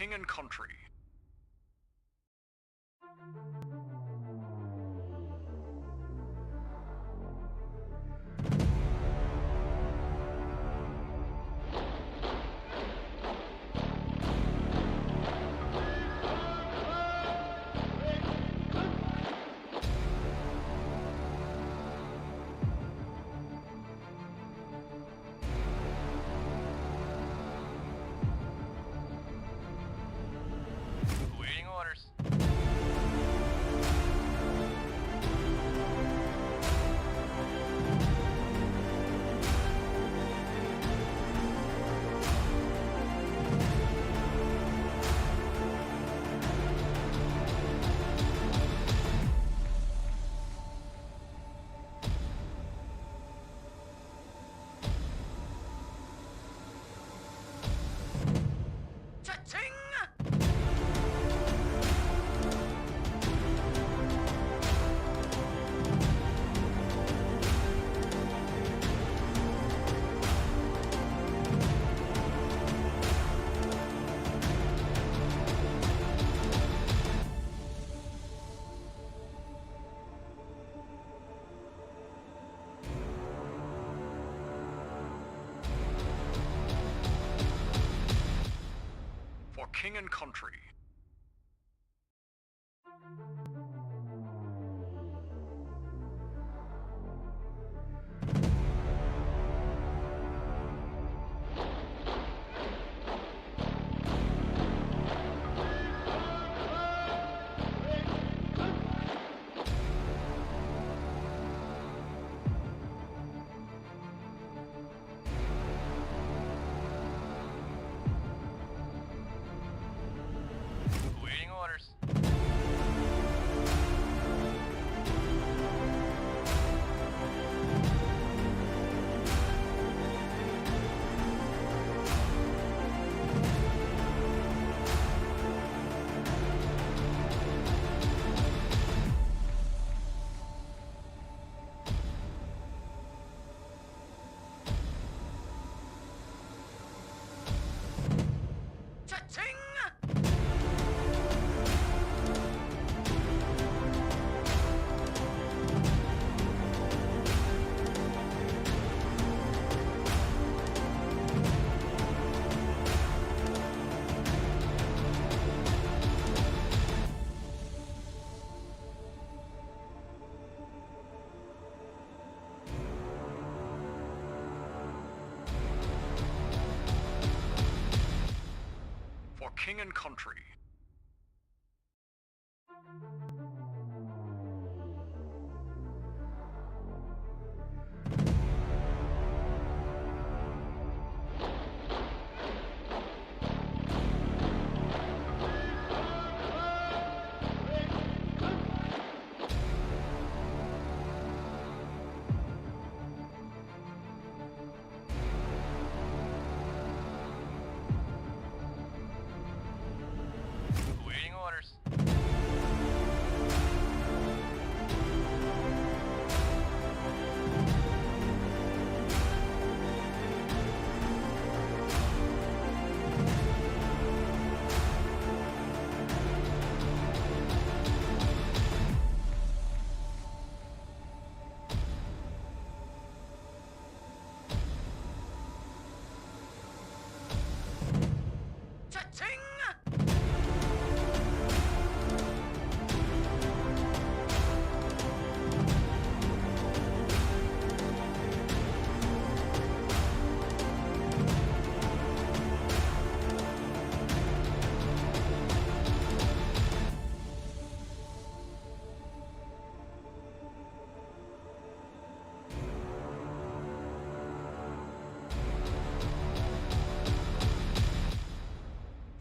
king and country. Waiting orders. Cha-ching! For king and country. Waiting orders. Cha-ching! For king and country. Waiting orders. Cha-ching!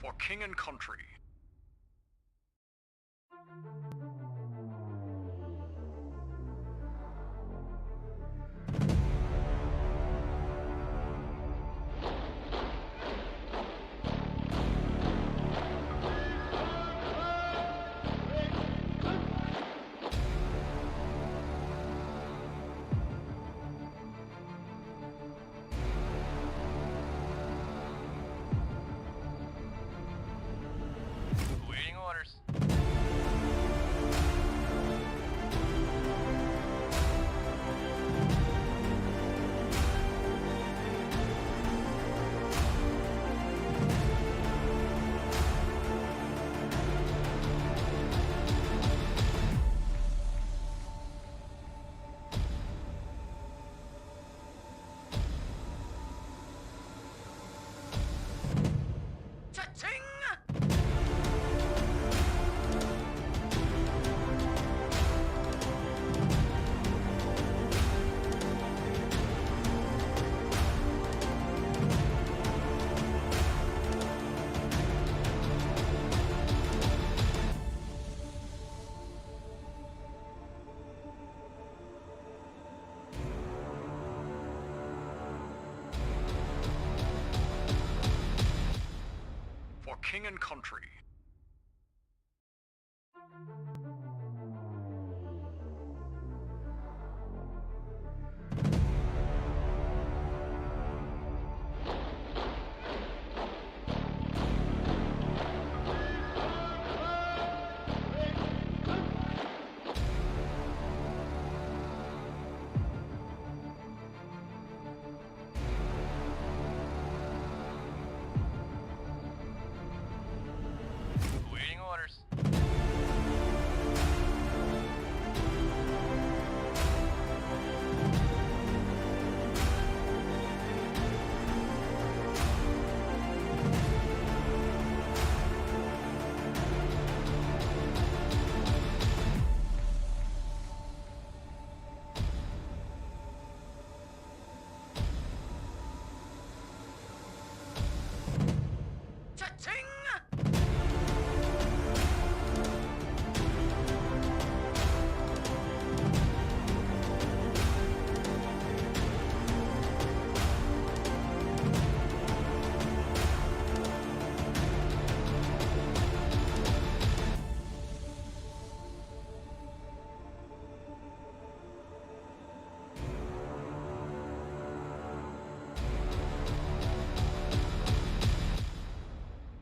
For king and country. king and country. Awaiting orders. Cha-ching!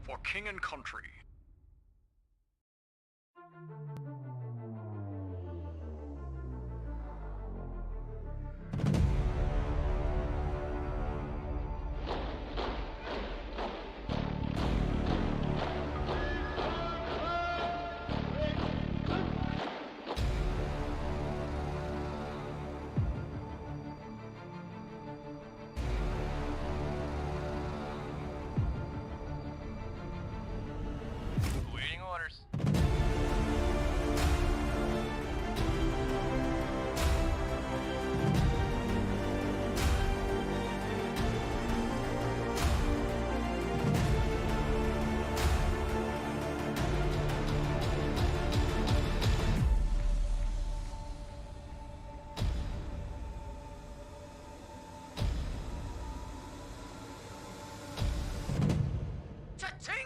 For king and country. Awaiting orders. Cha-ching!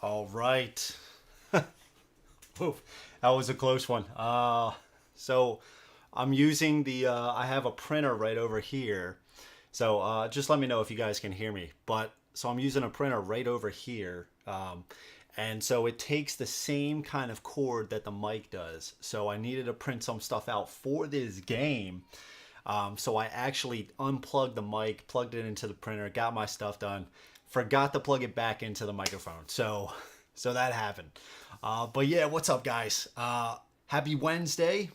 All right. Oof, that was a close one. So I'm using the, I have a printer right over here. So just let me know if you guys can hear me. But so I'm using a printer right over here. And so it takes the same kind of cord that the mic does. So I needed to print some stuff out for this game. So I actually unplugged the mic, plugged it into the printer, got my stuff done, forgot to plug it back into the microphone. So that happened. But yeah, what's up, guys? Happy Wednesday.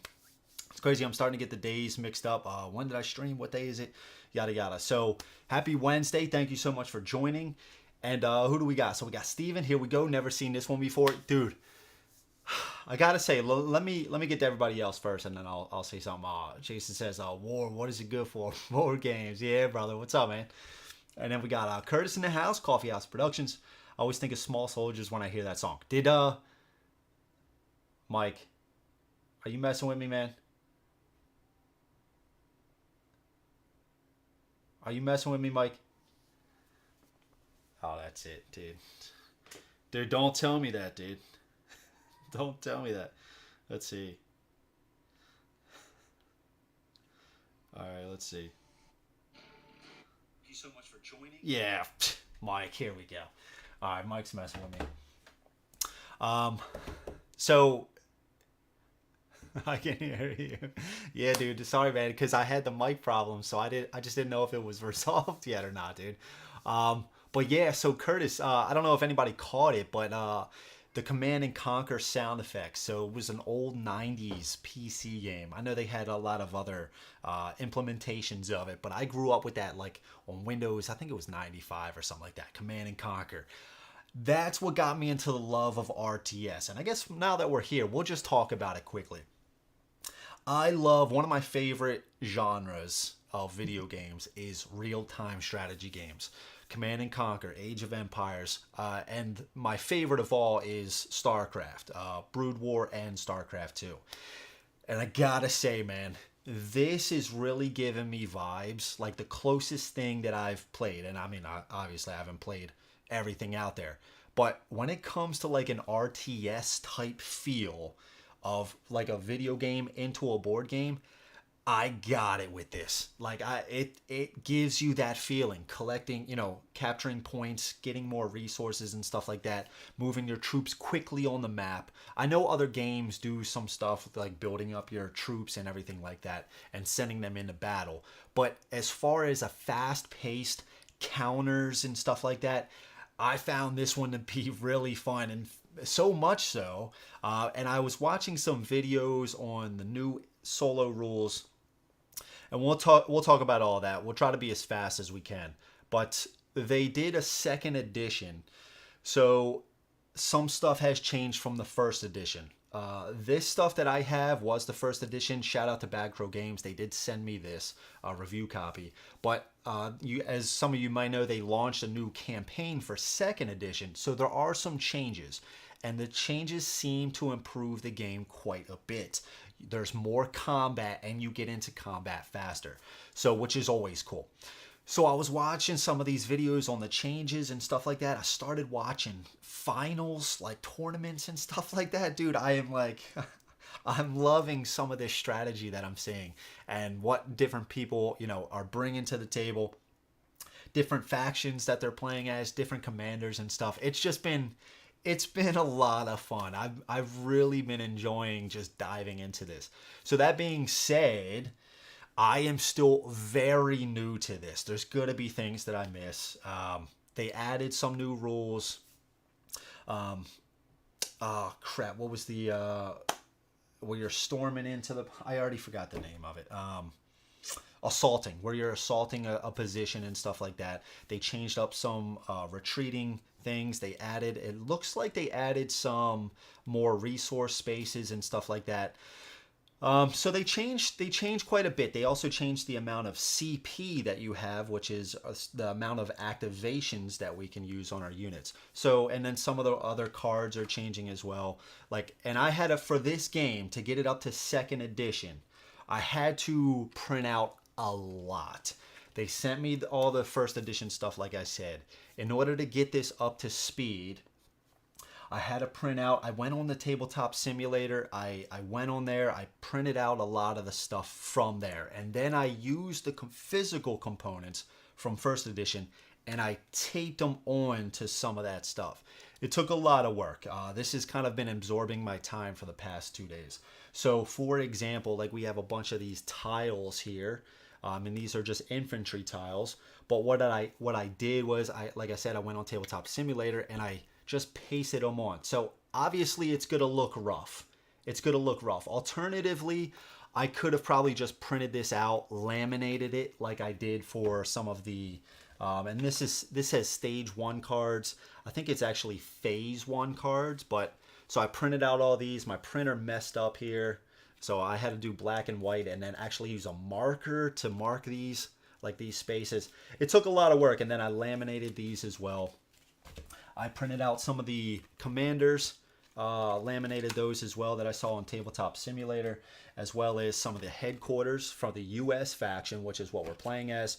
It's crazy. I'm starting to get the days mixed up. When did I stream? What day is it? Yada, yada. So happy Wednesday. Thank you so much for joining. And who do we got? So we got Steven. Here we go. Never seen this one before. Dude, I gotta say, let me get to everybody else first, and then I'll say something. Jason says, "War, what is it good for? War games." Yeah, brother. What's up, man? And then we got Curtis in the house, Coffee House Productions. I always think of Small Soldiers when I hear that song. Did Mike, are you messing with me, man? Are you messing with me, Mike? Oh, that's it, dude. Dude, don't tell me that, dude. Don't tell me that. Let's see. All right, let's see. Thank you so much for joining. Yeah, Mike, here we go. All right, Mike's messing with me. So I can hear you. Yeah, dude. Sorry, man, because I had the mic problem, so I just didn't know if it was resolved yet or not, dude. But yeah, so Curtis, I don't know if anybody caught it, but the Command and Conquer sound effects. So it was an old '90s PC game. I know they had a lot of other implementations of it, but I grew up with that like on Windows. I think it was 95 or something like that. Command and Conquer. That's what got me into the love of RTS. And I guess now that we're here, we'll just talk about it quickly. I love one of my favorite genres of video games is real-time strategy games. Command and Conquer, Age of Empires, and my favorite of all is StarCraft, Brood War and StarCraft 2. And I gotta say, man, this is really giving me vibes, like the closest thing that I've played. And I mean, obviously I haven't played everything out there, but when it comes to like an RTS type feel of like a video game into a board game, I got it with this. Like it gives you that feeling, collecting, capturing points, getting more resources and stuff like that, moving your troops quickly on the map. I know other games do some stuff like building up your troops and everything like that and sending them into battle. But as far as a fast-paced counters and stuff like that, I found this one to be really fun, and so much so. And I was watching some videos on the new solo rules. And we'll talk about all that. We'll try to be as fast as we can. But they did a second edition. So some stuff has changed from the first edition. This stuff that I have was the first edition. Shout out to Bad Crow Games. They did send me this review copy. But as some of you might know, they launched a new campaign for second edition. So there are some changes. And the changes seem to improve the game quite a bit. There's more combat and you get into combat faster. So, which is always cool. So I was watching some of these videos on the changes and stuff like that. I started watching finals, like tournaments and stuff like that. Dude, I am like, I'm loving some of this strategy that I'm seeing and what different people, are bringing to the table. Different factions that they're playing as, different commanders and stuff. It's been a lot of fun. I've really been enjoying just diving into this. So that being said, I am still very new to this. There's going to be things that I miss. They added some new rules. Crap. What was the where you're storming into the... I already forgot the name of it. Assaulting, where you're assaulting a position and stuff like that. They changed up some retreating things. It looks like they added some more resource spaces and stuff like that. So they changed quite a bit. They also changed the amount of CP that you have, which is the amount of activations that we can use on our units. So, and then some of the other cards are changing as well. And I had for this game, to get it up to second edition, I had to print out a lot. They sent me all the first edition stuff, like I said. In order to get this up to speed, I had to print out. I went on the tabletop simulator. I went on there. I printed out a lot of the stuff from there. And then I used the physical components from first edition and I taped them on to some of that stuff. It took a lot of work. This has kind of been absorbing my time for the past 2 days. So for example, like we have a bunch of these tiles here. And these are just infantry tiles. But what I did was, like I said, I went on Tabletop Simulator and I just pasted them on. So obviously it's going to look rough. It's going to look rough. Alternatively, I could have probably just printed this out, laminated it like I did for some of the... and this has stage 1 cards. I think it's actually phase 1 cards. But so I printed out all these. My printer messed up here. So I had to do black and white and then actually use a marker to mark these, like these spaces. It took a lot of work, and then I laminated these as well. I printed out some of the commanders, laminated those as well that I saw on Tabletop Simulator, as well as some of the headquarters from the US faction, which is what we're playing as.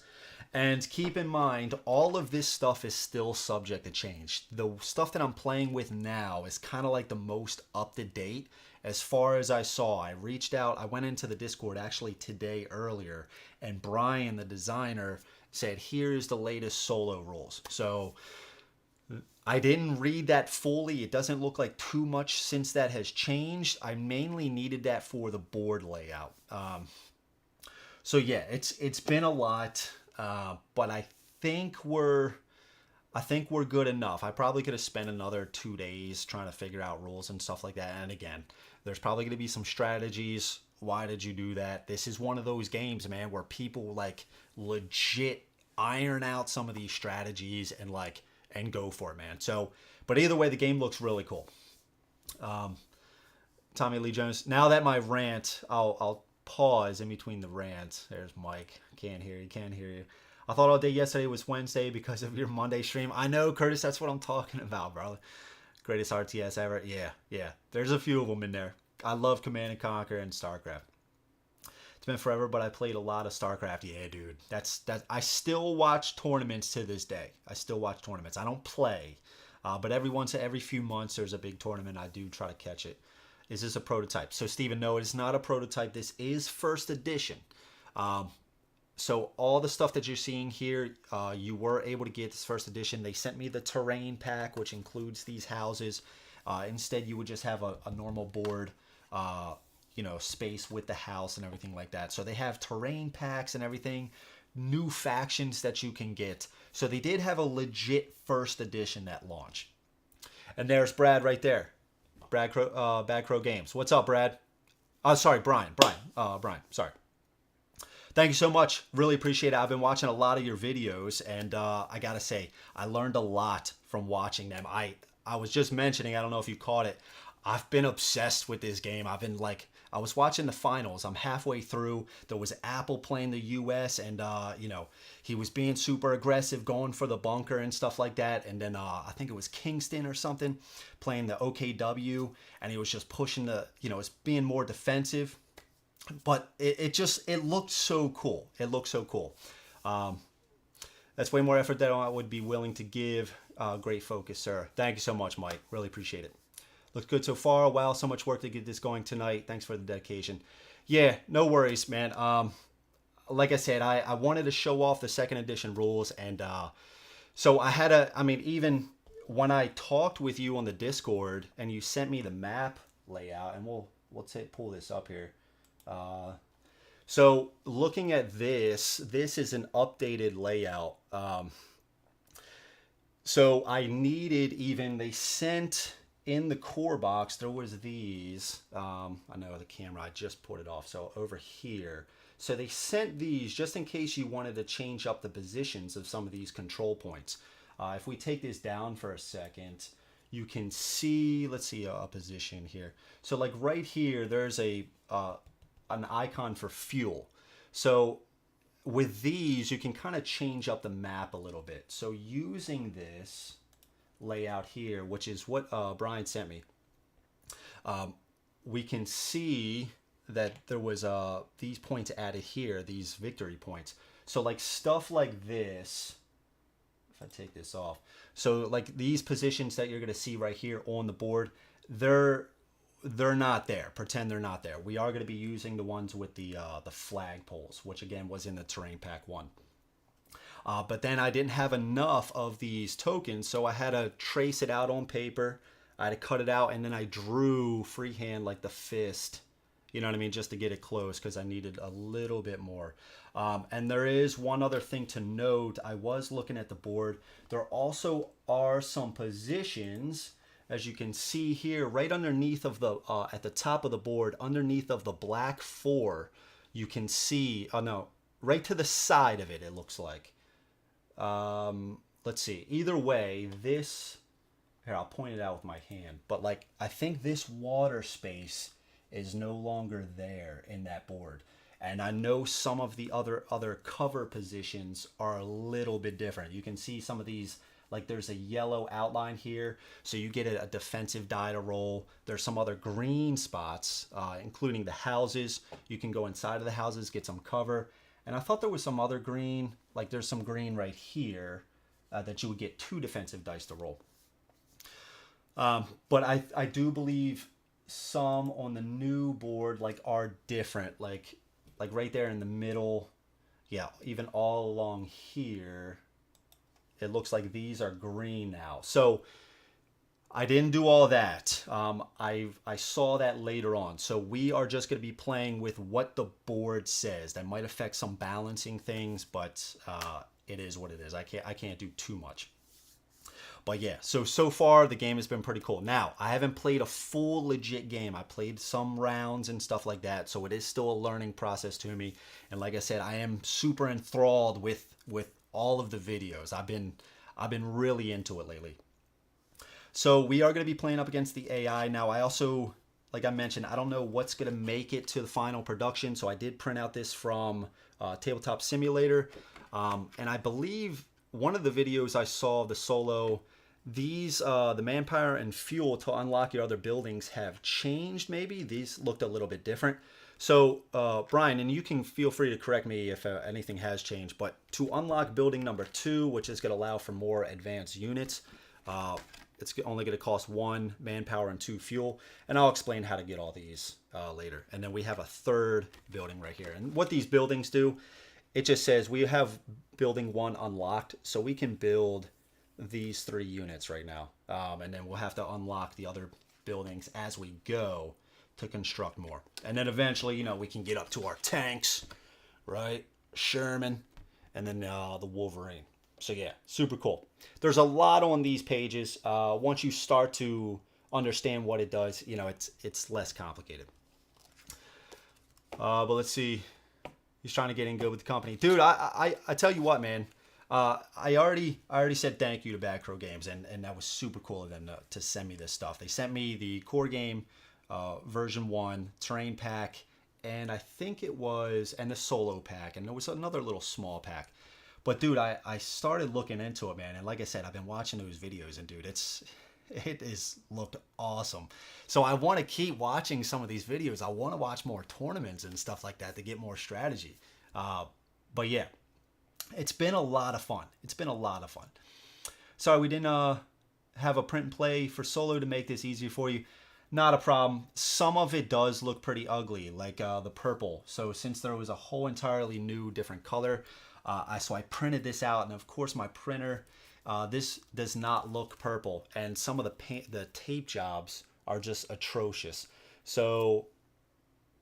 And keep in mind, all of this stuff is still subject to change. The stuff that I'm playing with now is kind of like the most up-to-date. As far as I saw, I reached out, I went into the Discord actually today earlier, and Brian, the designer, said, here's the latest solo rules. So I didn't read that fully. It doesn't look like too much since that has changed. I mainly needed that for the board layout. So yeah, it's been a lot, but I think we're good enough. I probably could have spent another 2 days trying to figure out rules and stuff like that. And again, there's probably going to be some strategies. Why did you do that? This is one of those games, man, where people like legit iron out some of these strategies and go for it, man. So, but either way, the game looks really cool. Tommy Lee Jones. Now that my rant, I'll pause in between the rants. There's Mike. Can't hear you. I thought all day yesterday was Wednesday because of your Monday stream. I know, Curtis. That's what I'm talking about, bro. Greatest RTS ever. Yeah. There's a few of them in there. I love Command & Conquer and StarCraft. It's been forever, but I played a lot of StarCraft. Yeah, dude. I still watch tournaments to this day. I don't play, but every few months there's a big tournament. I do try to catch it. Is this a prototype? So, Steven, no, it is not a prototype. This is first edition. So all the stuff that you're seeing here, you were able to get this first edition. They sent me the terrain pack, which includes these houses. Instead, you would just have a normal board, space with the house and everything like that. So they have terrain packs and everything, new factions that you can get. So they did have a legit first edition at launch. And there's Brad right there. Bad Crow Games. What's up, Brad? Sorry, Brian. Brian, sorry. Thank you so much. Really appreciate it. I've been watching a lot of your videos, and I gotta say, I learned a lot from watching them. I was just mentioning, I don't know if you caught it, I've been obsessed with this game. I was watching the finals. I'm halfway through. There was Apple playing the US, and he was being super aggressive, going for the bunker and stuff like that. And then I think it was Kingston or something playing the OKW, and he was just pushing it's being more defensive. But it looked so cool. That's way more effort than I would be willing to give. Great focus, sir. Thank you so much, Mike. Really appreciate it. Looks good so far. Wow, so much work to get this going tonight. Thanks for the dedication. Yeah, no worries, man. Like I said, I wanted to show off the second edition rules, and so I had even when I talked with you on the Discord and you sent me the map layout, and we'll pull this up here. So looking at this is an updated layout. So I needed they sent in the core box, there was these, I know the camera, I just put it off. So over here, so they sent these just in case you wanted to change up the positions of some of these control points. If we take this down for a second, you can see, let's see a position here. So like right here, there's an icon for fuel. So with these, you can kind of change up the map a little bit. So using this layout here, which is what Brian sent me, we can see that there was these points added here, these victory points. So like stuff like this, if I take this off, so like these positions that you're going to see right here on the board, they're not there. Pretend they're not there. We are going to be using the ones with the flag poles, which again was in the terrain pack 1. But then I didn't have enough of these tokens, so I had to trace it out on paper. I had to cut it out, and then I drew freehand like the fist, you know what I mean, just to get it close because I needed a little bit more. And there is one other thing to note. I was looking at the board. There also are some positions, as you can see here, right underneath of the, at the top of the board, underneath of the black 4, you can see, right to the side of it, it looks like. Let's see. Either way, this, here, I'll point it out with my hand, but like, I think this water space is no longer there in that board. And I know some of the other cover positions are a little bit different. You can see some of these, like there's a yellow outline here, so you get a defensive die to roll. There's some other green spots, including the houses. You can go inside of the houses, get some cover. And I thought there was some other green, like there's some green right here that you would get 2 defensive dice to roll. But I do believe some on the new board like are different, like right there in the middle. Yeah, even all along here. it looks like these are green now. So I didn't do all that. I saw that later on. So we are just going to be playing with what the board says. That might affect some balancing things, but it is what it is. I can't do too much. But yeah, so far the game has been pretty cool. Now, I haven't played a full legit game. I played some rounds and stuff like that, so it is still a learning process to me. And like I said, I am super enthralled with all of the videos. I've been really into it lately. So we are going to be playing up against the AI. Now, I also, like I mentioned, I don't know what's going to make it to the final production, so I did print out this from Tabletop Simulator. And I believe one of the videos I saw of the solo, these, the manpower and fuel to unlock your other buildings have changed maybe. These looked a little bit different. So, Brian, and you can feel free to correct me if anything has changed, but to unlock building number 2, which is going to allow for more advanced units, it's only going to cost 1 manpower and 2 fuel. And I'll explain how to get all these later. And then we have a third building right here. And what these buildings do, it just says we have building 1 unlocked, so we can build these 3 units right now. And then we'll have to unlock the other buildings as we go to construct more. And then eventually, you know, we can get up to our tanks, right? Sherman, and then the Wolverine. So yeah, super cool. There's a lot on these pages. Once you start to understand what it does, you know, it's less complicated. But let's see. He's trying to get in good with the company. Dude, I tell you what, man. I already said thank you to Bad Crow Games, and that was super cool of them to send me this stuff. They sent me the core game version 1 terrain pack, and I think it was, and the solo pack, and there was another little small pack. But dude, I started looking into it, man, and like I said, I've been watching those videos, and dude, it is looked awesome. So I want to keep watching some of these videos. I want to watch more tournaments and stuff like that to get more strategy. But yeah, it's been a lot of fun. It's been a lot of fun. Sorry, we didn't have a print and play for solo to make this easier for you. Not a problem. Some of it does look pretty ugly, like the purple. So since there was a whole entirely new different color, so I printed this out, and of course my printer, this does not look purple, and some of the tape jobs are just atrocious. So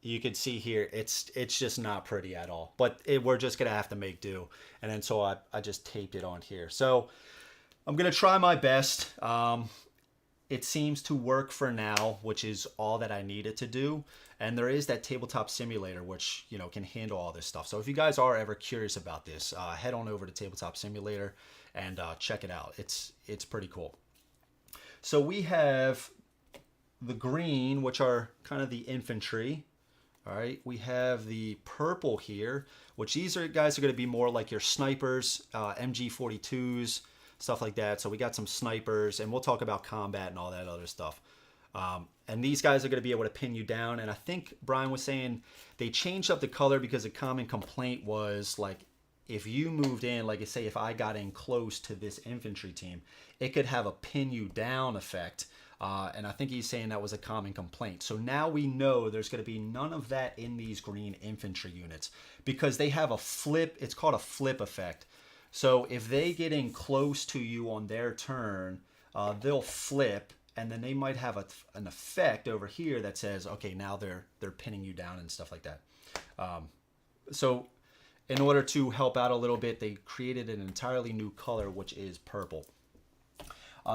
you can see here, it's just not pretty at all. But we're just gonna have to make do, and then so I just taped it on here. So I'm gonna try my best. It seems to work for now, which is all that I needed to do. And there is that Tabletop Simulator, which, you know, can handle all this stuff. So if you guys are ever curious about this, head on over to Tabletop Simulator and check it out. It's pretty cool. So we have the green, which are kind of the infantry. All right, we have the purple here, which these guys are going to be more like your snipers, MG42s, stuff like that. So we got some snipers, and we'll talk about combat and all that other stuff. And these guys are going to be able to pin you down. And I think Brian was saying they changed up the color because a common complaint was like, if you moved in, like say if I got in close to this infantry team, it could have a pin you down effect. And I think he's saying that was a common complaint. So now we know there's going to be none of that in these green infantry units because they have a flip. It's called a flip effect. So if they get in close to you on their turn, they'll flip, and then they might have an effect over here that says, okay, now they're pinning you down and stuff like that. So in order to help out a little bit, they created an entirely new color, which is purple.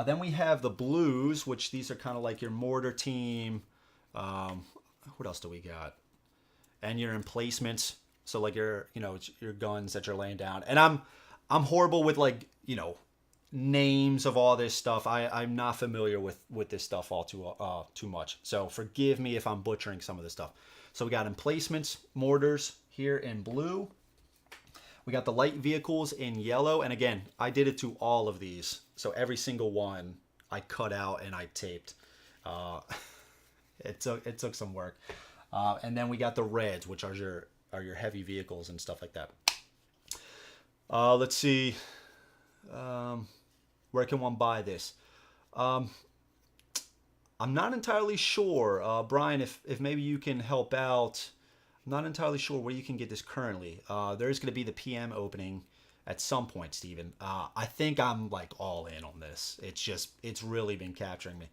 Then we have the blues, which these are kind of like your mortar team. What else do we got? And your emplacements. So like your guns that you're laying down. And I'm horrible with names of all this stuff. I'm not familiar with this stuff all too much. So forgive me if I'm butchering some of this stuff. So we got emplacements, mortars here in blue. We got the light vehicles in yellow. And again, I did it to all of these. So every single one I cut out and I taped. It took some work. And then we got the reds, which are your heavy vehicles and stuff like that. Let's see. Where can one buy this? I'm not entirely sure. Brian, if maybe you can help out. I'm not entirely sure where you can get this currently. There's going to be the PM opening at some point, Steven. I think I'm like all in on this. It's really been capturing me.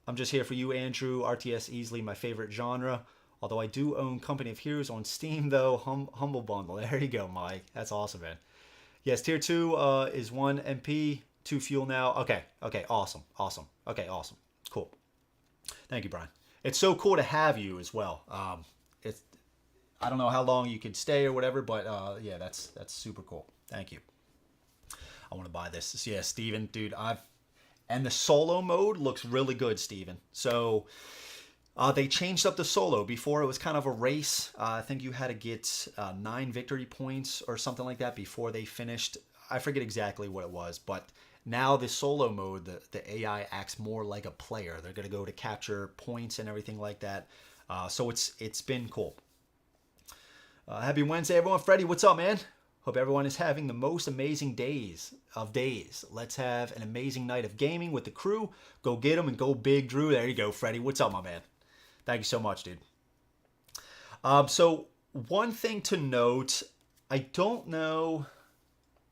I'm just here for you, Andrew. RTS easily my favorite genre. Although I do own Company of Heroes on Steam, though. Humble Bundle. There you go, Mike. That's awesome, man. Yes, tier 2 is 1 MP, 2 fuel now. Okay, awesome. Okay, awesome. Cool. Thank you, Brian. It's so cool to have you as well. I don't know how long you could stay or whatever, but yeah, that's super cool. Thank you. I want to buy this. Yeah, Steven, dude, and the solo mode looks really good, Steven. So they changed up the solo. Before it was kind of a race. I think you had to get 9 victory points or something like that before they finished. I forget exactly what it was, but now the solo mode, the AI acts more like a player. They're going to go to capture points and everything like that. So it's been cool. Happy Wednesday, everyone. Freddie, what's up, man? Hope everyone is having the most amazing days of days. Let's have an amazing night of gaming with the crew. Go get them and go big, Drew. There you go, Freddie. What's up, my man? Thank you so much, dude. So one thing to note, I don't know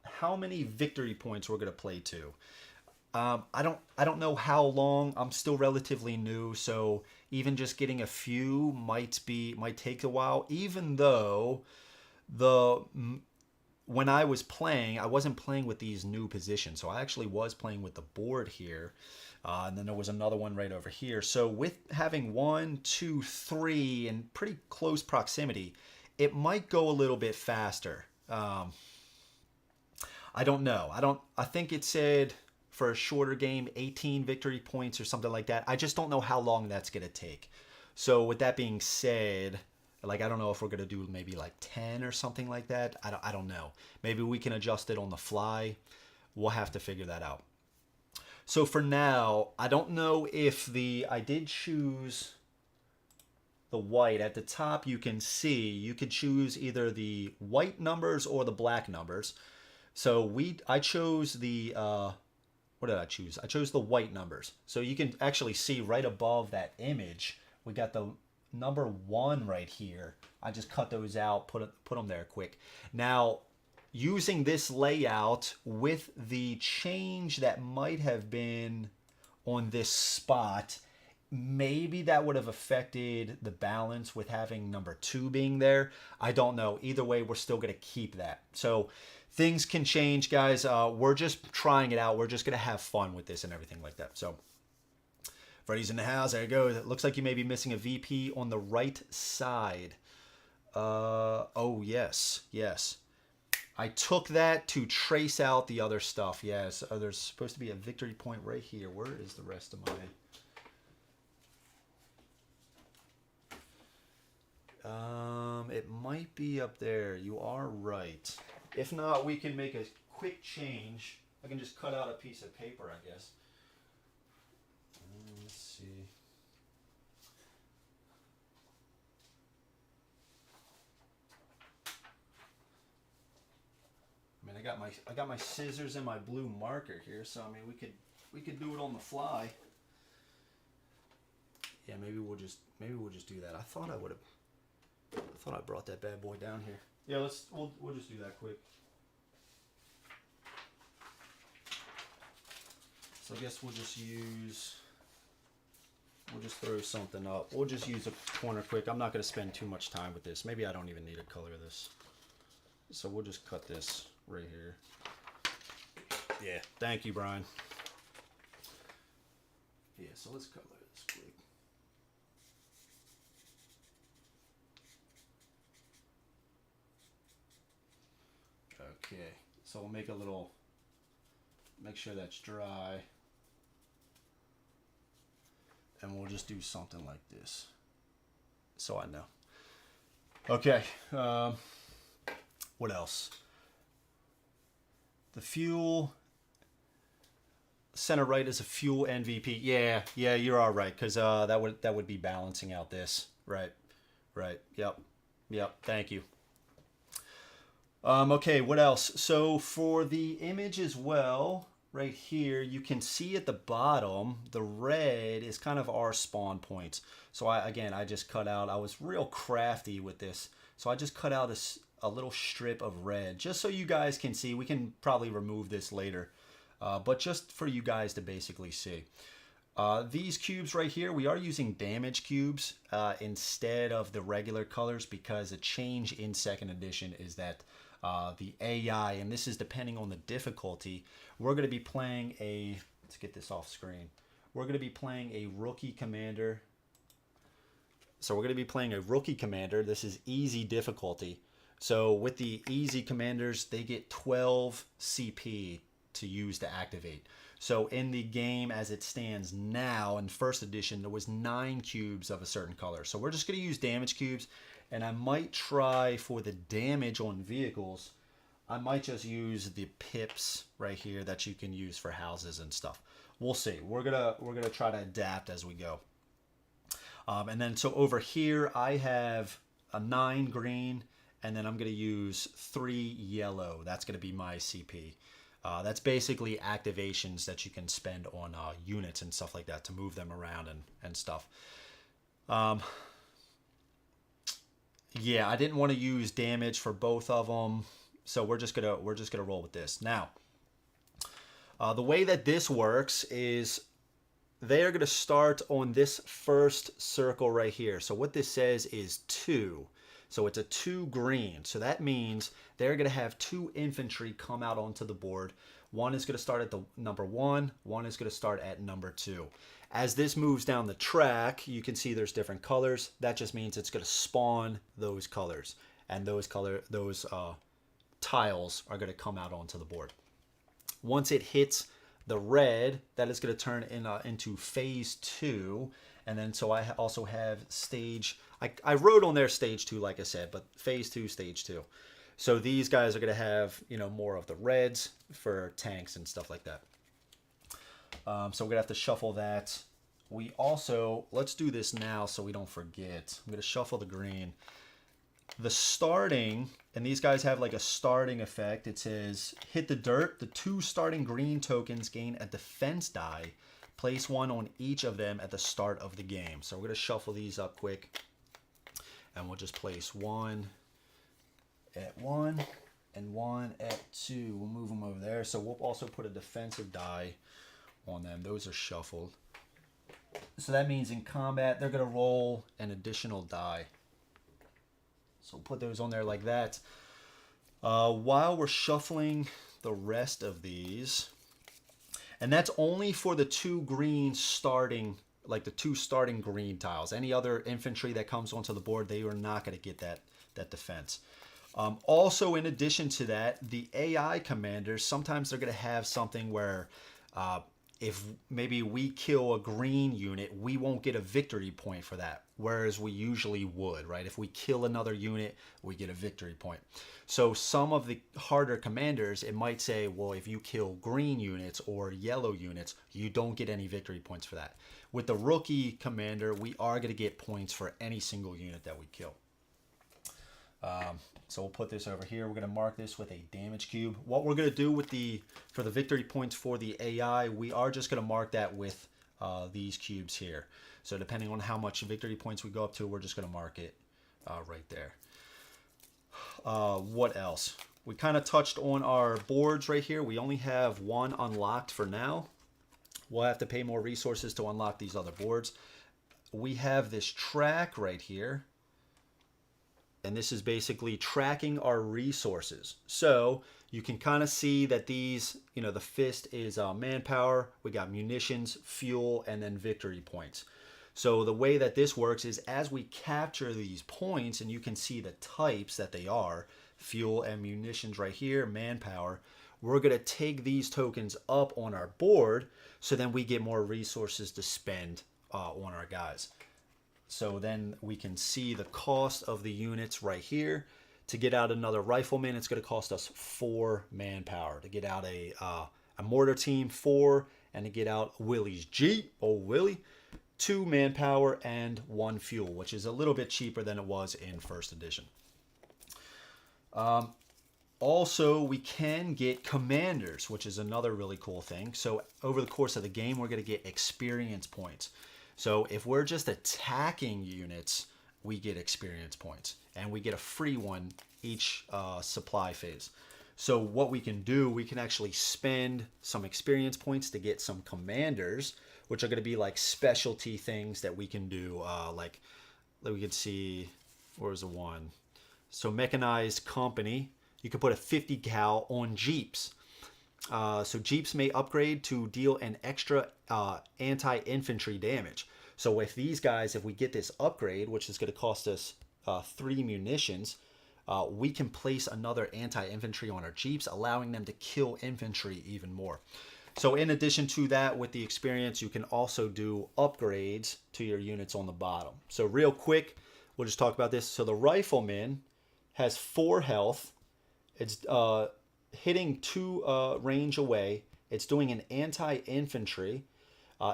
how many victory points we're gonna play to. I don't know how long. I'm still relatively new, so even just getting a few might take a while. Even though when I was playing, I wasn't playing with these new positions, so I actually was playing with the board here, and then there was another one right over here. So with having 1, 2, 3 in pretty close proximity, it might go a little bit faster. I don't know. I think it said for a shorter game 18 victory points or something like that. I just don't know how long that's gonna take. So with that being said, like, I don't know if we're going to do maybe like 10 or something like that. I don't know. Maybe we can adjust it on the fly. We'll have to figure that out. So for now, I don't know if I did choose the white. At the top, you can see, you could choose either the white numbers or the black numbers. So I chose the, what did I choose? I chose the white numbers. So you can actually see right above that image, we got the number 1 right here. I just cut those out, put them there quick. Now, using this layout with the change that might have been on this spot, maybe that would have affected the balance with having number 2 being there. I don't know. Either way, we're still going to keep that. So things can change, guys. We're just trying it out. We're just going to have fun with this and everything like that. So Freddy's in the house. There you go. It looks like you may be missing a VP on the right side. Oh, yes. I took that to trace out the other stuff. Yes, there's supposed to be a victory point right here. Where is the rest of my... it might be up there. You are right. If not, we can make a quick change. I can just cut out a piece of paper, I guess. Let's see. I mean, I got my scissors and my blue marker here, so I mean, we could do it on the fly. Yeah, maybe we'll just do that. I thought I brought that bad boy down here. Yeah, we'll just do that quick. So I guess we'll just throw something up. We'll just use a corner quick. I'm not going to spend too much time with this. Maybe I don't even need to color this. So we'll just cut this right here. Yeah, thank you, Brian. Yeah, so let's color this quick. Okay, so we'll make sure that's dry. And we'll just do something like this, so I know. Okay, what else? The fuel, center right is a fuel NVP. Yeah, you're all right, because that would be balancing out this. Right, yep, thank you. Okay, what else? So for the image as well, right here, you can see at the bottom, the red is kind of our spawn points. So I just cut out, I was real crafty with this. So I just cut out a little strip of red just so you guys can see. We can probably remove this later, but just for you guys to basically see. These cubes right here, we are using damage cubes instead of the regular colors, because a change in second edition is that the AI, and this is depending on the difficulty, we're going to be playing let's get this off screen. We're going to be playing a rookie commander. So we're going to be playing a rookie commander. This is easy difficulty. So with the easy commanders, they get 12 CP to use to activate. So in the game as it stands now, in first edition, there was 9 cubes of a certain color. So we're just going to use damage cubes, and I might try for the damage on vehicles, I might just use the pips right here that you can use for houses and stuff. We'll see. We're gonna try to adapt as we go. And then so over here I have a 9 green, and then I'm gonna use 3 yellow. That's gonna be my CP. That's basically activations that you can spend on units and stuff like that to move them around and stuff. Yeah, I didn't want to use damage for both of them, so we're just gonna roll with this. Now, the way that this works is they are gonna start on this first circle right here. So what this says is 2. So it's a 2 green. So that means they're going to have 2 infantry come out onto the board. One is going to start at the number 1. One is going to start at number 2. As this moves down the track, you can see there's different colors. That just means it's going to spawn those colors. And those tiles are going to come out onto the board. Once it hits the red, that is going to turn into phase 2. And then so I also have stage, I wrote on there stage 2, like I said, but phase 2, stage 2. So these guys are going to have, more of the reds for tanks and stuff like that. So we're going to have to shuffle that. We also, let's do this now so we don't forget. I'm going to shuffle the green. The starting, and these guys have like a starting effect. It says, hit the dirt. The 2 starting green tokens gain a defense die. Place 1 on each of them at the start of the game. So we're going to shuffle these up quick. And we'll just place 1 at 1 and 1 at 2. We'll move them over there. So we'll also put a defensive die on them. Those are shuffled. So that means in combat, they're going to roll an additional die. So we'll put those on there like that. While we're shuffling the rest of these, and that's only for the 2 green starting, like the 2 starting green tiles. Any other infantry that comes onto the board, they are not going to get that defense. Also, in addition to that, the AI commanders, sometimes they're going to have something where if maybe we kill a green unit, we won't get a victory point for that, whereas we usually would, right? If we kill another unit, we get a victory point. So some of the harder commanders, it might say, well, if you kill green units or yellow units, you don't get any victory points for that. With the rookie commander, we are going to get points for any single unit that we kill. So we'll put this over here. We're going to mark this with a damage cube. What we're going to do for the victory points for the AI, we are just going to mark that with these cubes here. So depending on how much victory points we go up to, we're just going to mark it right there. What else? We kind of touched on our boards right here. We only have 1 unlocked for now. We'll have to pay more resources to unlock these other boards. We have this track right here. And this is basically tracking our resources. So you can kind of see that these, the fist is manpower. We got munitions, fuel, and then victory points. So the way that this works is as we capture these points, and you can see the types that they are, fuel and munitions right here, manpower, we're going to take these tokens up on our board so then we get more resources to spend on our guys. So then we can see the cost of the units right here. To get out another rifleman, it's going to cost us 4 manpower. To get out a mortar team, 4. And to get out Willie's Jeep, old Willie, 2 manpower and 1 fuel, which is a little bit cheaper than it was in first edition. Also, we can get commanders, which is another really cool thing. So over the course of the game, we're going to get experience points. So if we're just attacking units, we get experience points. And we get a free one each supply phase. So what we can do, we can actually spend some experience points to get some commanders, which are going to be like specialty things that we can do. Like we can see, where's the one? So mechanized company, you can put a 50 cal on Jeeps. So Jeeps may upgrade to deal an extra anti-infantry damage. So with these guys, if we get this upgrade, which is going to cost us 3 munitions, we can place another anti-infantry on our Jeeps, allowing them to kill infantry even more. So in addition to that, with the experience, you can also do upgrades to your units on the bottom. So real quick, we'll just talk about this. So the rifleman has 4 health. It's hitting 2 range away. It's doing an anti-infantry.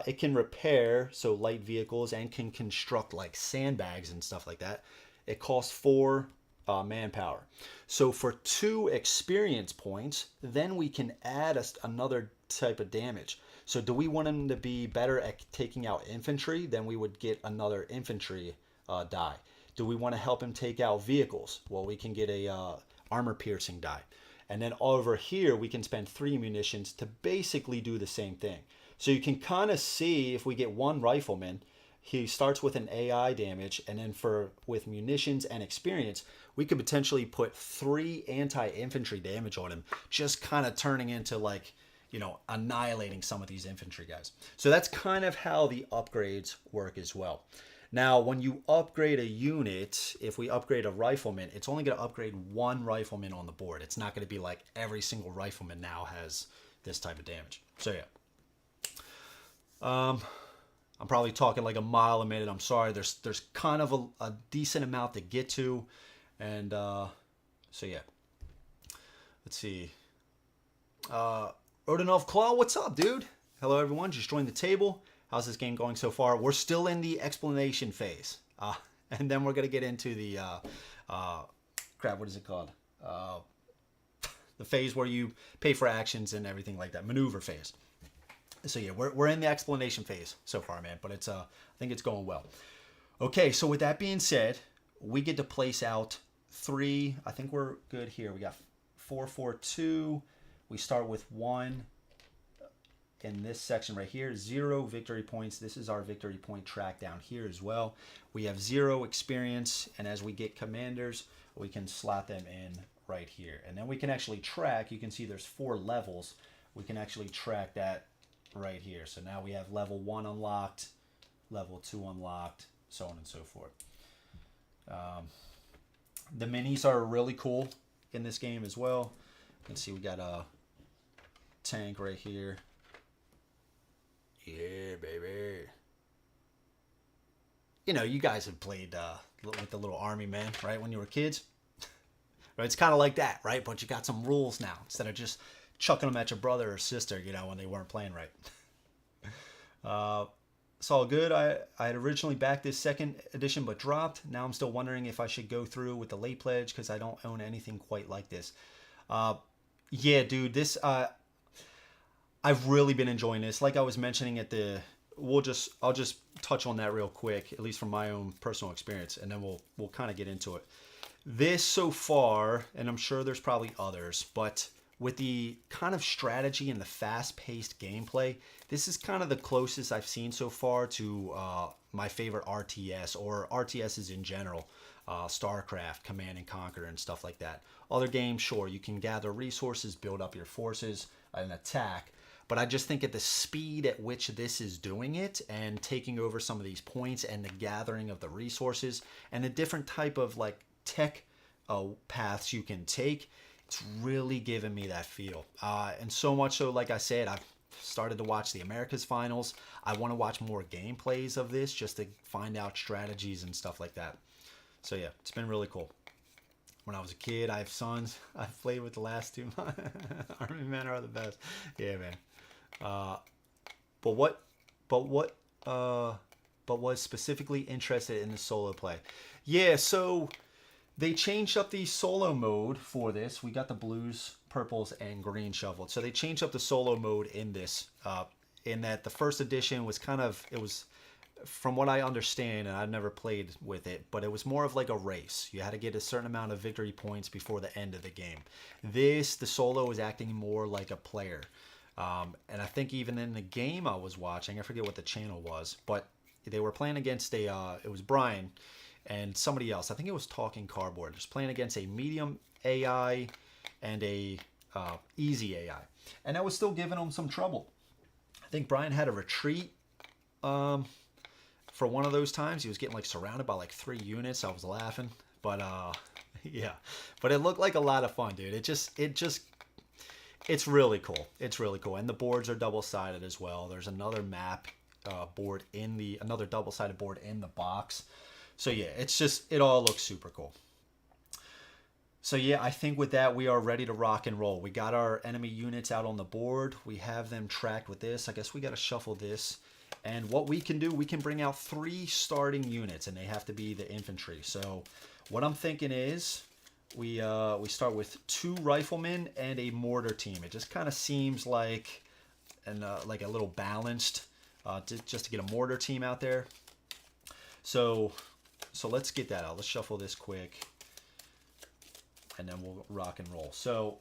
It can repair, so light vehicles, and can construct like sandbags and stuff like that. It costs 4 manpower. So for 2 experience points, then we can add another type of damage. So do we want him to be better at taking out infantry? Then we would get another infantry die. Do we want to help him take out vehicles? Well, we can get a armor piercing die. And then over here, we can spend 3 munitions to basically do the same thing. So you can kind of see if we get 1 rifleman, he starts with an AI damage, and then with munitions and experience, we could potentially put 3 anti-infantry damage on him, just kind of turning into like, you know, annihilating some of these infantry guys. So that's kind of how the upgrades work as well. Now, when you upgrade a unit, if we upgrade a rifleman, it's only going to upgrade 1 rifleman on the board. It's not going to be like every single rifleman now has this type of damage. So yeah. I'm probably talking like a mile a minute. I'm sorry. There's kind of a decent amount to get to. And so yeah. Let's see. Odinov Claw, what's up, dude? Hello, everyone. Just joined the table. How's this game going so far? We're still in the explanation phase. And then we're going to get into the, crap, what is it called? The phase where you pay for actions and everything like that. Maneuver phase. So yeah, we're in the explanation phase so far, man. But it's I think it's going well. Okay, so with that being said, we get to place out 3. I think we're good here. We got 4, 4, 2. We start with 1 in this section right here. 0 victory points. This is our victory point track down here as well. We have 0 experience, and as we get commanders, we can slot them in right here. And then we can actually track. You can see there's 4 levels. We can actually track that right here. So now we have level 1 unlocked, level 2 unlocked, so on and so forth. The minis are really cool in this game as well. You can see we got a tank right here. Yeah, baby. You know, you guys have played with the little army, man, right? When you were kids. Right? It's kind of like that, right? But you got some rules now instead of just chucking them at your brother or sister, you know, when they weren't playing right. It's all good. I had originally backed this 2nd edition but dropped. Now I'm still wondering if I should go through with the late pledge because I don't own anything quite like this. Yeah, dude, this I've really been enjoying this. Like I was mentioning at the I'll just touch on that real quick, at least from my own personal experience, and then we'll kind of get into it. This so far, and I'm sure there's probably others, but with the kind of strategy and the fast-paced gameplay, this is kind of the closest I've seen so far to my favorite RTS, or RTSs in general. StarCraft, Command and Conquer, and stuff like that. Other games, sure, you can gather resources, build up your forces, and attack. But I just think at the speed at which this is doing it, and taking over some of these points, and the gathering of the resources, and the different type of like tech paths you can take, it's really giving me that feel. And so much so, like I said, I've started to watch the Americas finals. I want to watch more gameplays of this just to find out strategies and stuff like that. So yeah, it's been really cool. When I was a kid, I have sons. I've played with the last 2. Army men are the best. Yeah, man. But was specifically interested in the solo play. Yeah, so They changed up the solo mode for this. We got the blues, purples, and green shuffled. So they changed up the solo mode in this. In that the first edition was kind of, it was, from what I understand, and I've never played with it, but it was more of like a race. You had to get a certain amount of victory points before the end of the game. The solo is acting more like a player. And I think even in the game I was watching, I forget what the channel was, but they were playing against it was Brian and somebody else. I think it was Talking Cardboard. Just playing against a medium AI and a easy AI. And I was still giving them some trouble. I think Brian had a retreat for one of those times. He was getting like surrounded by like 3 units. I was laughing. But yeah. But it looked like a lot of fun, dude. It's really cool. It's really cool. And the boards are double-sided as well. There's another map board another double-sided board in the box. So yeah, it all looks super cool. So yeah, I think with that, we are ready to rock and roll. We got our enemy units out on the board. We have them tracked with this. I guess we got to shuffle this. And what we can do, we can bring out 3 starting units, and they have to be the infantry. So what I'm thinking is we start with 2 riflemen and a mortar team. It just kind of seems like like a little balanced, just to get a mortar team out there. So let's get that out. Let's shuffle this quick, and then we'll rock and roll. So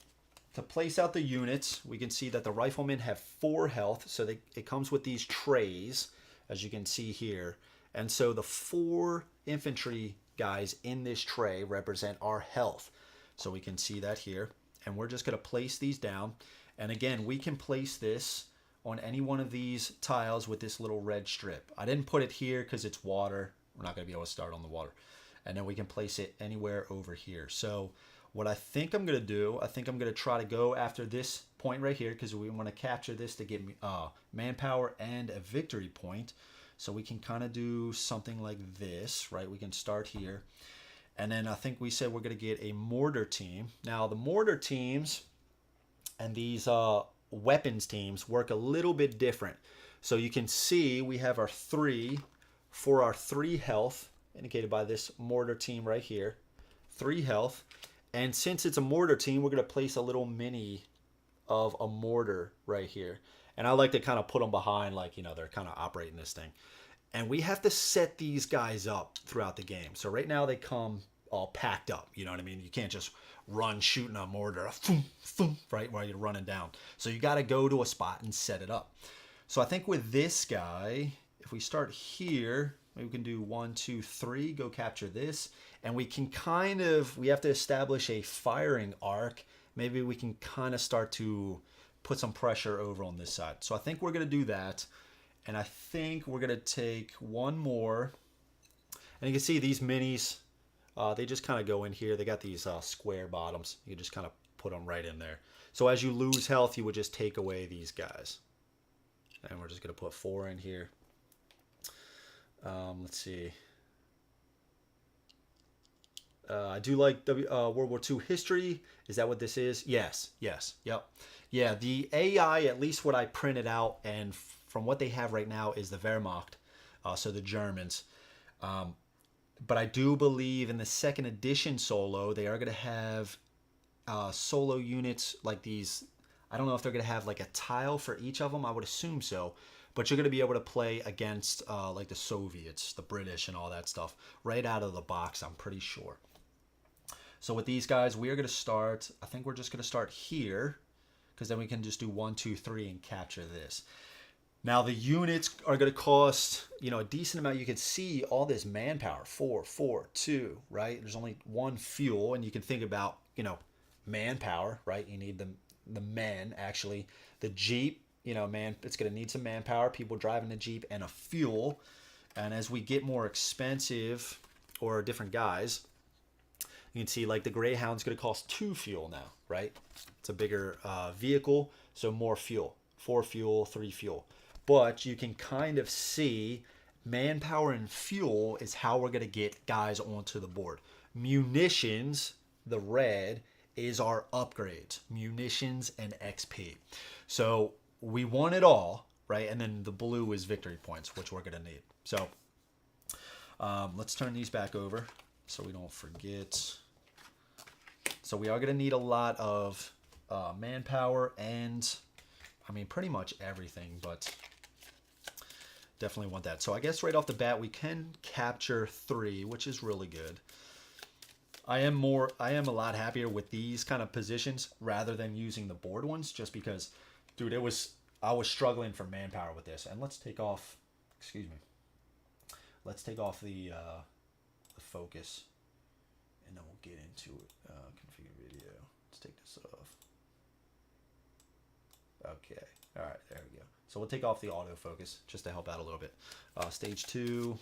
to place out the units, we can see that the riflemen have 4 health. So it comes with these trays, as you can see here. And so the 4 infantry guys in this tray represent our health. So we can see that here. And we're just going to place these down. And again, we can place this on any one of these tiles with this little red strip. I didn't put it here because it's water. We're not going to be able to start on the water. And then we can place it anywhere over here. So what I think I'm going to do, I think I'm going to try to go after this point right here, because we want to capture this to get manpower and a victory point. So we can kind of do something like this, right? We can start here. And then I think we said we're going to get a mortar team. Now the mortar teams and these weapons teams work a little bit different. So you can see we have our 3 for our 3 health, indicated by this mortar team right here. 3 health. And since it's a mortar team, we're going to place a little mini of a mortar right here. And I like to kind of put them behind, like, you know, they're kind of operating this thing. And we have to set these guys up throughout the game. So right now they come all packed up. You know what I mean? You can't just run shooting a mortar, right, while you're running down. So you got to go to a spot and set it up. So I think with this guy, if we start here, maybe we can do 1, 2, 3, go capture this. And we can we have to establish a firing arc. Maybe we can kind of start to put some pressure over on this side. So I think we're going to do that. And I think we're going to take one more. And you can see these minis, they just kind of go in here. They got these square bottoms. You can just kind of put them right in there. So as you lose health, you would just take away these guys. And we're just going to put 4 in here. Let's see. I do like World War II history. Is that what this is? Yes. Yep. Yeah, the AI, at least what I printed out, and from what they have right now, is the Wehrmacht, so the Germans. But I do believe in the 2nd edition solo, they are going to have solo units like these. I don't know if they're going to have like a tile for each of them. I would assume so. But you're going to be able to play against like the Soviets, the British, and all that stuff right out of the box, I'm pretty sure. So with these guys, we are going to start, I think we're just going to start here, because then we can just do 1, 2, 3 and capture this. Now the units are going to cost, you know, a decent amount. You can see all this manpower, 4, 4, 2, right? There's only 1 fuel, and you can think about, you know, manpower, right? You need the men, actually. The Jeep, you know, man, it's going to need some manpower, people driving the Jeep, and a fuel. And as we get more expensive, or different guys, you can see like the Greyhound's going to cost 2 fuel now, right? It's a bigger vehicle, so more fuel. 4 fuel, 3 fuel. But you can kind of see manpower and fuel is how we're going to get guys onto the board. Munitions, the red, is our upgrades. Munitions and XP. So we want it all, right? And then the blue is victory points, which we're going to need. So let's turn these back over so we don't forget. So we are going to need a lot of manpower and, I mean, pretty much everything, but definitely want that. So I guess right off the bat, we can capture 3, which is really good. I am a lot happier with these kind of positions rather than using the board ones, just because, dude, I was struggling for manpower with this. And let's take off, excuse me. Let's take off the focus, and then we'll get into it. Configure video. Let's take this off. Okay. All right, there we go. So we'll take off the autofocus just to help out a little bit. Stage 2,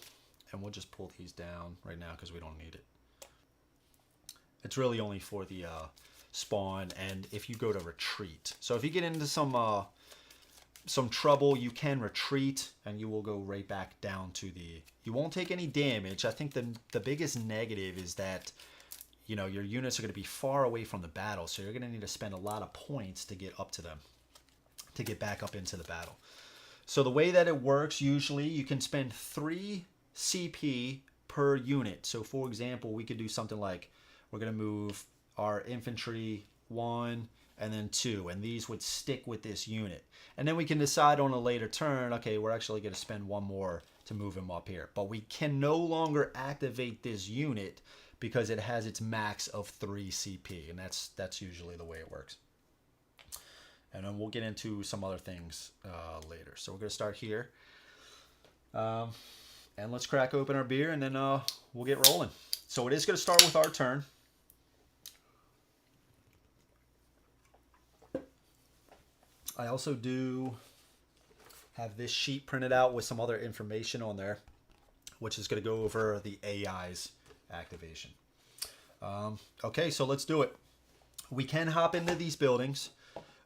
and we'll just pull these down right now because we don't need it. It's really only for the spawn and if you go to retreat. So if you get into some trouble, you can retreat and you will go right back down to the... You won't take any damage. I think the biggest negative is that, you know, your units are going to be far away from the battle, so you're going to need to spend a lot of points to get up to them, to get back up into the battle. So the way that it works, usually you can spend 3 CP per unit. So for example, we could do something like, we're going to move our infantry 1 and then 2, and these would stick with this unit. And then we can decide on a later turn, okay, we're actually going to spend 1 more to move him up here. But we can no longer activate this unit because it has its max of 3 CP, and that's usually the way it works. And then we'll get into some other things later. So we're going to start here. And let's crack open our beer, and then we'll get rolling. So it is going to start with our turn. I also do have this sheet printed out with some other information on there, which is going to go over the AI's activation. Okay, so let's do it. We can hop into these buildings.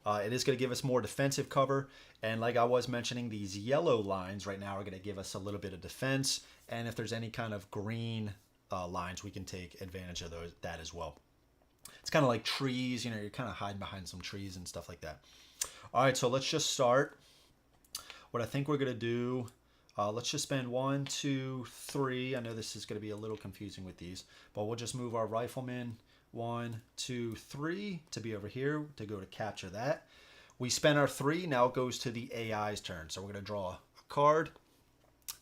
It is going to give us more defensive cover. And like I was mentioning, these yellow lines right now are going to give us a little bit of defense. And if there's any kind of green lines, we can take advantage of that as well. It's kind of like trees, you know, you're kind of hiding behind some trees and stuff like that. All right, so let's just start. What I think we're going to do, let's just spend 1, 2, 3. I know this is going to be a little confusing with these, but we'll just move our riflemen 1, 2, 3 to be over here to go to capture that. We spent our 3. Now it goes to the AI's turn. So we're going to draw a card.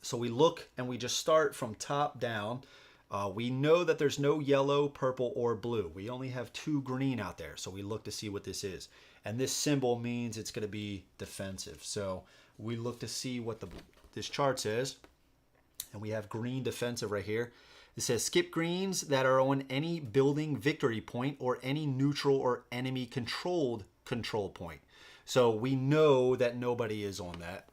So we look and we just start from top down. We know that there's no yellow, purple, or blue. We only have 2 green out there. So we look to see what this is. And this symbol means it's going to be defensive. So we look to see what this chart says. And we have green defensive right here. It says skip greens that are on any building victory point or any neutral or enemy controlled control point. So we know that nobody is on that.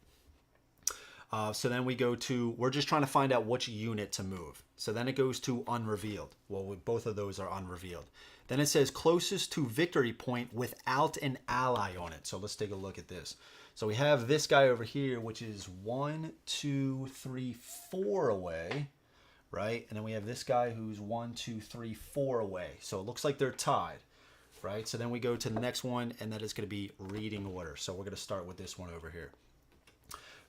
So then we go to, we're just trying to find out which unit to move. So then it goes to unrevealed. Well, both of those are unrevealed. Then it says closest to victory point without an ally on it. So let's take a look at this. So we have this guy over here, which is 1, 2, 3, 4 away, right? And then we have this guy who's 1, 2, 3, 4 away. So it looks like they're tied, right? So then we go to the next one, and that is going to be reading order. So we're going to start with this one over here.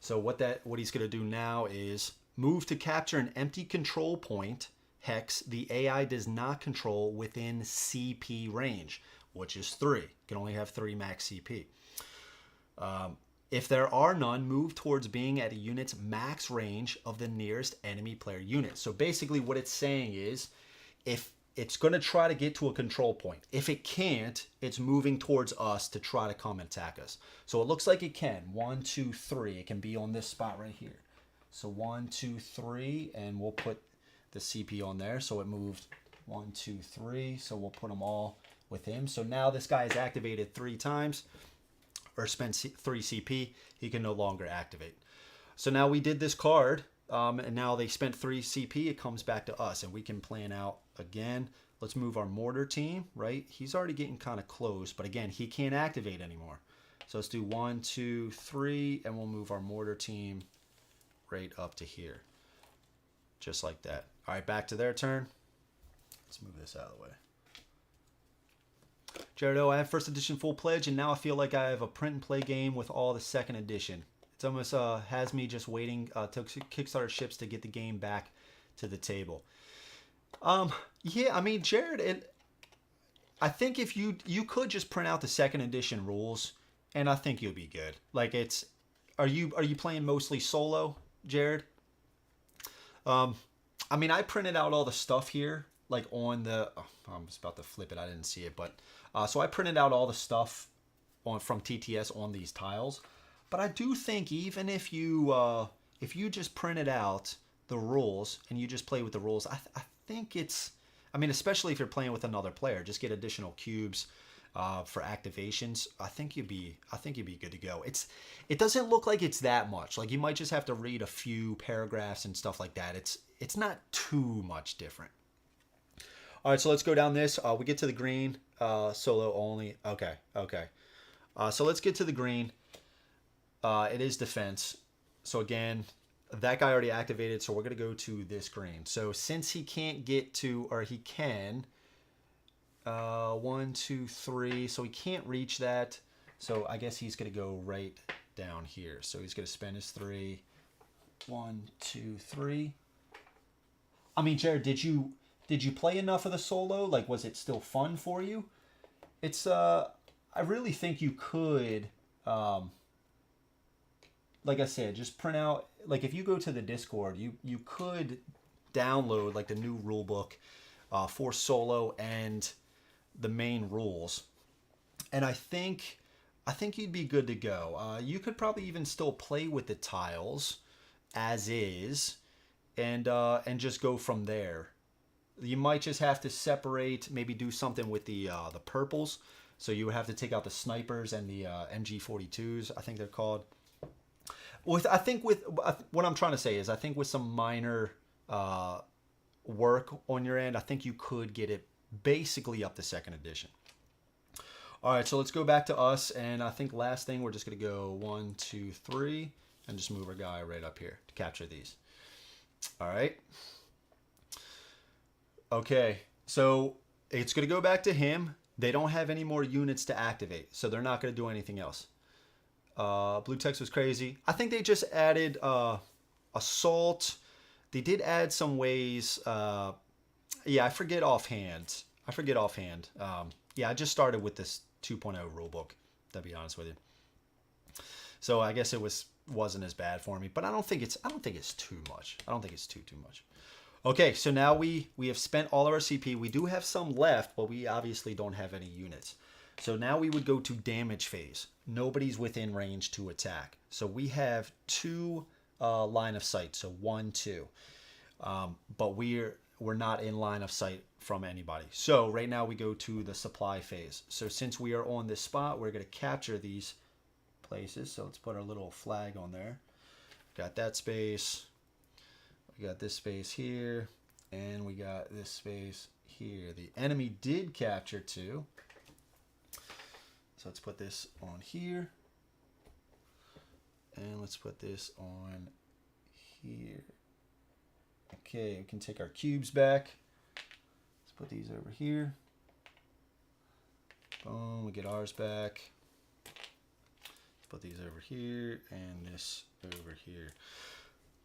So what he's going to do now is move to capture an empty control point hex the AI does not control within CP range, which is 3. You can only have 3 max CP. If there are none, move towards being at a unit's max range of the nearest enemy player unit. So basically what it's saying is, if it's going to try to get to a control point, if it can't, it's moving towards us to try to come and attack us. So it looks like it can. 1, 2, 3. It can be on this spot right here. So 1, 2, 3, and we'll put the CP on there. So it moved 1, 2, 3. So we'll put them all with him. So now this guy is activated 3 times, or spent 3 CP. He can no longer activate. So now we did this card, and now they spent 3 CP. It comes back to us, and we can plan out again. Let's move our mortar team, right? He's already getting kind of close, but again, he can't activate anymore. So let's do 1, 2, 3, and we'll move our mortar team right up to here. Just like that. All right, back to their turn. Let's move this out of the way. Jared O, I have first edition full pledge, and now I feel like I have a print and play game with all the second edition. It's almost has me just waiting till Kickstarter ships to get the game back to the table. Yeah, I mean, Jared, I think if you could just print out the second edition rules, and I think you'll be good. Like it's, are you playing mostly solo, Jared? I mean, I printed out all the stuff here, like on the. Oh, I was about to flip it. I didn't see it, but so I printed out all the stuff on from TTS on these tiles. But I do think even if you just printed out the rules and you just play with the rules, I think it's. I mean, especially if you're playing with another player, just get additional cubes for activations. I think you'd be good to go. It doesn't look like it's that much. Like you might just have to read a few paragraphs and stuff like that. It's not too much different. All right, so let's go down this. We get to the green, solo only. Okay. So let's get to the green. It is defense. So again, that guy already activated, so we're going to go to this green. So since he can't get to, or he can, 1, 2, 3, so he can't reach that. So I guess he's going to go right down here. So he's going to spend his 3. 1, 2, 3. I mean, Jared, did you play enough of the solo? Like, was it still fun for you? It's I really think you could, like I said, just print out. Like if you go to the Discord, you could download like the new rule book for solo and the main rules, and I think you'd be good to go. You could probably even still play with the tiles as is, and just go from there. You might just have to separate, maybe do something with the purples. So you would have to take out the snipers and the MG42s, I think they're called. What I'm trying to say is, I think with some minor work on your end, I think you could get it basically up to second edition. All right, so let's go back to us, and I think last thing we're just gonna go 1, 2, 3, and just move our guy right up here to capture these. All right. Okay, so it's gonna go back to him. They don't have any more units to activate, so they're not gonna do anything else. Blue text was crazy. I think they just added assault. They did add some ways. Yeah, I forget offhand. Yeah, I just started with this 2.0 rulebook, to be honest with you. So I guess it wasn't as bad for me, but I don't think it's too much. I don't think it's too much. Okay, so now we have spent all of our CP. We do have some left, but we obviously don't have any units. So now we would go to damage phase. Nobody's within range to attack. So we have 2 line of sight. So 1, 2. But we're not in line of sight from anybody. So right now we go to the supply phase. So since we are on this spot, we're going to capture these places. So let's put our little flag on there. Got that space. We got this space here. And we got this space here. The enemy did capture 2. So let's put this on here. And let's put this on here. Okay, we can take our cubes back. Let's put these over here. Boom, we get ours back. Let's put these over here and this over here.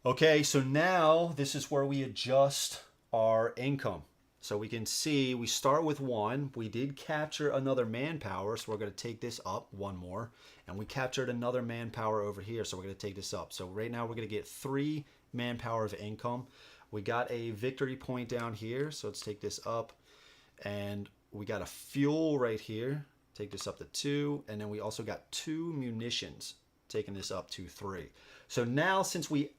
Okay, so now this is where we adjust our income. So we can see we start with 1. We did capture another manpower, so we're going to take this up 1 more. And we captured another manpower over here, so we're going to take this up. So right now we're going to get 3 manpower of income. We got a victory point down here, so let's take this up. And we got a fuel right here. Take this up to 2. And then we also got 2 munitions, taking this up to 3. So now since we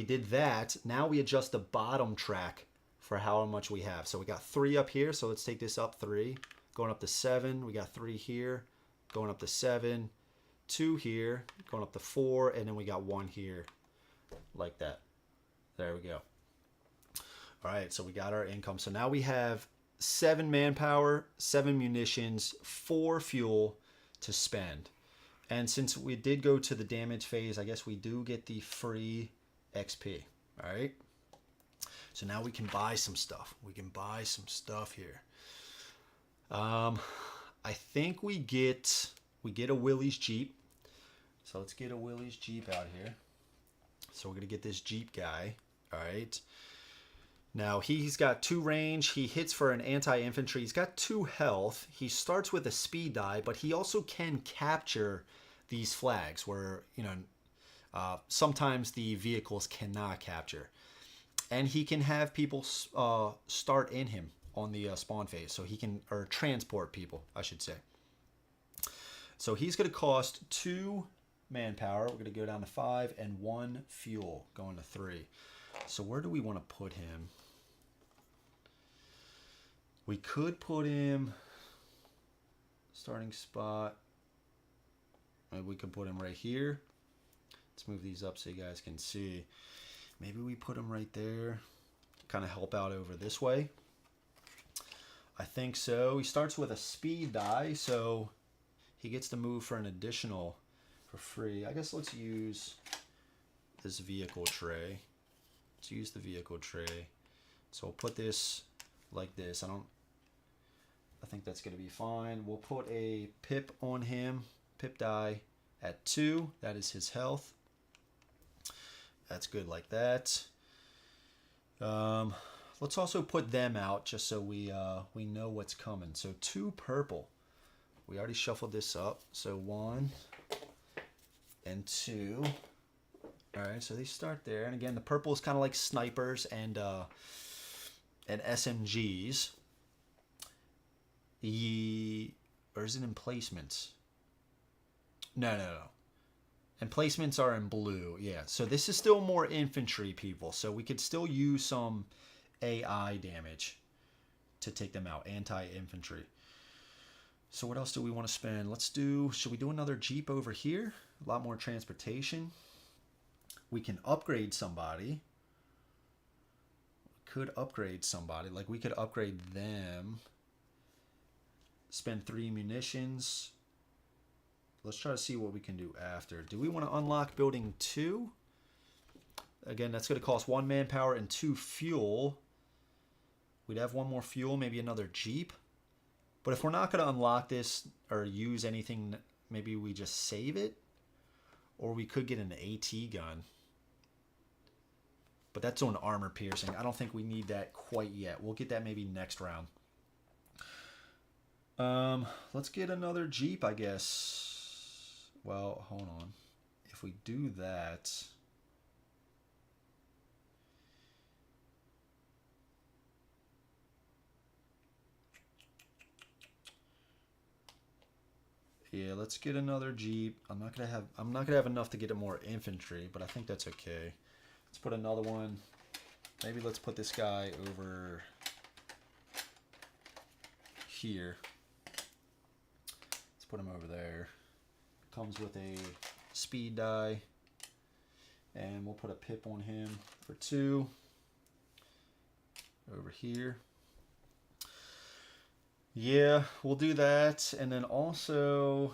did that, now we adjust the bottom track for how much we have. So we got 3 up here, so let's take this up 3, going up to 7. We got 3 here, going up to 7, 2 here, going up to 4, and then we got 1 here, like that. There we go. All right, so we got our income. So now we have 7 manpower, 7 munitions, 4 fuel to spend. And since we did go to the damage phase, I guess we do get the free XP. All right. So now we can buy some stuff. We can buy some stuff here. I think we get a Willie's Jeep. So let's get a Willie's Jeep out here. So we're gonna get this Jeep guy. All right. Now, he's got 2 range. He hits for an anti-infantry. He's got 2 health. He starts with a speed die, but he also can capture these flags where, you know, sometimes the vehicles cannot capture. And he can have people start in him on the spawn phase. So he can, or transport people, I should say. So he's going to cost 2 manpower. We're going to go down to 5 and 1 fuel, going to 3. So where do we want to put him? We could put him starting spot. Maybe we could put him right here. Let's move these up so you guys can see. Maybe we put him right there. Kind of help out over this way. I think so. He starts with a speed die, so he gets to move for an additional for free. I guess let's use this vehicle tray. Let's use the vehicle tray. So we'll put this like this. I think that's going to be fine. We'll put a pip on him. Pip die at 2. That is his health. That's good like that. Let's also put them out just so we know what's coming. So 2 purple. We already shuffled this up. So 1 and 2. All right, so they start there. And again, the purple is kind of like snipers and SMGs. Or is it emplacements? No. Emplacements are in blue. Yeah, so this is still more infantry people. So we could still use some AI damage to take them out. Anti-infantry. So what else do we want to spend? Should we do another Jeep over here? A lot more transportation. We can upgrade somebody. Could upgrade somebody. Like we could upgrade them. Spend 3 munitions. Let's try to see what we can do after. Do we want to unlock building 2? Again, that's going to cost 1 manpower and 2 fuel. We'd have 1 more fuel, maybe another Jeep. But if we're not going to unlock this or use anything, maybe we just save it. Or we could get an AT gun. But that's on armor piercing. I don't think we need that quite yet. We'll get that maybe next round. Let's get another Jeep, I guess. Well, hold on. If we do that... Yeah, let's get another Jeep. I'm not gonna have enough to get more infantry, but I think that's okay. Let's put another one. Maybe let's put this guy over here. Let's put him over there. Comes with a speed die. And we'll put a pip on him for 2. Over here. Yeah, we'll do that. And then also...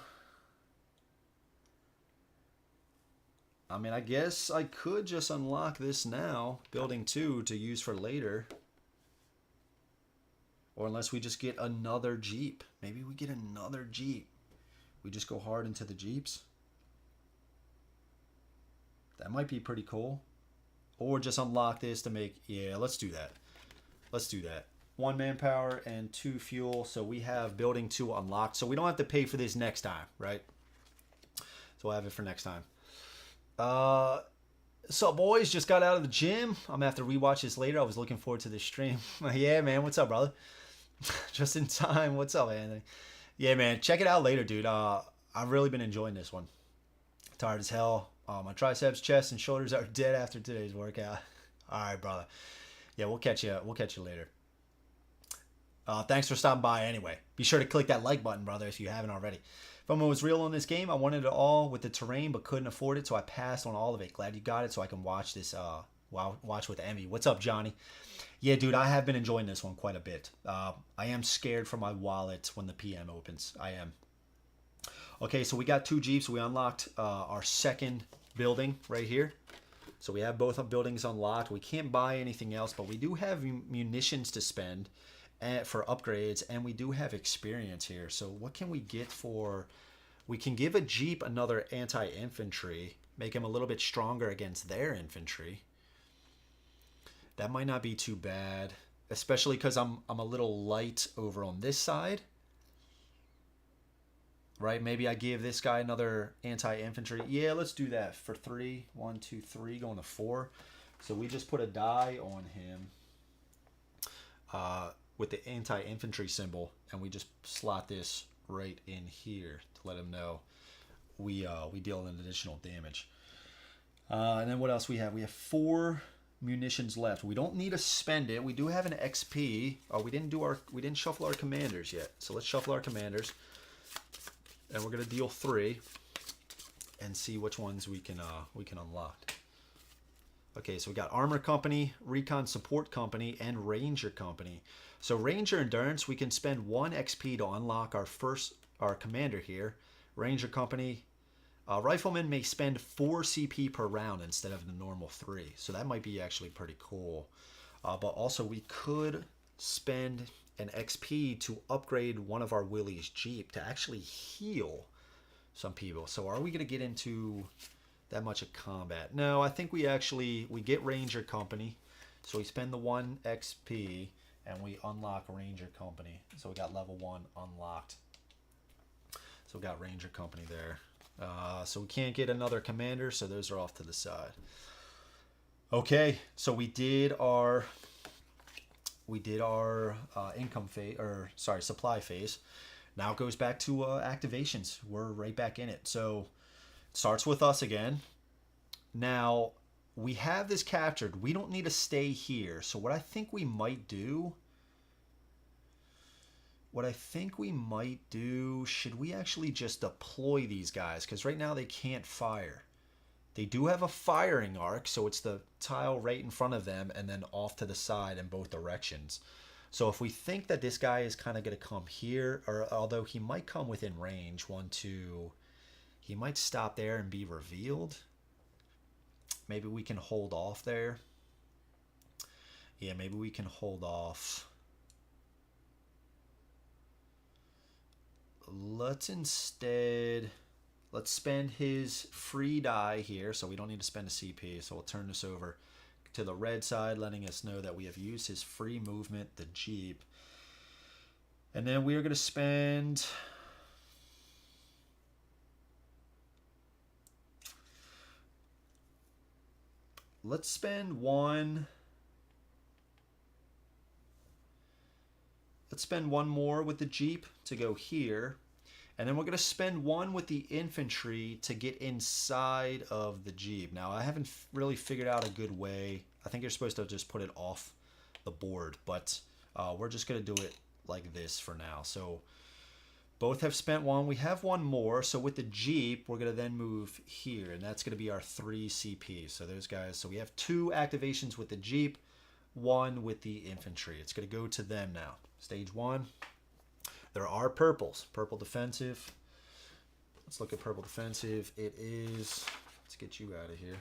I mean, I guess I could just unlock this now. Building 2 to use for later. Or unless we just get another Jeep. Maybe we get another Jeep. We just go hard into the Jeeps. That might be pretty cool. Or just unlock this to make... Yeah, let's do that. Let's do that. 1 manpower and 2 fuel. So we have building 2 unlocked. So we don't have to pay for this next time, right? So we'll have it for next time. So boys, just got out of the gym. I'm gonna have to rewatch this later. I was looking forward to this stream. Yeah, man. What's up, brother? Just in time. What's up, Anthony? Yeah, man. Check it out later, dude. I've really been enjoying this one. Tired as hell. My triceps, chest, and shoulders are dead after today's workout. All right, brother. Yeah, we'll catch you. We'll catch you later. Thanks for stopping by anyway. Be sure to click that like button, brother, if you haven't already. FOMO was real on this game. I wanted it all with the terrain, but couldn't afford it, so I passed on all of it. Glad you got it, so I can watch this. Watch with envy. What's up, Johnny? Yeah, dude, I have been enjoying this one quite a bit. I am scared for my wallet when the PM opens. I am. Okay, so we got 2 Jeeps. We unlocked our second building right here. So we have both buildings unlocked. We can't buy anything else, but we do have munitions to spend for upgrades, and we do have experience here. So what can we get for... We can give a Jeep another anti-infantry, make him a little bit stronger against their infantry. That might not be too bad, especially because I'm a little light over on this side. Right? Maybe I give this guy another anti-infantry. Yeah, let's do that for 3. 1, 2, 3, going to 4. So we just put a die on him with the anti-infantry symbol, and we just slot this right in here to let him know we deal an additional damage. And then what else we have? We have 4 munitions left. We don't need to spend it. We do have an XP. Oh, we didn't shuffle our commanders yet. So let's shuffle our commanders, and we're gonna deal 3 and see which ones we can unlock. Okay, so we got Armor Company, Recon Support Company, and Ranger Company. So Ranger Endurance, we can spend 1 XP to unlock our commander here. Ranger Company, Rifleman may spend 4 CP per round instead of the normal 3. So that might be actually pretty cool. But also we could spend an XP to upgrade one of our Willie's Jeep to actually heal some people. So are we going to get into that much of combat? No, I think we get Ranger Company. So we spend the 1 XP and we unlock Ranger Company. So we got level 1 unlocked. So we got Ranger Company there. So we can't get another commander, so those are off to the side. Okay, so we did our income phase, or sorry, supply phase. Now it goes back to activations. We're right back in it. So it starts with us again. Now we have this captured. We don't need to stay here. So what I think we might do, should we actually just deploy these guys? Because right now they can't fire. They do have a firing arc, so it's the tile right in front of them and then off to the side in both directions. So if we think that this guy is kind of going to come here, or although he might come within range, 1, 2, he might stop there and be revealed. Maybe we can hold off there. Yeah, maybe we can hold off. Let's spend his free die here, so we don't need to spend a CP. So we'll turn this over to the red side, letting us know that we have used his free movement, the Jeep. And then we are going to spend... Let's spend 1... Let's spend 1 more with the Jeep to go here. And then we're going to spend 1 with the infantry to get inside of the Jeep. Now, I haven't really figured out a good way. I think you're supposed to just put it off the board. But we're just going to do it like this for now. So both have spent 1. We have 1 more. So with the Jeep, we're going to then move here. And that's going to be our 3 CP. So those guys. So we have 2 activations with the Jeep, 1 with the infantry. It's going to go to them now. Stage 1. There are purples. Purple defensive. Let's look at purple defensive. It is... Let's get you out of here.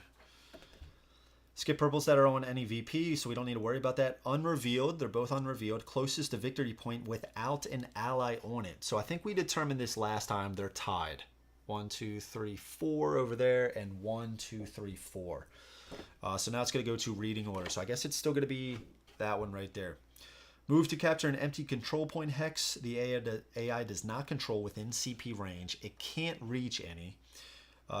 Skip purples that are on any VP, so we don't need to worry about that. Unrevealed. They're both unrevealed. Closest to victory point without an ally on it. So I think we determined this last time. They're tied. 1, 2, 3, 4 over there, and 1, 2, 3, 4. So now it's going to go to reading order. So I guess it's still going to be that one right there. Move to capture an empty control point hex. The AI does not control within CP range. It can't reach any.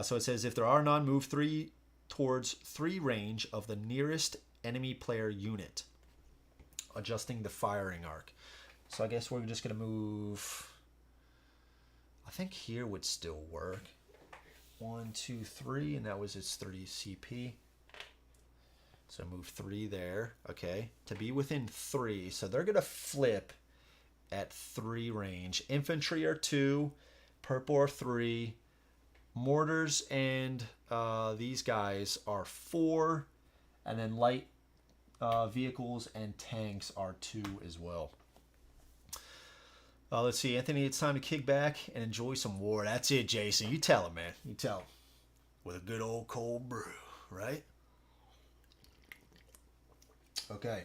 So it says if there are none, move 3 towards 3 range of the nearest enemy player unit, adjusting the firing arc. So I guess we're just going to move... I think here would still work. 1, 2, 3, and that was its 3 CP. So move 3 there, okay, to be within 3. So they're going to flip at 3 range. Infantry are 2, purple are 3, mortars and these guys are 4, and then light vehicles and tanks are 2 as well. Let's see, Anthony, it's time to kick back and enjoy some war. That's it, Jason. You tell him, man. You tell him. With a good old cold brew, right? Okay,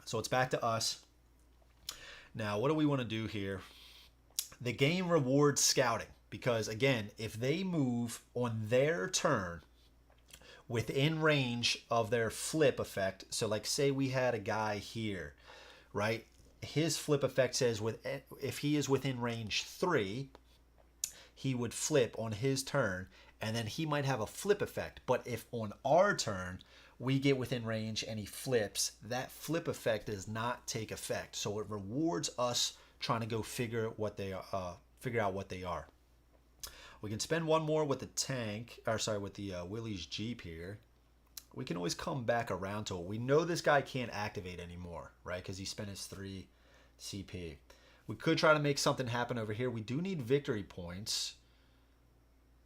so it's back to us. Now, what do we want to do here? The game rewards scouting because, again, if they move on their turn, within range of their flip effect. So like say we had a guy here, right? His flip effect says if he is within range 3, he would flip on his turn, and then he might have a flip effect. But if on our turn we get within range and he flips, that flip effect does not take effect. So it rewards us trying to go figure out what they are. We can spend one more with the tank, or sorry, with the Willie's Jeep here. We can always come back around to it. We know this guy can't activate anymore, right? Because he spent his 3 CP. We could try to make something happen over here. We do need victory points.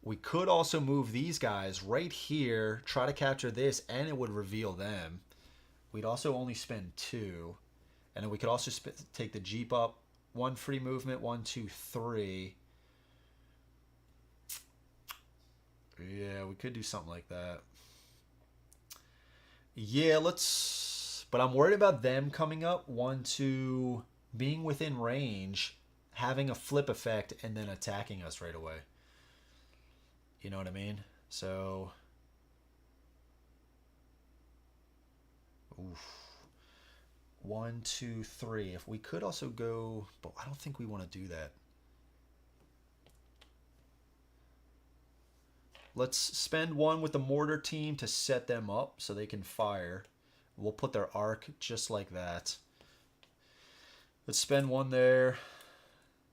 We could also move these guys right here, try to capture this, and it would reveal them. We'd also only spend 2. And then we could also take the Jeep up. 1 free movement, 1, 2, 3. Yeah, we could do something like that. Yeah, but I'm worried about them coming up. 1, 2, being within range, having a flip effect, and then attacking us right away. You know what I mean? So, oof. 1, 2, 3. If we could also go, but I don't think we want to do that. Let's spend 1 with the mortar team to set them up so they can fire. We'll put their arc just like that. Let's spend 1 there.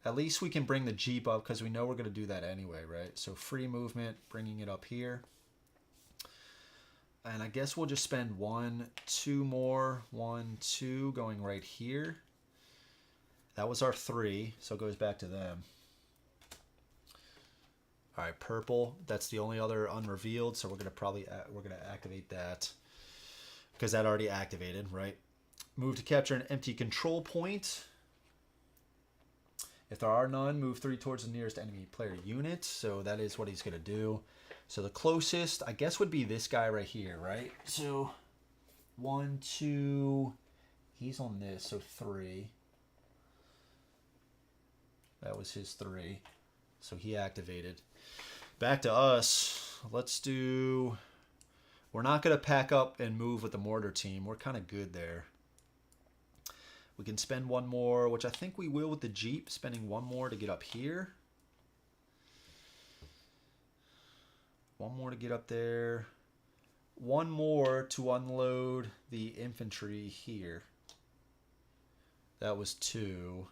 At least we can bring the Jeep up because we know we're going to do that anyway, right? So free movement, bringing it up here. And I guess we'll just spend 1, 2 more. 1, 2 going right here. That was our 3, so it goes back to them. All right, purple. That's the only other unrevealed, so we're gonna activate that because that already activated, right? Move to capture an empty control point. If there are none, move 3 towards the nearest enemy player unit. So that is what he's gonna do. So the closest, I guess, would be this guy right here, right? So 1, 2. He's on this, so 3. That was his 3. So he activated. Back to us. Let's do... We're not going to pack up and move with the mortar team. We're kind of good there. We can spend 1 more, which I think we will with the Jeep. Spending 1 more to get up here. 1 more to get up there. 1 more to unload the infantry here. That was 2.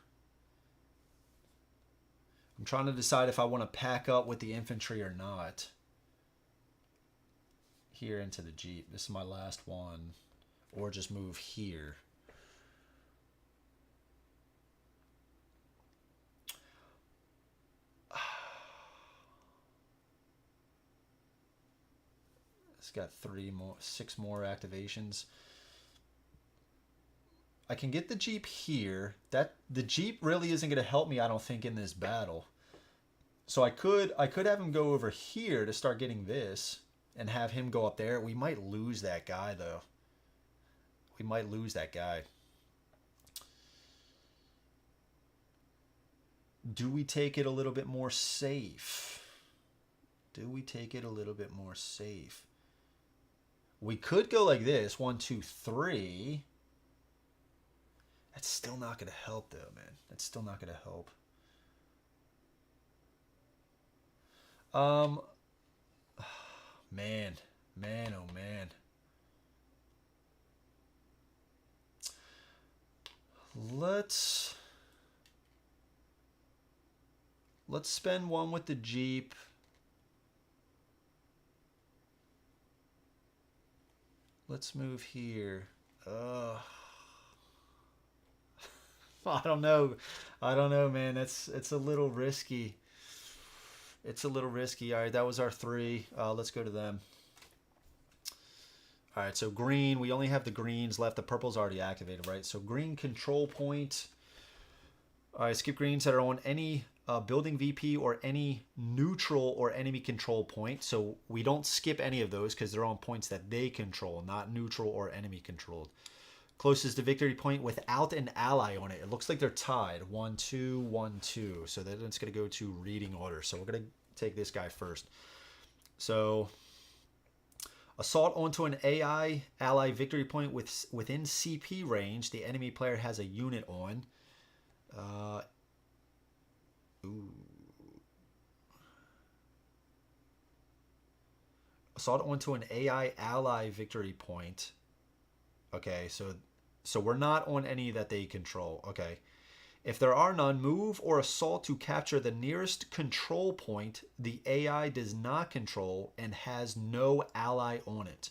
I'm trying to decide if I want to pack up with the infantry or not. Here into the Jeep. This is my last one. Or just move here. It's got 6 more activations. I can get the Jeep here. The Jeep really isn't going to help me, I don't think, in this battle. So I could have him go over here to start getting this and have him go up there. We might lose that guy, though. We might lose that guy. Do we take it a little bit more safe? Do we take it a little bit more safe? We could go like this. 1, 2, 3. That's still not going to help, though, man. That's still not going to help. Man, oh man. Let's spend 1 with the Jeep. Let's move here. I don't know, man. It's a little risky. It's a little risky. All right, that was our 3. Let's go to them. All right, so green. We only have the greens left. The purple's already activated, right? So green control point. All right, skip greens that are on any building VP or any neutral or enemy control point. So we don't skip any of those because they're on points that they control, not neutral or enemy controlled. Closest to victory point without an ally on it. It looks like they're tied. 1, 2, 1, 2. So then it's going to go to reading order. So we're going to take this guy first. So Assault onto an AI ally victory point within CP range. The enemy player has a unit on. Ooh. Assault onto an AI ally victory point. Okay, so we're not on any that they control. Okay. If there are none, move or assault to capture the nearest control point the AI does not control and has no ally on it.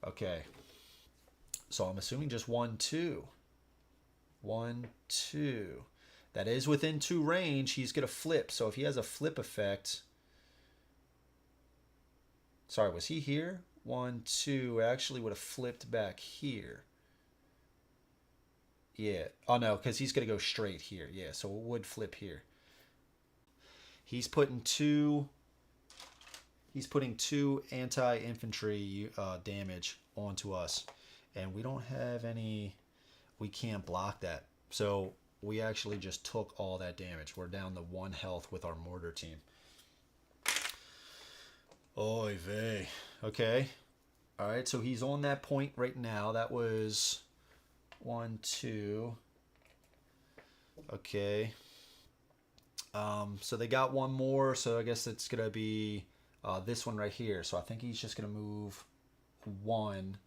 Okay. So I'm assuming just 1, 2. 1, 2. That is within 2 range. He's going to flip. So if he has a flip effect... Sorry, was he here? 1, 2. Actually would have flipped back here. Yeah. Oh, no, because he's going to go straight here. Yeah, so it would flip here. He's putting 2... He's putting 2 anti-infantry damage onto us. And we don't have any... We can't block that. So we actually just took all that damage. We're down to 1 health with our mortar team. Oy vey. Okay. All right, so he's on that point right now. That was 1, 2. Okay. So they got 1 more. So I guess it's going to be this one right here. So I think he's just going to move 1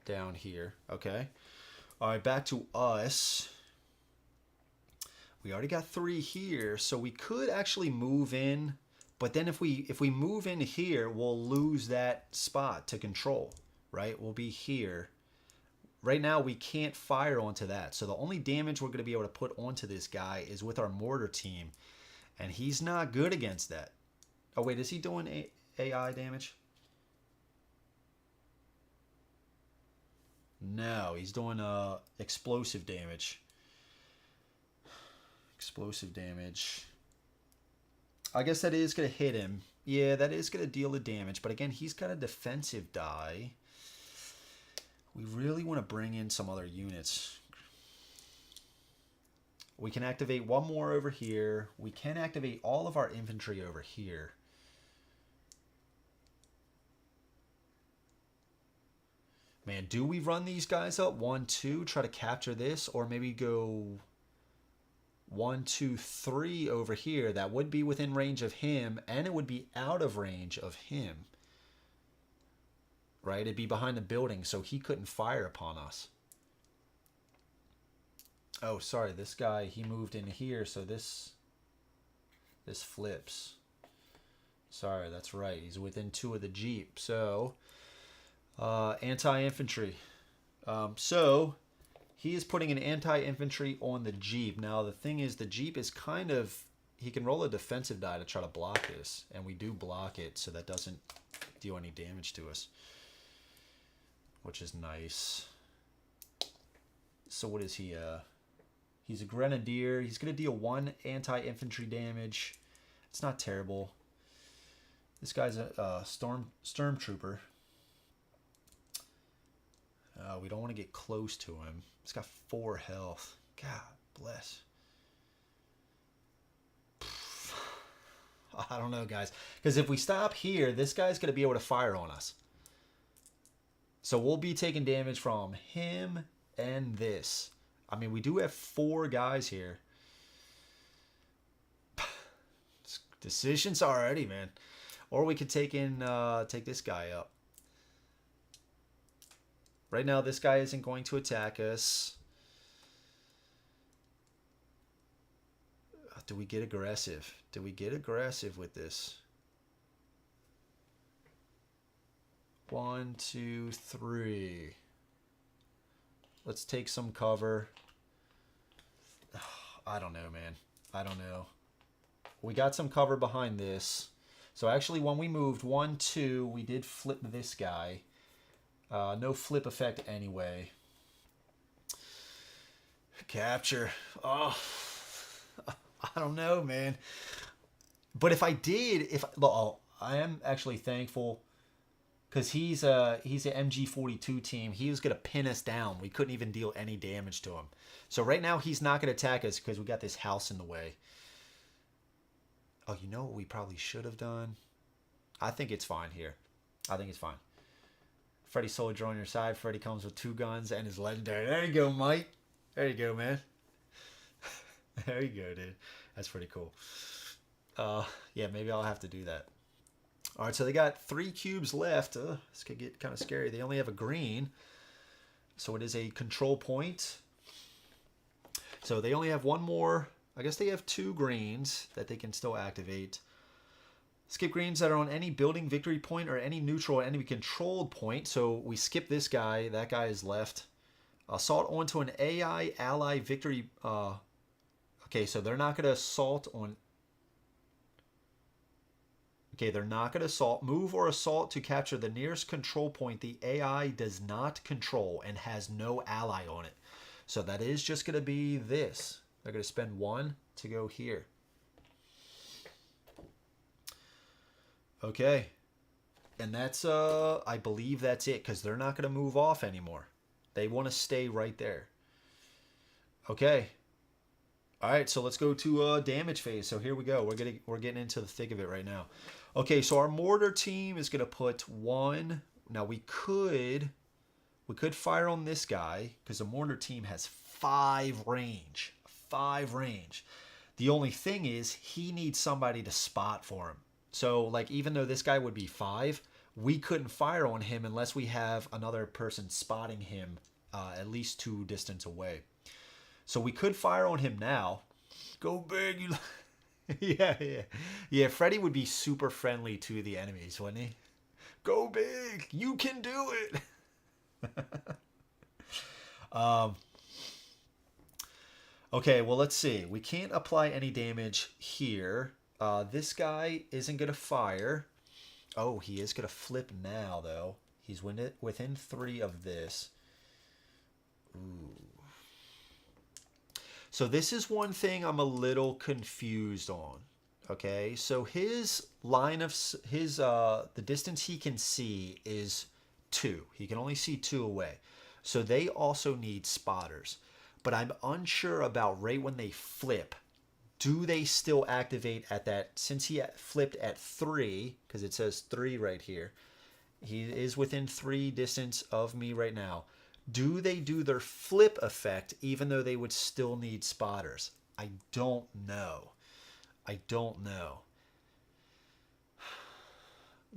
down here. Okay. All right, back to us. We already got 3 here. So we could actually move in. But then if we move in here, we'll lose that spot to control, right? We'll be here. Right now, we can't fire onto that. So the only damage we're going to be able to put onto this guy is with our mortar team. And he's not good against that. Oh, wait, is he doing AI damage? No, he's doing explosive damage. Explosive damage. I guess that is going to hit him. Yeah, that is going to deal the damage. But again, he's got a defensive die. We really want to bring in some other units. We can activate 1 more over here. We can activate all of our infantry over here. Man, do we run these guys up? 1, 2, try to capture this, or maybe go 1, 2, 3 over here. That would be within range of him, and it would be out of range of him. Right? It'd be behind the building, so he couldn't fire upon us. Oh, sorry, this guy, he moved in here, so this flips. Sorry, that's right. He's within 2 of the Jeep. So, anti-infantry. So, he is putting an anti-infantry on the Jeep. Now, the thing is, the Jeep is kind of... He can roll a defensive die to try to block this. And we do block it, so that doesn't deal any damage to us. Which is nice. So what is he? He's a grenadier. He's going to deal 1 anti-infantry damage. It's not terrible. This guy's a stormtrooper. We don't want to get close to him. He's got 4 health. God bless. I don't know, guys. Because if we stop here, this guy's going to be able to fire on us. So we'll be taking damage from him and this. I mean, we do have 4 guys here. Decisions already, man. Or we could take this guy up. Right now, this guy isn't going to attack us. Do we get aggressive? Do we get aggressive with this? 1, 2, 3. Let's take some cover. I don't know, man. I don't know. We got some cover behind this. So actually, when we moved 1, 2, we did flip this guy. No flip effect anyway. Capture. Oh, I don't know, man. But if I did, I am actually thankful because he's an MG42 team. He was gonna pin us down. We couldn't even deal any damage to him. So right now he's not gonna attack us because we got this house in the way. Oh, you know what we probably should have done? I think it's fine here. I think it's fine. Freddy Soldier on your side. Freddy comes with 2 guns and is legendary. There you go, Mike. There you go, man. There you go, dude. That's pretty cool. Yeah, maybe I'll have to do that. All right, so they got 3 cubes left. This could get kind of scary. They only have a green. So it is a control point. So they only have 1 more. I guess they have 2 greens that they can still activate. Skip greens that are on any building victory point or any neutral or enemy controlled point. So we skip this guy. That guy is left. Assault onto an AI ally victory. Okay, so they're not going to assault on... Okay, they're not going to assault. Move or assault to capture the nearest control point the AI does not control and has no ally on it. So that is just going to be this. They're going to spend 1 to go here. Okay. And that's, I believe that's it, because they're not going to move off anymore. They want to stay right there. Okay. All right, so let's go to damage phase. So here we go. We're getting into the thick of it right now. Okay, so our mortar team is going to put 1. Now we could fire on this guy because the mortar team has 5 range. 5 range. The only thing is he needs somebody to spot for him. So like even though this guy would be 5, we couldn't fire on him unless we have another person spotting him at least 2 distance away. So we could fire on him now. Go big, you. Yeah. Freddy would be super friendly to the enemies, wouldn't he? Go big. You can do it. Okay, well, let's see. We can't apply any damage here. This guy isn't going to fire. Oh, he is going to flip now, though. He's within 3 of this. Ooh. So this is one thing I'm a little confused on. Okay, so his line of the distance he can see is 2. He can only see 2 away. So they also need spotters. But I'm unsure about right when they flip. Do they still activate at that? Since he flipped at 3, because it says 3 right here. He is within 3 distance of me right now. Do they do their flip effect even though they would still need spotters? I don't know. I don't know.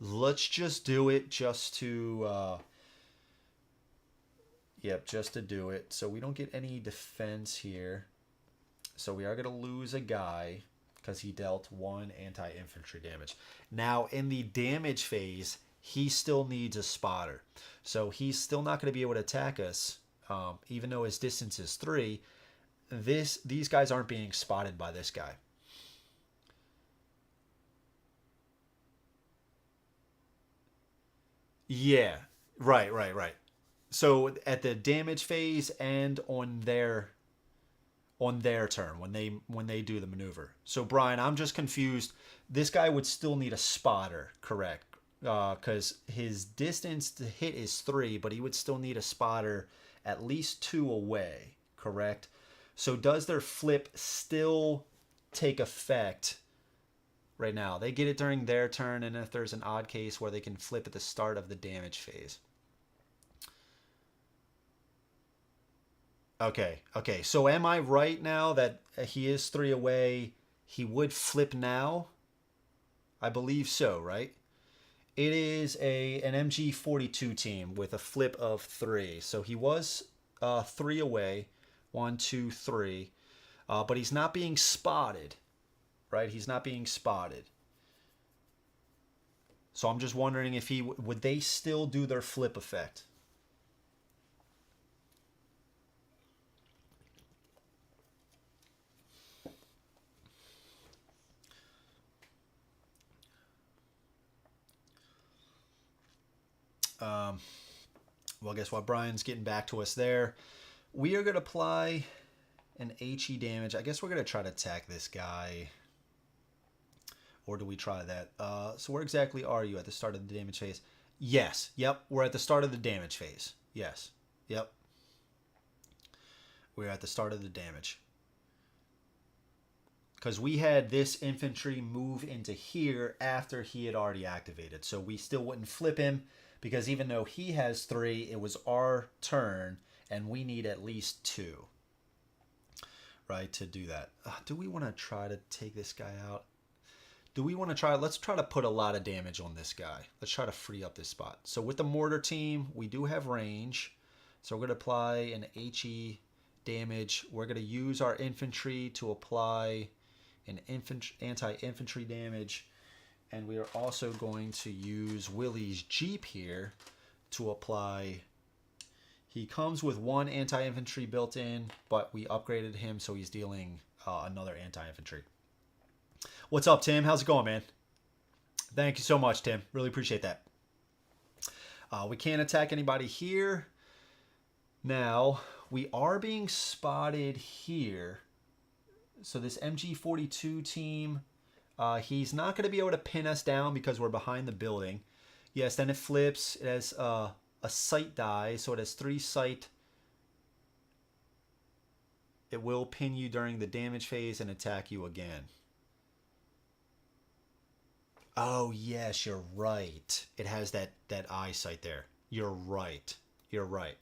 Let's just do it just to... Yep, just to do it. So we don't get any defense here. So we are going to lose a guy because he dealt 1 anti-infantry damage. Now, in the damage phase, he still needs a spotter. So he's still not going to be able to attack us, even though his distance is 3. These guys aren't being spotted by this guy. Yeah, right. So at the damage phase and on their turn when they do the maneuver. So Brian, I'm just confused. This guy would still need a spotter, correct? Because his distance to hit is 3, but he would still need a spotter at least 2 away, correct? So does their flip still take effect right now? They get it during their turn, and if there's an odd case where they can flip at the start of the damage phase. Okay. So am I right now that he is 3 away? He would flip now? I believe so, right? It is an MG42 team with a flip of 3. So he was 3 away. 1, 2, 3. But he's not being spotted, right? He's not being spotted. So I'm just wondering if would they still do their flip effect? Well, guess what? Brian's getting back to us there. We are going to apply an HE damage. I guess we're going to try to attack this guy. Or do we try that? So where exactly are you at the start of the damage phase? Yes. Yep. We're at the start of the damage phase. Yes. Yep. We're at the start of the damage. because we had this infantry move into here after he had already activated. So we still wouldn't flip him because even though he has 3, it was our turn and we need at least 2, right, to do that. Do we want to try to take this guy out? Do we want to try? Let's try to put a lot of damage on this guy. Let's try to free up this spot. So with the mortar team, we do have range. So we're going to apply an HE damage. We're going to use our infantry to apply an anti-infantry damage. And we are also going to use Willie's Jeep here to apply. He comes with 1 anti-infantry built in, but we upgraded him so he's dealing another anti-infantry. What's up, Tim? How's it going, man? Thank you so much, Tim. Really appreciate that. We can't attack anybody here. Now, we are being spotted here. So this MG42 team, he's not going to be able to pin us down because we're behind the building. Yes, then it flips. It has a sight die, so it has 3 sight. It will pin you during the damage phase and attack you again. Oh, yes, you're right. It has that eyesight there. You're right. You're right.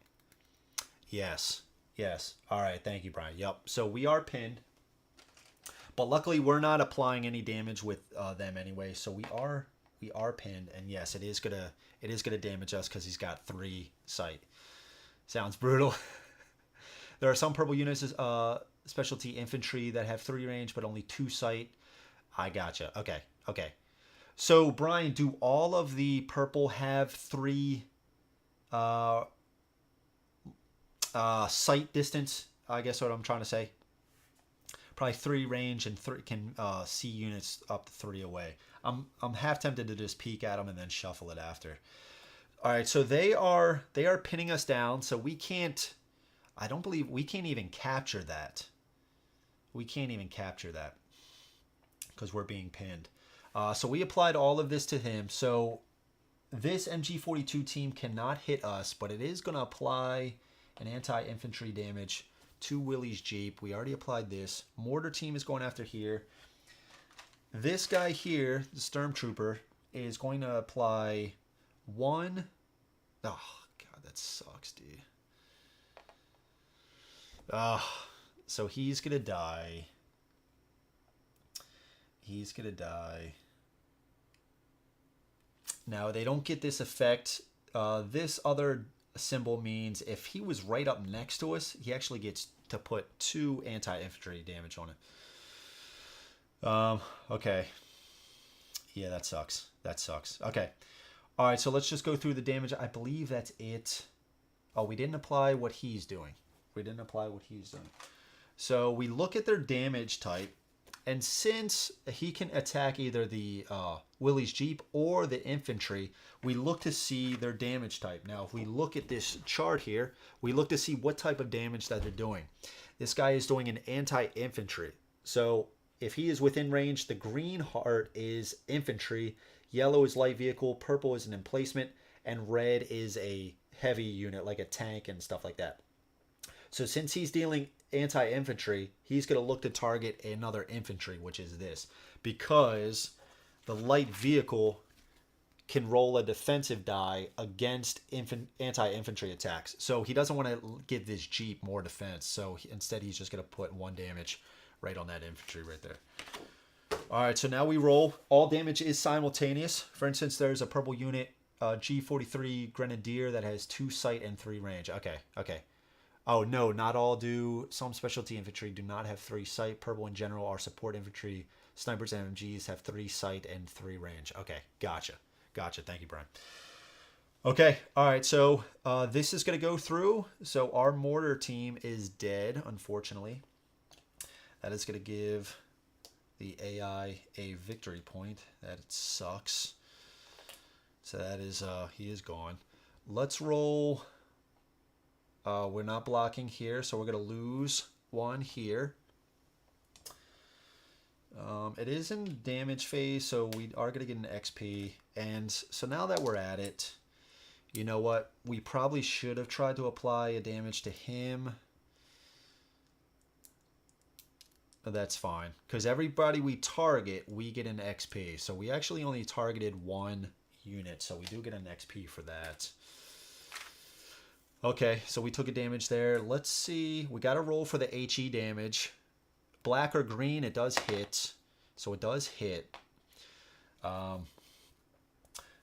Yes. Yes. All right. Thank you, Brian. Yep. So we are pinned. But luckily, we're not applying any damage with them anyway. So we are pinned. And yes, it is gonna damage us because he's got 3 sight. Sounds brutal. There are some purple units, specialty infantry, that have 3 range but only 2 sight. I gotcha. Okay. Okay. So, Brian, do all of the purple have 3 sight distance? I guess what I'm trying to say. Probably 3 range and 3 can see units up to 3 away. I'm half tempted to just peek at them and then shuffle it after. All right, so they are pinning us down, so we can't. I don't believe we can't even capture that. We can't even capture that because we're being pinned. So we applied all of this to him. So this MG42 team cannot hit us, but it is going to apply an anti-infantry damage to Willie's Jeep. We already applied this. Mortar team is going after here. This guy here, the Stormtrooper, is going to apply 1. Oh, God, that sucks, dude. So he's going to die. He's going to die. Now, they don't get this effect. This other symbol means if he was right up next to us, he actually gets to put 2 anti-infantry damage on it. Okay. Yeah, that sucks. That sucks. Okay. All right, so let's just go through the damage. I believe that's it. Oh, we didn't apply what he's doing. We didn't apply what he's doing. So we look at their damage type. And since he can attack either the Willie's Jeep or the infantry, we look to see their damage type. Now, if we look at this chart here, we look to see what type of damage that they're doing. This guy is doing an anti-infantry. So if he is within range, the green heart is infantry, yellow is light vehicle, purple is an emplacement, and red is a heavy unit like a tank and stuff like that. So since he's dealing anti-infantry, he's going to look to target another infantry, which is this, because the light vehicle can roll a defensive die against anti-infantry attacks. So he doesn't want to give this Jeep more defense. So instead, he's just going to put 1 damage right on that infantry right there. All right, so now we roll. All damage is simultaneous. For instance, there's a purple unit, G43 Grenadier, that has 2 sight and 3 range. Okay, okay. Oh, no, not all do. Some specialty infantry do not have 3 sight. Purple in general, our support infantry, snipers and MGs have 3 sight and 3 range. Okay, gotcha. Gotcha. Thank you, Brian. Okay, all right, so this is going to go through. So our mortar team is dead, unfortunately. That is going to give the AI a victory point. That sucks. So that is, he is gone. Let's roll. We're not blocking here, so we're going to lose 1 here. It is in damage phase, so we are going to get an XP. And so now that we're at it, you know what? We probably should have tried to apply a damage to him. that's fine. Because everybody we target, we get an XP. So we actually only targeted one unit. So we do get an XP for that. Okay, so we took a damage there. Let's see. We got to roll for the HE damage. Black or green, it does hit. So it does hit.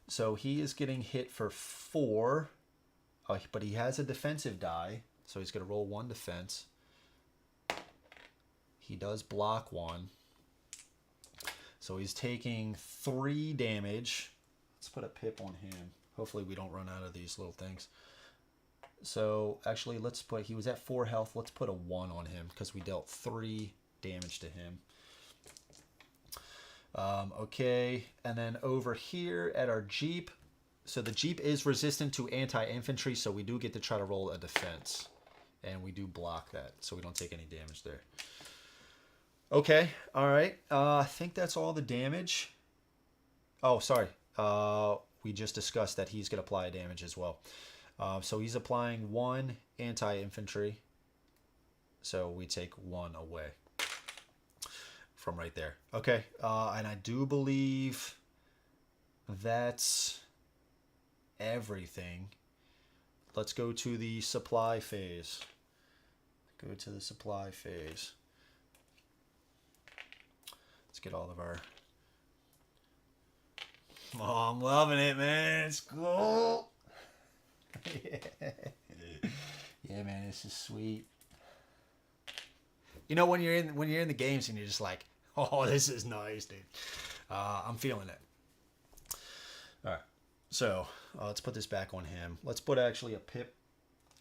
So he is getting hit for 4. But he has a defensive die. So he's going to roll 1 defense. He does block 1. So he's taking 3 damage. Let's put a pip on him. Hopefully we don't run out of these little things. So actually, let's put, he was at 4 health. Let's put a 1 on him because we dealt 3 damage to him. Okay, and then over here at our Jeep. So the Jeep is resistant to anti-infantry, so we do get to try to roll a defense. And we do block that, so we don't take any damage there. Okay, all right. I think that's all the damage. Oh, sorry. We just discussed that he's going to apply damage as well. So he's applying 1 anti-infantry. So we take 1 away from right there. Okay, and I do believe that's everything. Let's go to the supply phase. Go to the supply phase. Let's get all of our... Oh, I'm loving it, man. It's cool. Yeah, man, this is sweet. You know, when you're in the games and you're just like, oh, this is nice, dude. I'm feeling it. All right, so let's put this back on him. Let's put actually a pip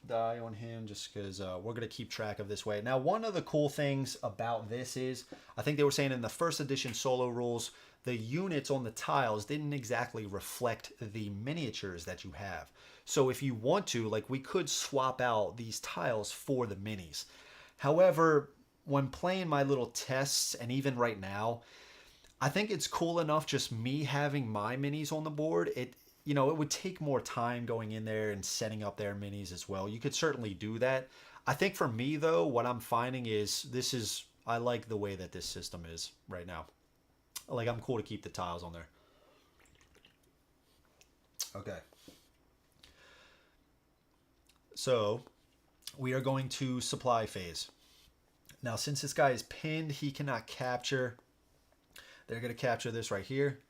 die on him just because we're going to keep track of this way. Now, one of the cool things about this is, I think they were saying in the first edition solo rules, the units on the tiles didn't exactly reflect the miniatures that you have. So if you want to, like, we could swap out these tiles for the minis. However, when playing my little tests, and even right now, I think it's cool enough just me having my minis on the board. It would take more time going in there and setting up their minis as well. You could certainly do that. I think for me, though, what I'm finding is I like the way that this system is right now. Like, I'm cool to keep the tiles on there. Okay. So, we are going to supply phase. Now, since this guy is pinned, he cannot capture. They're going to capture this right here.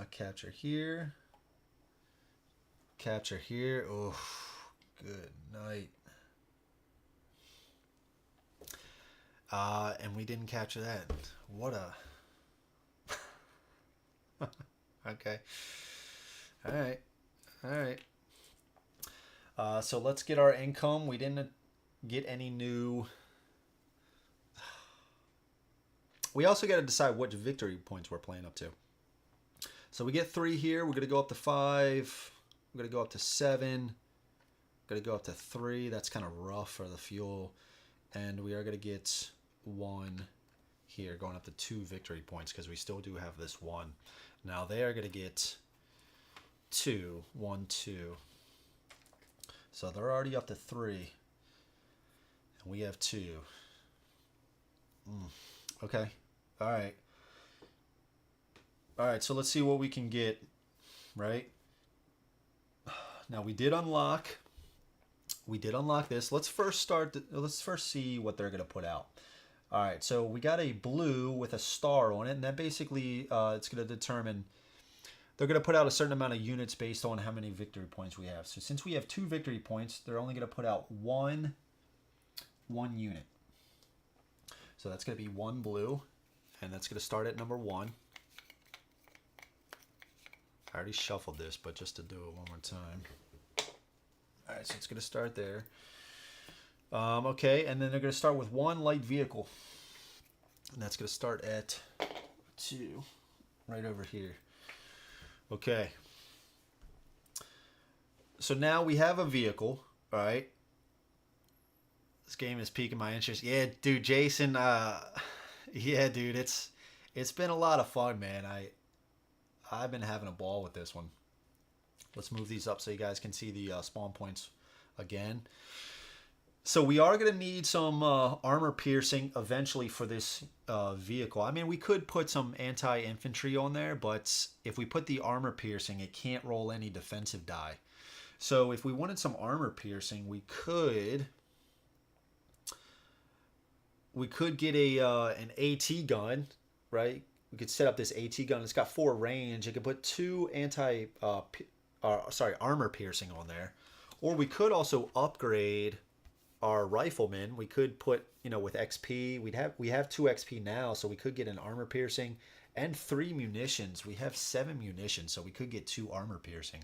Capture here. Capture here. Oh, good night. And we didn't capture that. What a... Okay. All right. All right. So let's get our income. We didn't get any new... We also got to decide which victory points we're playing up to. So we get 3 here. We're going to go up to 5. We're going to go up to 7. We're going to go up to 3. That's kind of rough for the fuel. And we are going to get 1 here, going up to 2 victory points because we still do have this 1. Now they are going to get 2. 1, 2. So they're already up to 3. And we have 2. Okay. All right. All right, so let's see what we can get, right? Now we did unlock this. Let's first see what they're going to put out. All right, so we got a blue with a star on it, and that basically it's going to determine, they're going to put out a certain amount of units based on how many victory points we have. So since we have 2 victory points, they're only going to put out one unit. So that's going to be 1 blue, and that's going to start at number 1. I already shuffled this, but just to do it one more time. All right, so it's going to start there. Okay, and then they're going to start with 1 light vehicle. And that's going to start at 2, right over here. Okay. So now we have a vehicle, all right? This game is piquing my interest. Yeah, dude, Jason, yeah, dude, it's been a lot of fun, man. I've been having a ball with this one. Let's move these up so you guys can see the spawn points again. So we are going to need some armor piercing eventually for this vehicle. I mean, we could put some anti-infantry on there, but if we put the armor piercing, it can't roll any defensive die. So if we wanted some armor piercing, we could get an AT gun, right? We could set up this AT gun. It's got 4 range. It could put 2 armor piercing on there, or we could also upgrade our riflemen. We could put, with XP. We have 2 XP now, so we could get an armor piercing and 3 munitions. We have 7 munitions, so we could get 2 armor piercing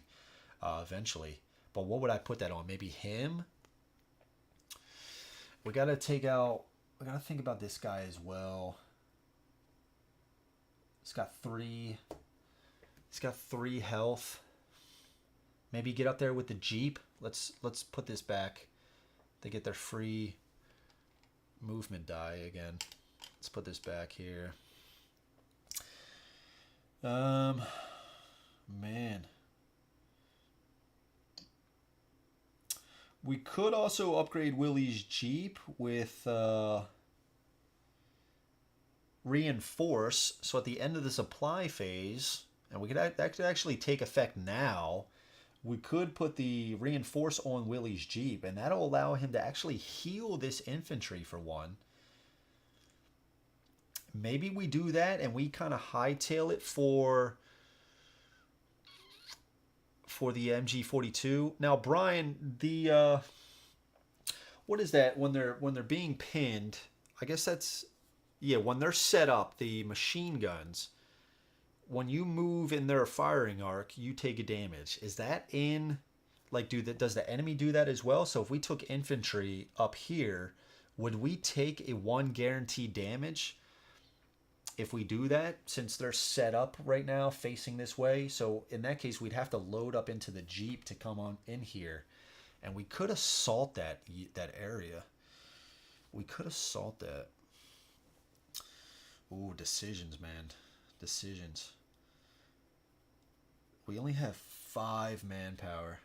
eventually. But what would I put that on? Maybe him. We gotta think about this guy as well. He's got 3 health. Maybe get up there with the Jeep. Let's put this back. They get their free movement die again. Let's put this back here. Man. We could also upgrade Willie's Jeep with reinforce. So at the end of the supply phase, and we could actually take effect now, we could put the reinforce on Willie's Jeep, and that'll allow him to actually heal this infantry for one. Maybe we do that and we kind of hightail it for the MG42. Now, Brian, the what is that when they're being pinned? I guess that's, yeah, when they're set up, the machine guns. When you move in their firing arc, you take a damage. Is that in, like, does the enemy do that as well? So if we took infantry up here, would we take a 1 guaranteed damage if we do that, since they're set up right now facing this way? So in that case, we'd have to load up into the Jeep to come on in here, and we could assault that area. We could assault that. Ooh, decisions, man. Decisions. We only have 5 manpower.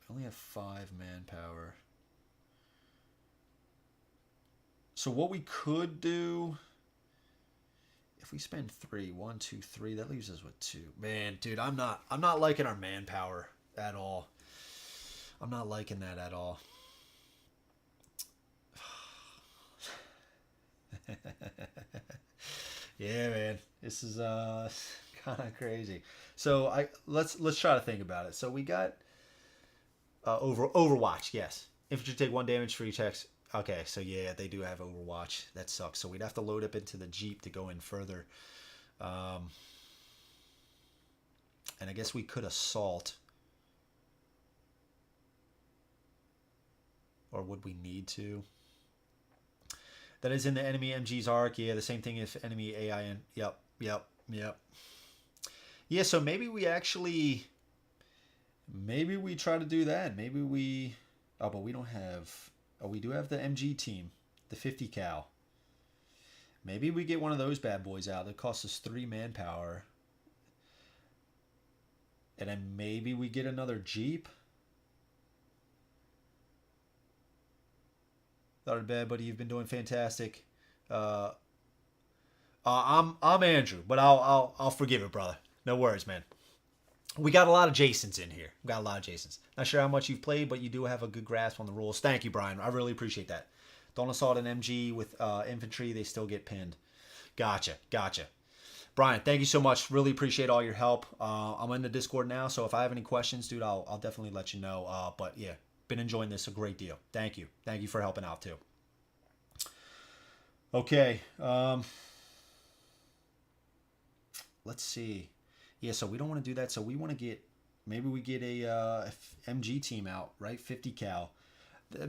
We only have 5 manpower. So what we could do, if we spend 3, 1, 2, 3, that leaves us with 2. Man, dude, I'm not liking our manpower at all. I'm not liking that at all. Yeah, man, this is kind of crazy. So let's try to think about it. So we got Overwatch. Yes, infantry take 1 damage for each hex. Okay, so yeah, they do have Overwatch. That sucks. So we'd have to load up into the Jeep to go in further. And I guess we could assault. Or would we need to? That is in the enemy MG's arc. Yeah, the same thing if enemy AIN. Yep. Yeah, so maybe we try to do that. Maybe we... Oh, but we don't have... Oh, we do have the MG team. The 50 cal. Maybe we get one of those bad boys out. That costs us 3 manpower. And then maybe we get another Jeep. Not bad, buddy. You've been doing fantastic. I'm Andrew, but I'll forgive it, brother. No worries, man. We got a lot of Jasons in here. Not sure how much you've played, but you do have a good grasp on the rules. Thank you, Brian. I really appreciate that. Don't assault an MG with infantry. They still get pinned. Gotcha. Brian, thank you so much. Really appreciate all your help. I'm in the Discord now, so if I have any questions, dude, I'll definitely let you know. But yeah, been enjoying this a great deal. Thank you. Thank you for helping out too. Okay. Let's see. Yeah, so we don't want to do that. So we want to get, maybe we get a MG team out, right? 50 cal.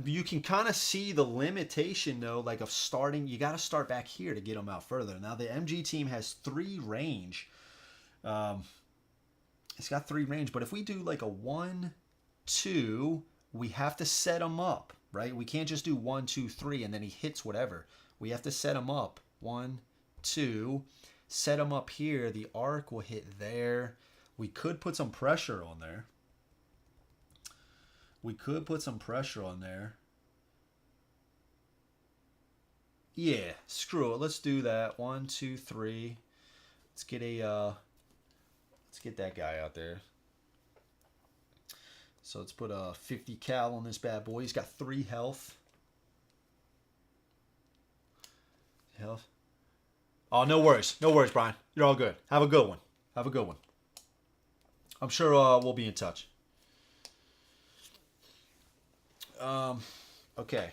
You can kind of see the limitation though, like of starting. You got to start back here to get them out further. Now the MG team has 3 range. It's got 3 range, but if we do like a 1, 2, we have to set them up, right? We can't just do 1, 2, 3 and then he hits whatever. We have to set them up. 1, 2, set them up here. The arc will hit there. We could put some pressure on there. We could put some pressure on there. Yeah, screw it. Let's do that. 1, 2, 3. Let's get that guy out there. So let's put a 50 cal on this bad boy. He's got 3 health. Health. Oh, no worries. No worries, Brian. You're all good. Have a good one. Have a good one. I'm sure we'll be in touch. Okay.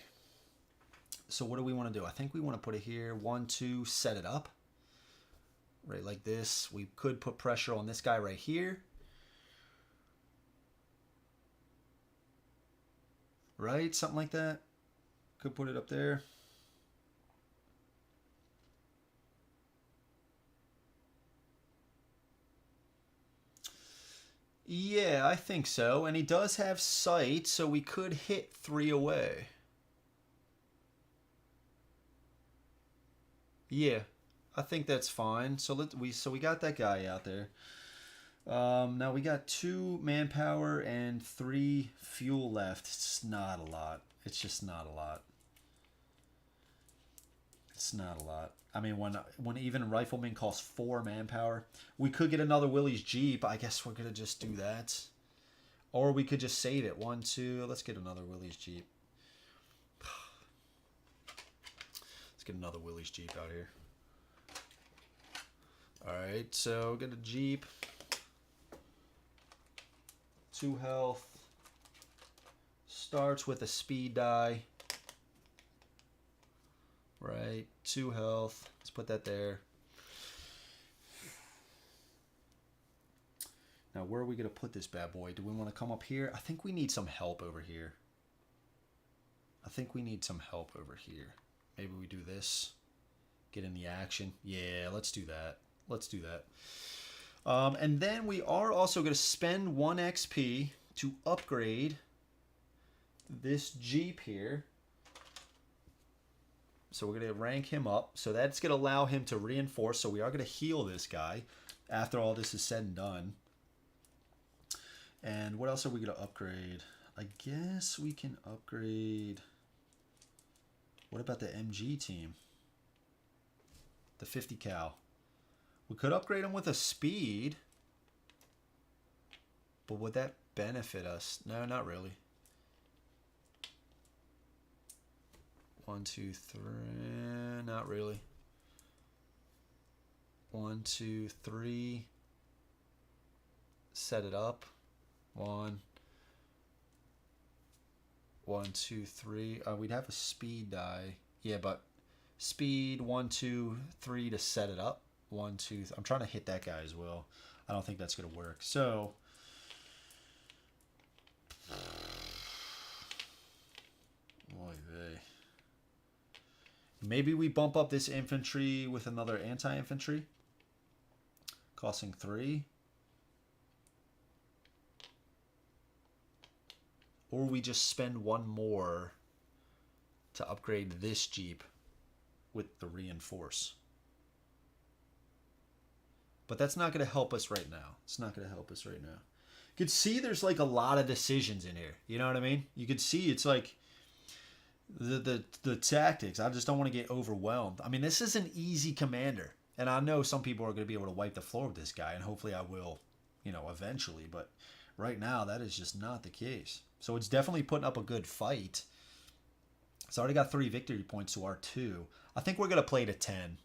So what do we want to do? I think we want to put it here. 1, 2, set it up. Right like this. We could put pressure on this guy right here. Right? Something like that. Could put it up there. Yeah, I think so. And he does have sight, so we could hit 3 away. Yeah, I think that's fine. So we got that guy out there. Now we got 2 manpower and 3 fuel left. It's not a lot. It's just not a lot. It's not a lot. I mean, when even riflemen cost 4 manpower, we could get another Willie's Jeep. I guess we're gonna just do that, or we could just save it. 1, 2. Let's get another Willie's Jeep. Let's get another Willie's Jeep out here. All right, so get a Jeep. 2 health. Starts with a speed die. Right, 2 health. Let's put that there. Now, where are we going to put this bad boy? Do we want to come up here? I think we need some help over here. I think we need some help over here. Maybe we do this. Get in the action. Yeah, let's do that. Let's do that. And then we are also going to spend 1 XP to upgrade this Jeep here. So we're going to rank him up. So that's going to allow him to reinforce. So we are going to heal this guy after all this is said and done. And what else are we going to upgrade? I guess we can upgrade... What about the MG team? The 50 cal. We could upgrade him with a speed. But would that benefit us? No, not really. 1, 2, 3. Not really. 1, 2, 3. Set it up. 1. 1, 2, 3. We'd have a speed die. Yeah, but speed 1, 2, 3 to set it up. 1, 2. I'm trying to hit that guy as well. I don't think that's gonna work. So. Oy vey. Maybe we bump up this infantry with another anti-infantry. Costing 3. Or we just spend 1 more to upgrade this Jeep with the reinforce. But that's not going to help us right now. It's not going to help us right now. You can see there's like a lot of decisions in here. You know what I mean? You can see it's like the tactics. I just don't want to get overwhelmed. I mean, this is an easy commander. And I know some people are going to be able to wipe the floor with this guy. And hopefully I will, eventually. But right now, that is just not the case. So it's definitely putting up a good fight. It's already got 3 victory points to our 2. I think we're going to play to 10.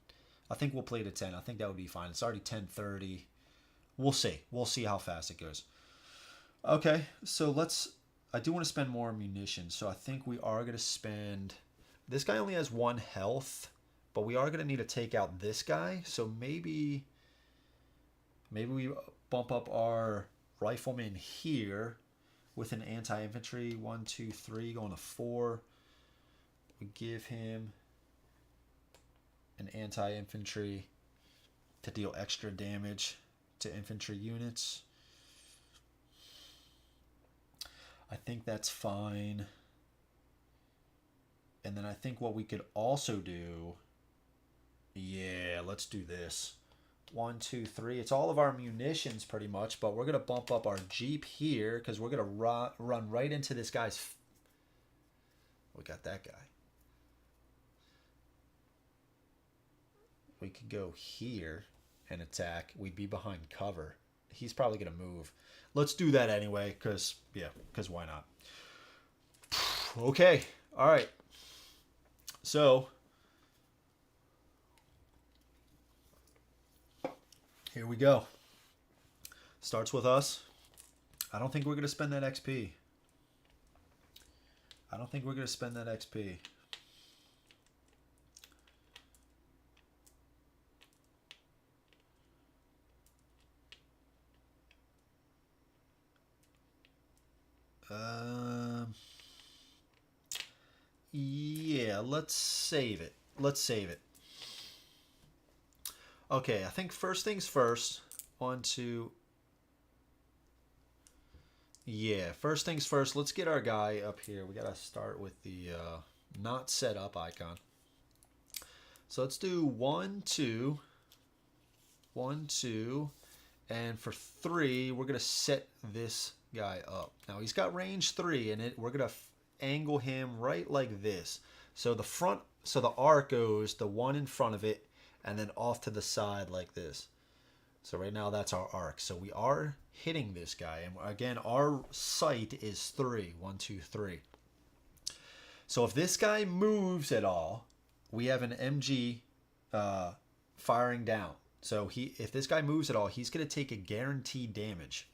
I think we'll play to 10. I think that would be fine. It's already 10:30. We'll see. We'll see how fast it goes. Okay, so I do want to spend more munitions. So I think we are going to spend... This guy only has 1 health. But we are going to need to take out this guy. So maybe we bump up our rifleman here with an anti-infantry. 1, 2, 3, going to 4. We give him an anti-infantry to deal extra damage to infantry units. I think that's fine. And then I think what we could also do... Yeah, let's do this. 1, 2, 3. It's all of our munitions pretty much, but we're going to bump up our Jeep here because we're going to run right into this guy's... We got that guy. We could go here and attack. We'd be behind cover. He's probably going to move. Let's do that anyway because, yeah, because why not? Okay. All right. So... Here we go. Starts with us. I don't think we're going to spend that XP. I don't think we're going to spend that XP. Yeah, let's save it. Let's save it. Okay, I think first things first. On to... Yeah, first things first. Let's get our guy up here. We got to start with the not set up icon. So let's do 1, 2. 1, 2. And for 3, we're going to set this guy up. Now, he's got range 3 in it. We're going to angle him right like this. So the front, so the arc goes the one in front of it and then off to the side like this. So right now that's our arc. So we are hitting this guy. And again, our sight is 3. 1, 2, 3. So if this guy moves at all, we have an MG firing down. So if this guy moves at all, he's going to take a guaranteed damage.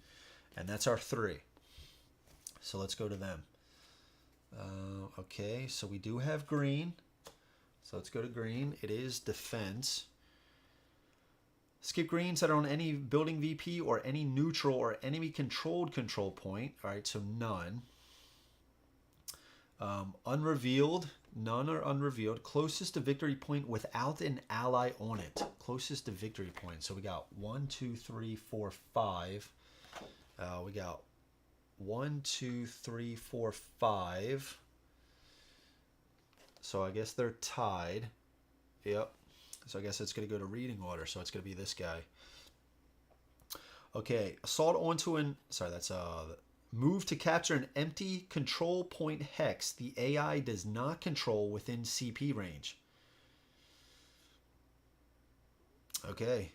And that's our 3. So let's go to them. Okay, so we do have green. So let's go to green. It is defense. Skip greens that are on any building VP or any neutral or enemy controlled control point. All right, so none. Unrevealed. None are unrevealed. Closest to victory point without an ally on it. Closest to victory point. So we got 1, 2, 3, 4, 5. We got 1, 2, 3, 4, 5. So I guess they're tied. Yep. So I guess it's going to go to reading order. So it's going to be this guy. Okay. Assault onto an... Sorry, that's... Move to capture an empty control point hex the AI does not control within CP range. Okay.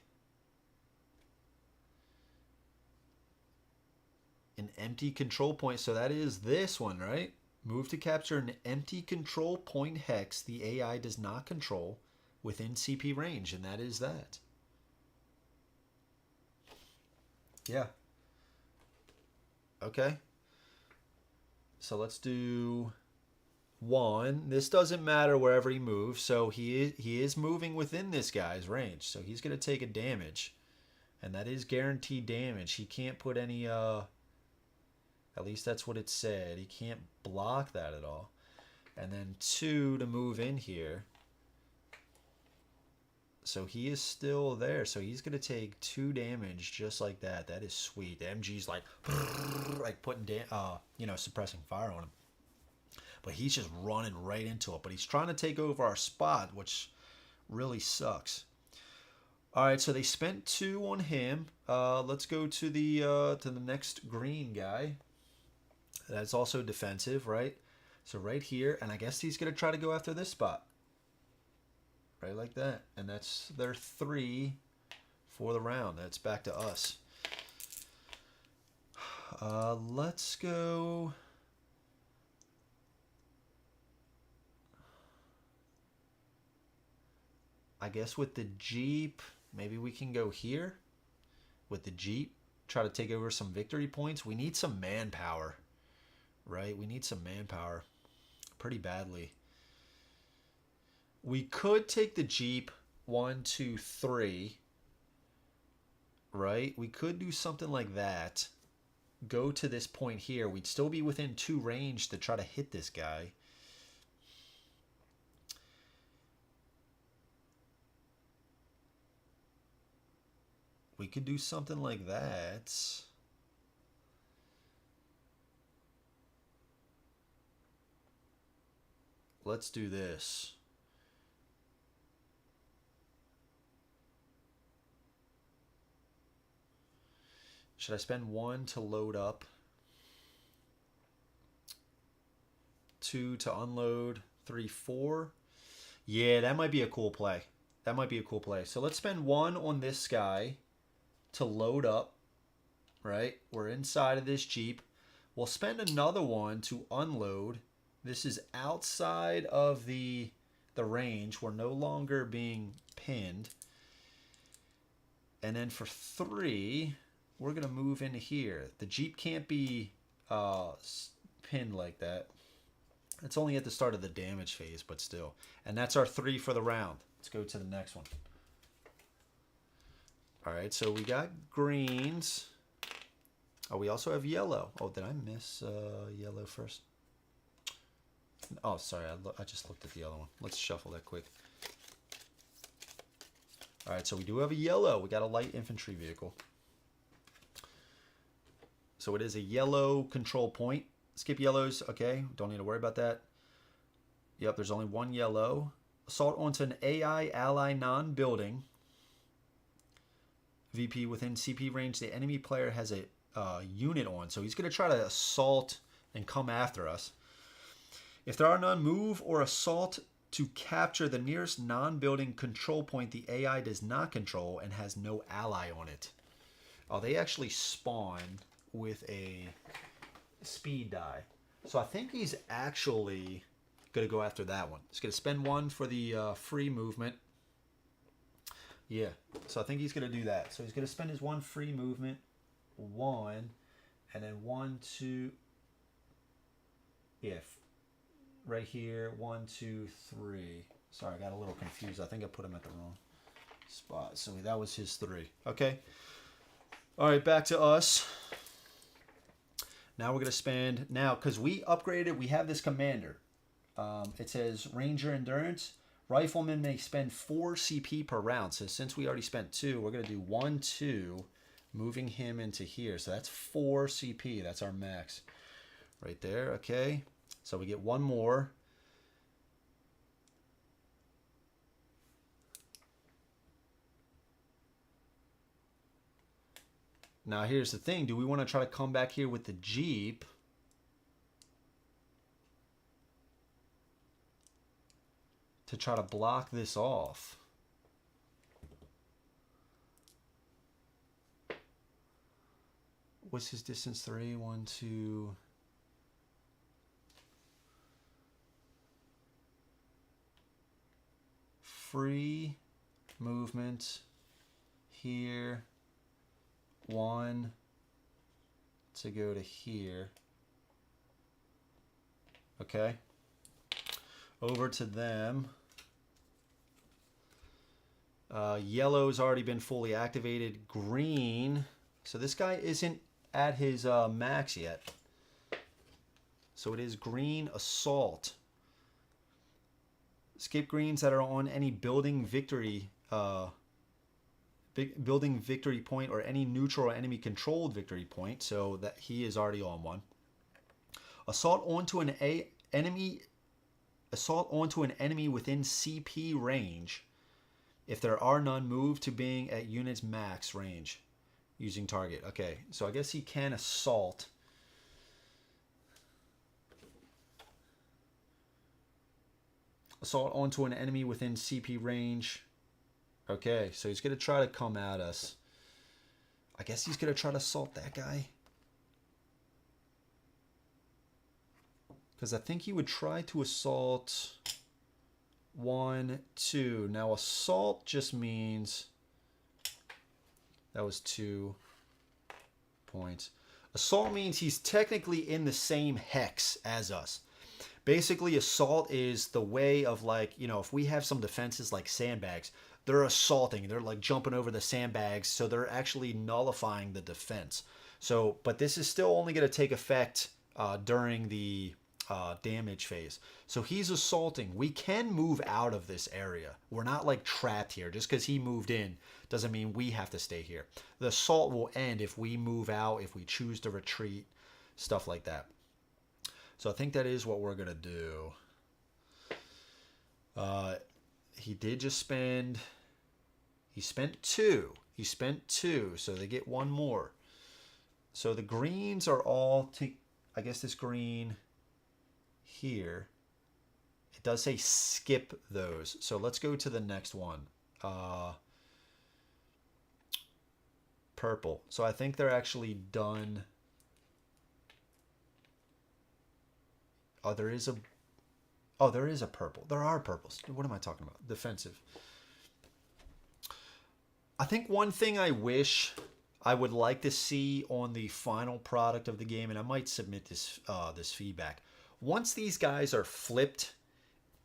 An empty control point. So that is this one, right? Move to capture an empty control point hex the AI does not control within CP range. And that is that. Yeah. Okay. So let's do 1. This doesn't matter wherever he moves. So he is moving within this guy's range. So he's going to take a damage. And that is guaranteed damage. He can't put any... At least that's what it said. He can't block that at all. And then 2 to move in here. So he is still there. So he's going to take 2 damage just like that. That is sweet. The MG's like putting, suppressing fire on him. But he's just running right into it. But he's trying to take over our spot, which really sucks. All right, so they spent 2 on him. Let's go to the next green guy. That's also defensive, right? So right here, and I guess he's going to try to go after this spot. Right like that. And that's their 3 for the round. That's back to us. Let's go... I guess with the Jeep, maybe we can go here. With the Jeep, try to take over some victory points. We need some manpower. Right? We need some manpower pretty badly. We could take the Jeep 1, 2, 3. Right? We could do something like that. Go to this point here. We'd still be within 2 range to try to hit this guy. We could do something like that. Let's do this. Should I spend 1 to load up? 2 to unload? 3, 4? Yeah, that might be a cool play. That might be a cool play. So let's spend 1 on this guy to load up, right? We're inside of this Jeep. We'll spend another 1 to unload. This is outside of the range. We're no longer being pinned. And then for 3, we're going to move into here. The Jeep can't be pinned like that. It's only at the start of the damage phase, but still. And that's our 3 for the round. Let's go to the next one. All right, so we got greens. Oh, we also have yellow. Oh, did I miss yellow first? Oh, sorry, I just looked at the other one. Let's shuffle that quick. All right, so we do have a yellow. We got a light infantry vehicle. So it is a yellow control point. Skip yellows, okay. Don't need to worry about that. Yep, there's only 1 yellow. Assault onto an AI ally non-building. VP within CP range. The enemy player has a unit on, so he's going to try to assault and come after us. If there are none, move or assault to capture the nearest non-building control point the AI does not control and has no ally on it. Oh, they actually spawn with a speed die. So I think he's actually going to go after that one. He's going to spend 1 for the free movement. Yeah, so I think he's going to do that. So he's going to spend his 1 free movement, 1, and then 1, 2, yeah, right here, 1, 2, 3. Sorry, I got a little confused. I think I put him at the wrong spot. So that was his 3. Okay. All right, back to us. Now we're going to spend, now, because we upgraded, we have this commander. It says Ranger Endurance. Rifleman may spend 4 CP per round. So since we already spent 2, we're going to do 1, 2, moving him into here. So that's 4 CP. That's our max. Right there, okay. So we get 1 more. Now here's the thing. Do we want to try to come back here with the Jeep? To try to block this off. What's his distance? 3, 1, 2. Free movement here. 1 to go to here. Okay. Over to them. Yellow's already been fully activated. Green. So this guy isn't at his max yet. So it is green assault. Skip greens that are on any building victory point or any neutral or enemy controlled victory point. So that he is already on one. Assault onto an enemy within CP range. If there are none, move to being at unit's max range using target. Okay, so I guess he can assault. Assault onto an enemy within CP range. Okay, so he's going to try to come at us. I guess he's going to try to assault that guy. Because I think he would try to assault 1, 2. Now assault just means that was 2 points. Assault means he's technically in the same hex as us. Basically, assault is the way of, like, you know, if we have some defenses like sandbags, they're assaulting. They're like jumping over the sandbags, so they're actually nullifying the defense. So, but this is still only going to take effect during the damage phase. So he's assaulting. We can move out of this area. We're not like trapped here. Just because he moved in doesn't mean we have to stay here. The assault will end if we move out, if we choose to retreat, stuff like that. So I think that is what we're going to do. He did just spend... He spent 2. He spent 2, so they get 1 more. So the greens are all to, I guess this green here. It does say skip those. So let's go to the next one. Purple. So I think they're actually done. Oh, there is a purple. There are purples. What am I talking about? Defensive. I think one thing I wish I would like to see on the final product of the game, and I might submit this this feedback. Once these guys are flipped,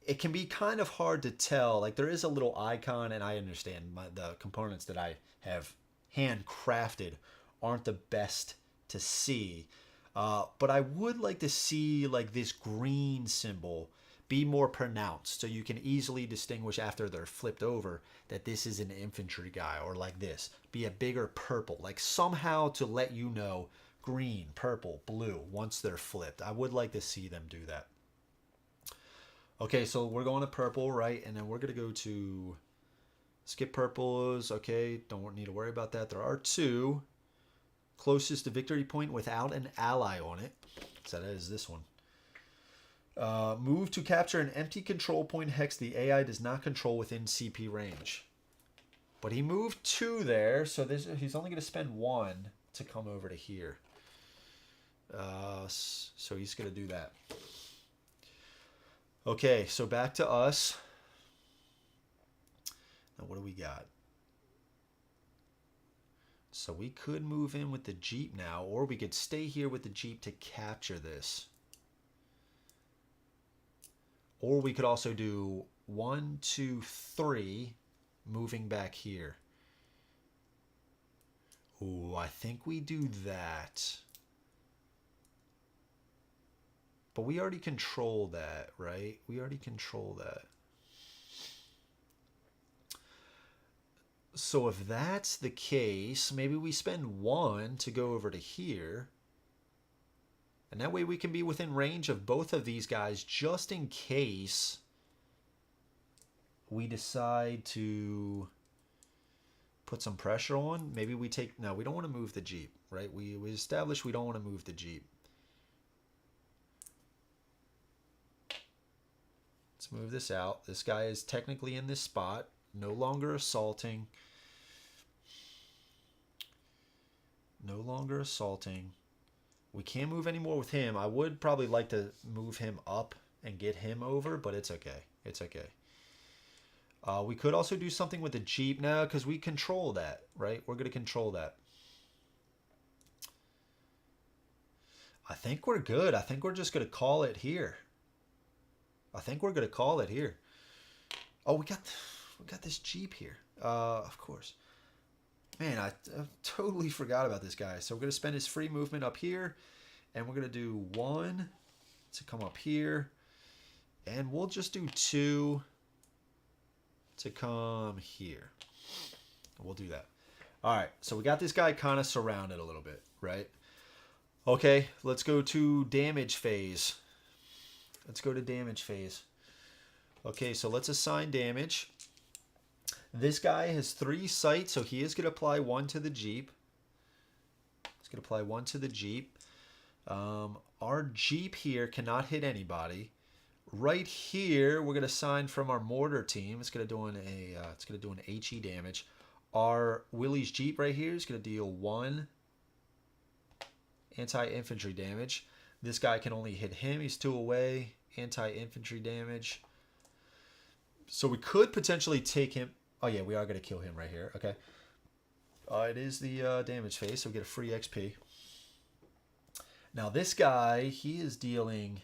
it can be kind of hard to tell. Like there is a little icon, and I understand the components that I have handcrafted aren't the best to see. But I would like to see like this green symbol be more pronounced so you can easily distinguish after they're flipped over that this is an infantry guy, or like this be a bigger purple, like somehow to let you know green, purple, blue once they're flipped. I would like to see them do that. Okay, so we're going to purple, right? And then we're going to go to skip purples. Okay, don't need to worry about that. There are two. Closest to victory point without an ally on it. So that is this one. Move to capture an empty control point hex the AI does not control within CP range. But he moved two there, so he's only going to spend one to come over to here. So he's going to do that. Okay, so back to us. Now what do we got? So we could move in with the Jeep now, or we could stay here with the Jeep to capture this. Or we could also do 1, 2, 3, moving back here. Ooh, I think we do that. But we already control that, right? We already control that. So if that's the case, maybe we spend 1 to go over to here. And that way we can be within range of both of these guys just in case we decide to put some pressure on. Maybe we take... No, we don't want to move the Jeep, right? We established we don't want to move the Jeep. Let's move this out. This guy is technically in this spot. No longer assaulting. No longer assaulting. We can't move anymore with him. I would probably like to move him up and get him over, but it's okay. It's okay. We could also do something with the Jeep now because we control that, right? We're going to control that. I think we're good. I think we're just going to call it here. I think we're going to call it here. Oh, we got this Jeep here. Of course. Man, I totally forgot about this guy. So we're going to spend his free movement up here. And we're going to do 1 to come up here. And we'll just do 2 to come here. We'll do that. All right. So we got this guy kind of surrounded a little bit, right? Okay. Let's go to damage phase. Let's go to damage phase. Okay. So let's assign damage. This guy has 3 sights, so he is going to apply 1 to the Jeep. He's going to apply 1 to the Jeep. Our Jeep here cannot hit anybody. Right here, we're going to assign from our mortar team. It's going to do an HE damage. Our Willie's Jeep right here is going to deal 1 anti-infantry damage. This guy can only hit him. He's 2 away. Anti-infantry damage. So we could potentially take him. Oh, yeah, we are going to kill him right here. Okay. It is the damage phase, so we get a free XP. Now, this guy, he is dealing...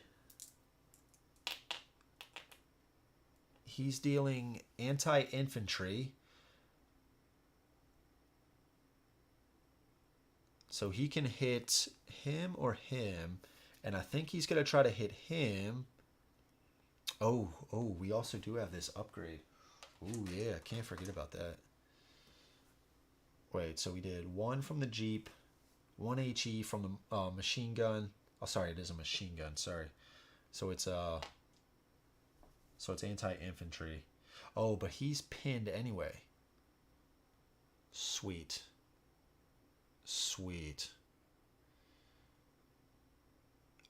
He's dealing anti-infantry. So he can hit him or him. And I think he's going to try to hit him. Oh, we also do have this upgrade. Ooh, yeah, can't forget about that. Wait, so we did 1 from the Jeep, 1 HE from the machine gun. Oh, sorry, it is a machine gun, sorry. So it's anti-infantry. Oh, but he's pinned anyway. Sweet. Sweet.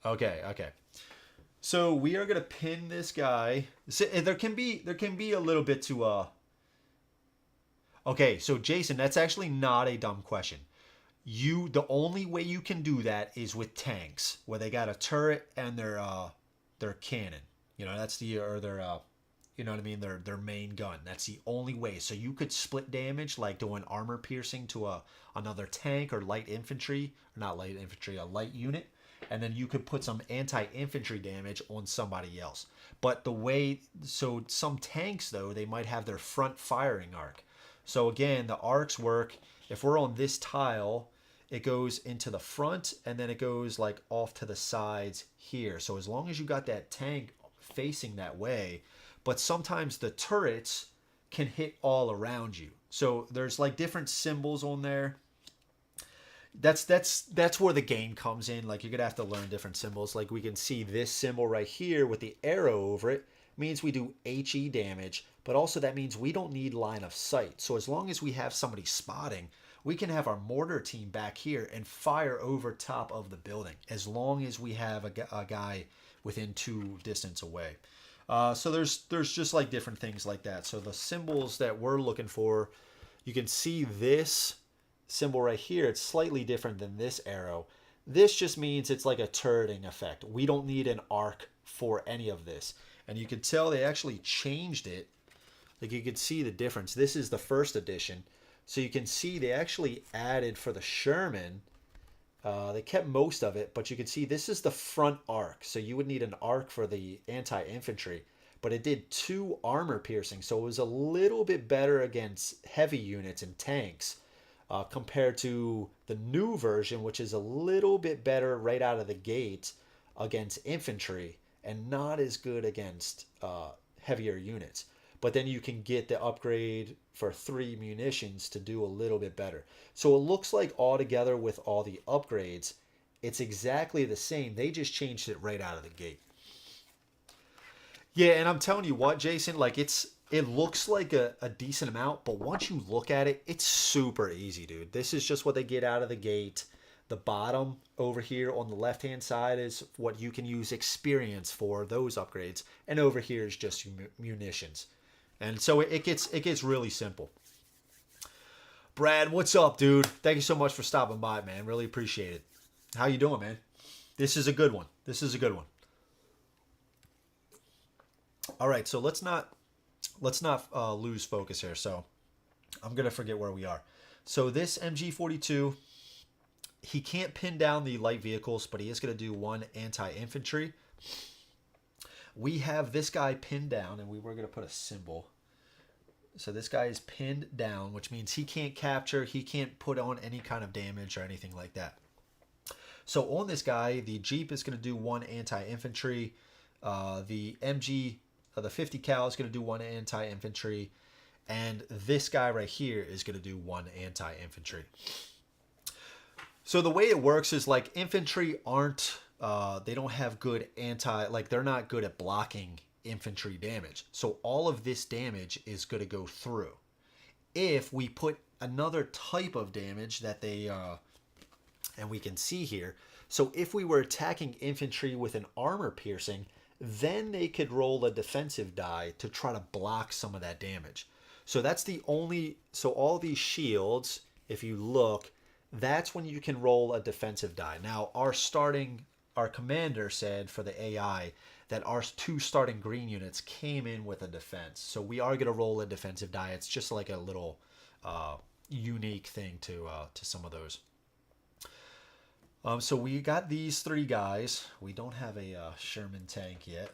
Okay, okay. So we are gonna pin this guy. So there can be a little bit to Okay, so Jason, that's actually not a dumb question. The only way you can do that is with tanks, where they got a turret and their cannon. You know, that's the or their you know what I mean, their main gun. That's the only way. So you could split damage like doing armor piercing to another tank or light infantry, or not light infantry, a light unit, and then you could put some anti-infantry damage on somebody else. But so some tanks though, they might have their front firing arc. So again, the arcs work. If we're on this tile, it goes into the front and then it goes like off to the sides here. So as long as you got that tank facing that way, but sometimes the turrets can hit all around you. So there's like different symbols on there. That's where the game comes in. Like you're gonna have to learn different symbols. Like we can see this symbol right here with the arrow over it means we do HE damage, but also that means we don't need line of sight. So as long as we have somebody spotting, we can have our mortar team back here and fire over top of the building as long as we have a guy within 2 distance away. So there's just like different things like that. So the symbols that we're looking for, you can see this symbol right here. It's slightly different than this arrow. This just means it's like a turreting effect. We don't need an arc for any of this. And you can tell they actually changed it. Like you can see the difference. This is the first edition. So you can see they actually added for the Sherman. They kept most of it, but you can see this is the front arc. So you would need an arc for the anti-infantry. But it did 2 armor piercing. So it was a little bit better against heavy units and tanks compared to the new version, which is a little bit better right out of the gate against infantry and not as good against heavier units. But then you can get the upgrade for 3 munitions to do a little bit better. So it looks like altogether with all the upgrades, it's exactly the same. They just changed it right out of the gate. Yeah, and I'm telling you what, Jason, like it looks like a decent amount, but once you look at it, it's super easy, dude. This is just what they get out of the gate. The bottom over here on the left-hand side is what you can use experience for, those upgrades. And over here is just munitions. And so it gets really simple. Brad, what's up, dude? Thank you so much for stopping by, man. Really appreciate it. How you doing, man? This is a good one. This is a good one. All right, so let's not lose focus here. So I'm gonna forget where we are. So this MG42, he can't pin down the light vehicles, but he is gonna do 1 anti-infantry. We have this guy pinned down, and we were gonna put a symbol. So this guy is pinned down, which means he can't capture, he can't put on any kind of damage or anything like that. So on this guy, the Jeep is going to do 1 anti-infantry. The MG, the 50 cal is going to do 1 anti-infantry. And this guy right here is going to do 1 anti-infantry. So the way it works is like infantry aren't, they don't have good they're not good at blocking infantry damage. So all of this damage is going to go through. If we put another type of damage that they, and we can see here, so if we were attacking infantry with an armor piercing, then they could roll a defensive die to try to block some of that damage. So that's the only, so all these shields, if you look, that's when you can roll a defensive die. Now our commander said for the AI that our 2 starting green units came in with a defense. So we are going to roll a defensive die. It's just like a little unique thing to some of those. So we got these 3 guys. We don't have a Sherman tank yet.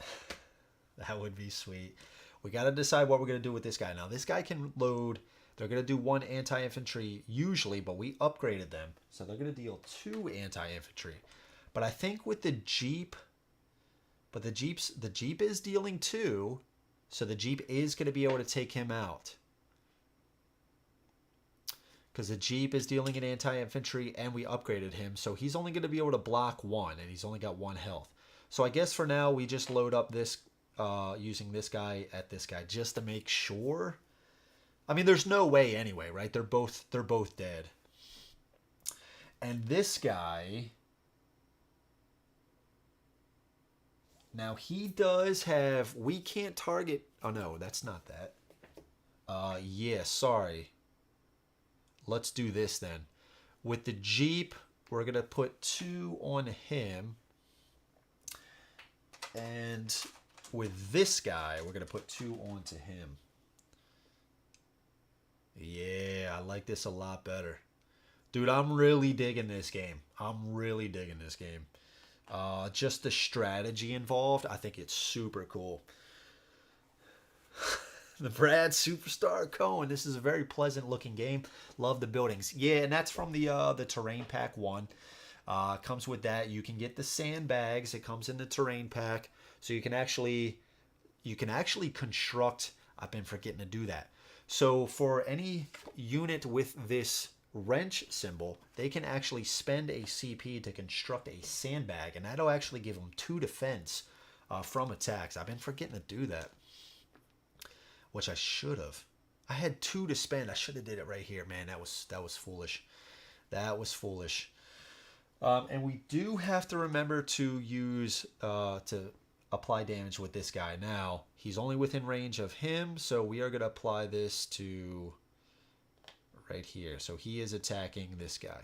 That would be sweet. We got to decide what we're going to do with this guy. Now this guy can load. They're going to do 1 anti-infantry usually, but we upgraded them. So they're going to deal 2 anti-infantry. But I think with the Jeep, but the Jeep is dealing 2, so the Jeep is going to be able to take him out. Because the Jeep is dealing an anti-infantry and we upgraded him, so he's only going to be able to block 1, and he's only got 1 health. So I guess for now we just load up this using this guy at this guy just to make sure. I mean, there's no way anyway, right? They're both dead. And this guy, Now he does have, we can't target, oh no, that's not that. Yeah, sorry. Let's do this then. With the Jeep, we're going to put 2 on him. And with this guy, we're going to put 2 onto him. Yeah, I like this a lot better. Dude, I'm really digging this game. I'm really digging this game. Just the strategy involved, I think it's super cool. The Brad Superstar Cohen. This is a very pleasant looking game. Love the buildings. Yeah, and that's from the Terrain Pack 1. Comes with that. You can get the sandbags. It comes in the Terrain Pack. So you can actually construct. I've been forgetting to do that. So for any unit with this wrench symbol, they can actually spend a CP to construct a sandbag, and that'll actually give them 2 defense from attacks. I've been forgetting to do that, which I should have. I had 2 to spend. I should have did it right here, man. That was foolish. That was foolish. And we do have to remember to use to apply damage with this guy. Now he's only within range of him, so we are going to apply this to right here. So he is attacking this guy.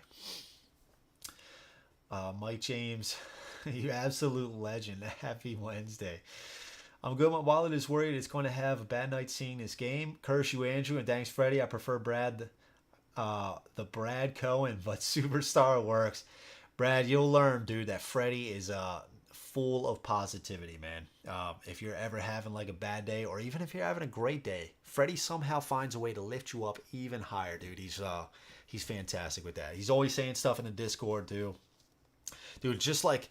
Mike James, you absolute legend. Happy Wednesday. I'm good. My wallet is worried it's going to have a bad night seeing this game. Curse you, Andrew, and thanks, Freddie. I prefer Brad, the Brad Cohen, but Superstar works. Brad, you'll learn, dude, that Freddie is full of positivity, man. If you're ever having like a bad day, or even if you're having a great day, Freddie somehow finds a way to lift you up even higher, dude. He's fantastic with that. He's always saying stuff in the Discord too. Dude, just like,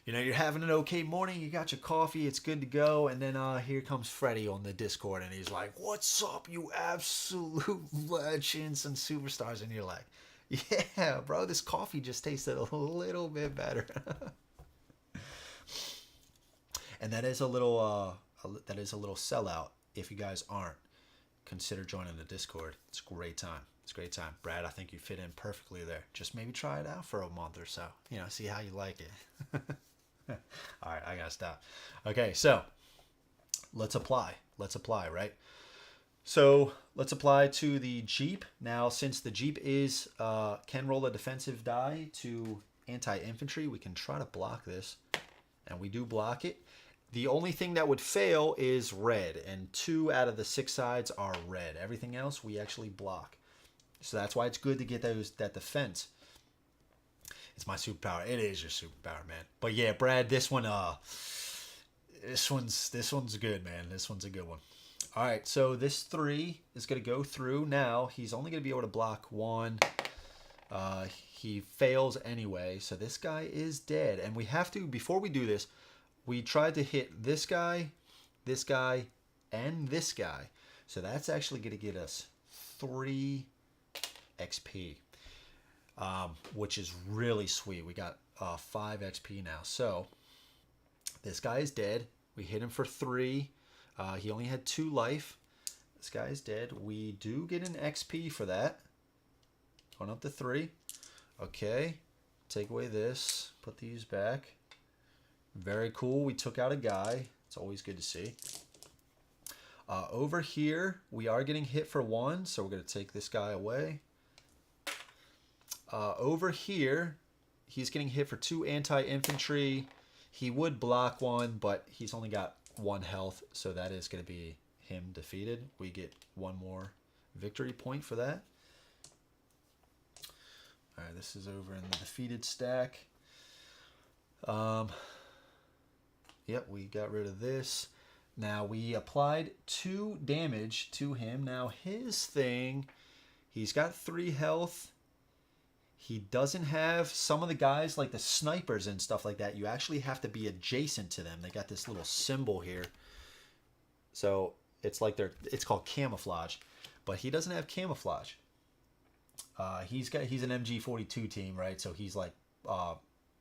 you know, you're having an okay morning, you got your coffee, it's good to go, and then here comes Freddie on the Discord, and he's like, "What's up, you absolute legends and superstars?" And you're like, "Yeah, bro, this coffee just tasted a little bit better." And that is a little sellout. If you guys aren't, consider joining the Discord. It's a great time. It's a great time. Brad, I think you fit in perfectly there. Just maybe try it out for a month or so. You know, see how you like it. All right, I gotta stop. Okay, so let's apply. Let's apply, right? So let's apply to the Jeep. Now, since the Jeep is can roll a defensive die to anti-infantry, we can try to block this, and we do block it. The only thing that would fail is red, and 2 out of the 6 sides are red. Everything else we actually block. So that's why it's good to get that defense. It's my superpower. It is your superpower, man. But yeah, Brad, this one's good, man. This one's a good one. All right, so this 3 is going to go through. Now he's only going to be able to block 1. He fails anyway, so this guy is dead. And we have to, before we do this, we tried to hit this guy, and this guy. So that's actually going to get us 3 XP, which is really sweet. We got 5 XP now. So this guy is dead. We hit him for 3. He only had 2 life. This guy is dead. We do get an XP for that. Going up to 3. Okay. Take away this. Put these back. Very cool. We took out a guy. It's always good to see. Over here, we are getting hit for 1, so we're going to take this guy away. Over here, he's getting hit for 2 anti-infantry. He would block 1, but he's only got 1 health, so that is going to be him defeated. We get 1 more victory point for that. All right, this is over in the defeated stack. Yep, we got rid of this. Now we applied 2 damage to him. Now his thing, he's got 3 health. He doesn't have some of the guys like the snipers and stuff like that. You actually have to be adjacent to them. They got this little symbol here. So it's like it's called camouflage, but he doesn't have camouflage. He's an MG42 team, right? So he's like,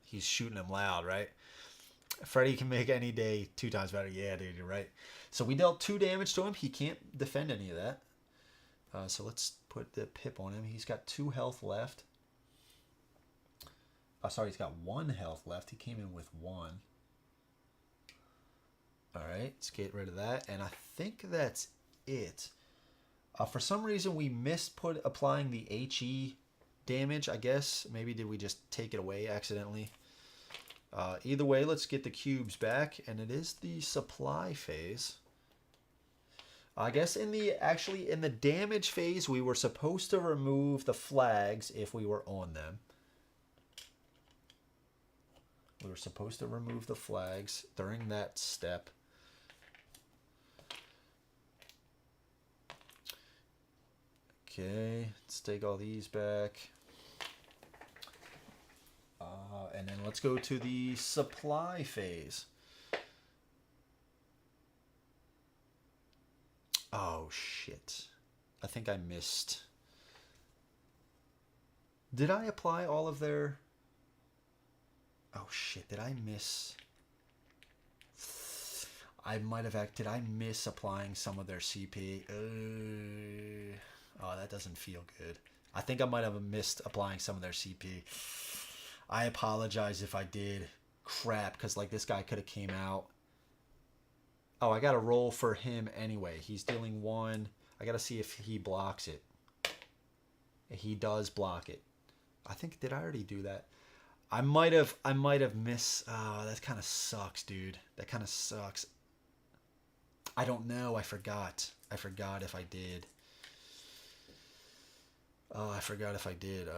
he's shooting them loud, right? Freddy can make any day 2 times better. Yeah, dude, you're right. So we dealt 2 damage to him. He can't defend any of that. So let's put the pip on him. He's got 2 health left. Oh, sorry, he's got 1 health left. He came in with 1. All right, let's get rid of that. And I think that's it. For some reason, we missed applying the HE damage, I guess. Maybe did we just take it away accidentally? Either way, let's get the cubes back. And it is the supply phase. I guess in the damage phase, we were supposed to remove the flags if we were on them. We were supposed to remove the flags during that step. Okay, let's take all these back. And then let's go to the supply phase. Oh, shit. I think I missed. Did I apply all of their... Oh, shit. Did I miss... I might have... Did I miss applying some of their CP? Oh, that doesn't feel good. I think I might have missed applying some of their CP. I apologize if I did. Crap, because like this guy could have came out. Oh, I got to roll for him anyway. He's dealing 1. I got to see if he blocks it. He does block it. I think, did I already do that? I might have missed. Oh, that kind of sucks, dude. That kind of sucks. I don't know. I forgot. I forgot if I did. Oh, I forgot if I did.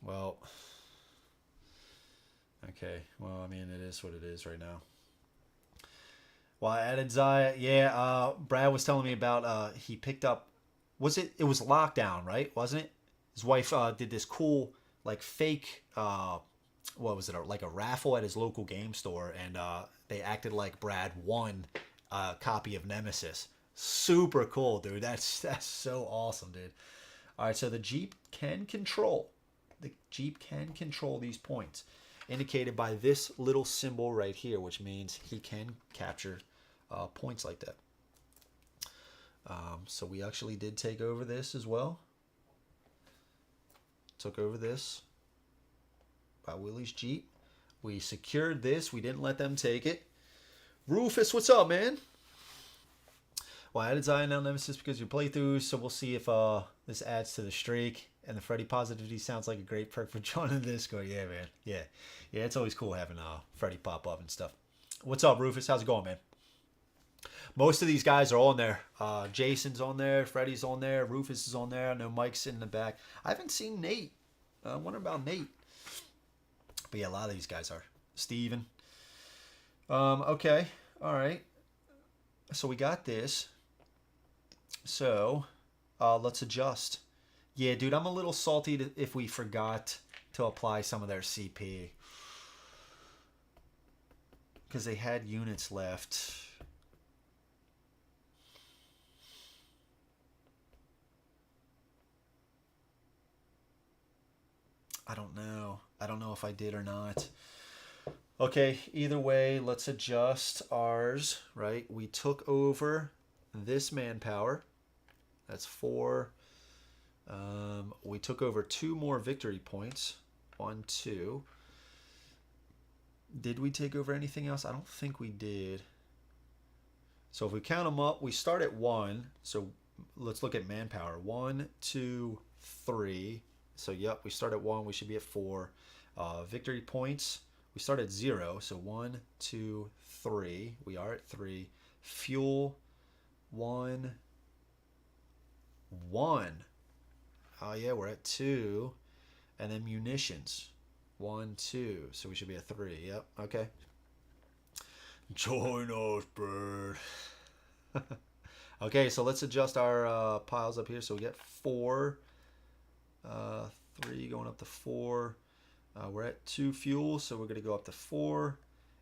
Well. Okay. Well, I mean, it is what it is right now. Well, I added Zaya. Yeah, Brad was telling me about he picked up, it was lockdown, right? Wasn't it? His wife did this cool like fake what was it? Like a raffle at his local game store, and they acted like Brad won a copy of Nemesis. Super cool, dude. That's so awesome, dude. All right, so the Jeep can control. The Jeep can control these points, indicated by this little symbol right here, which means he can capture points like that. So we actually did take over this as well. Took over this by Willie's Jeep. We secured this. We didn't let them take it. Rufus, what's up, man? Well, I added Zion now Nemesis because your playthroughs, so we'll see if this adds to the streak. And the Freddy positivity sounds like a great perk for joining the Discord. Yeah, man. Yeah, it's always cool having Freddy pop up and stuff. What's up, Rufus? How's it going, man? Most of these guys are on there. Jason's on there. Freddy's on there. Rufus is on there. I know Mike's in the back. I haven't seen Nate. I wonder about Nate. But yeah, a lot of these guys are. Steven. Okay. All right. So we got this. So let's adjust. Yeah, dude, I'm a little salty if we forgot to apply some of their CP. Because they had units left. I don't know. I don't know if I did or not. Okay, either way, let's adjust ours, right? We took over this manpower. That's 4. We took over 2 more victory points. 1, 2. Did we take over anything else? I don't think we did. So if we count them up, we start at 1. So let's look at manpower. 1, 2, 3. So yep, we start at 1. We should be at 4. Victory points. We start at 0. So 1, 2, 3. We are at 3. Fuel. 1. 1. Oh yeah, we're at 2. And then munitions. 1, 2. So we should be at 3. Yep. Okay. Join us, bird. Okay, so let's adjust our piles up here. So we get 4. 3 going up to 4. We're at 2 fuel, so we're going to go up to 4.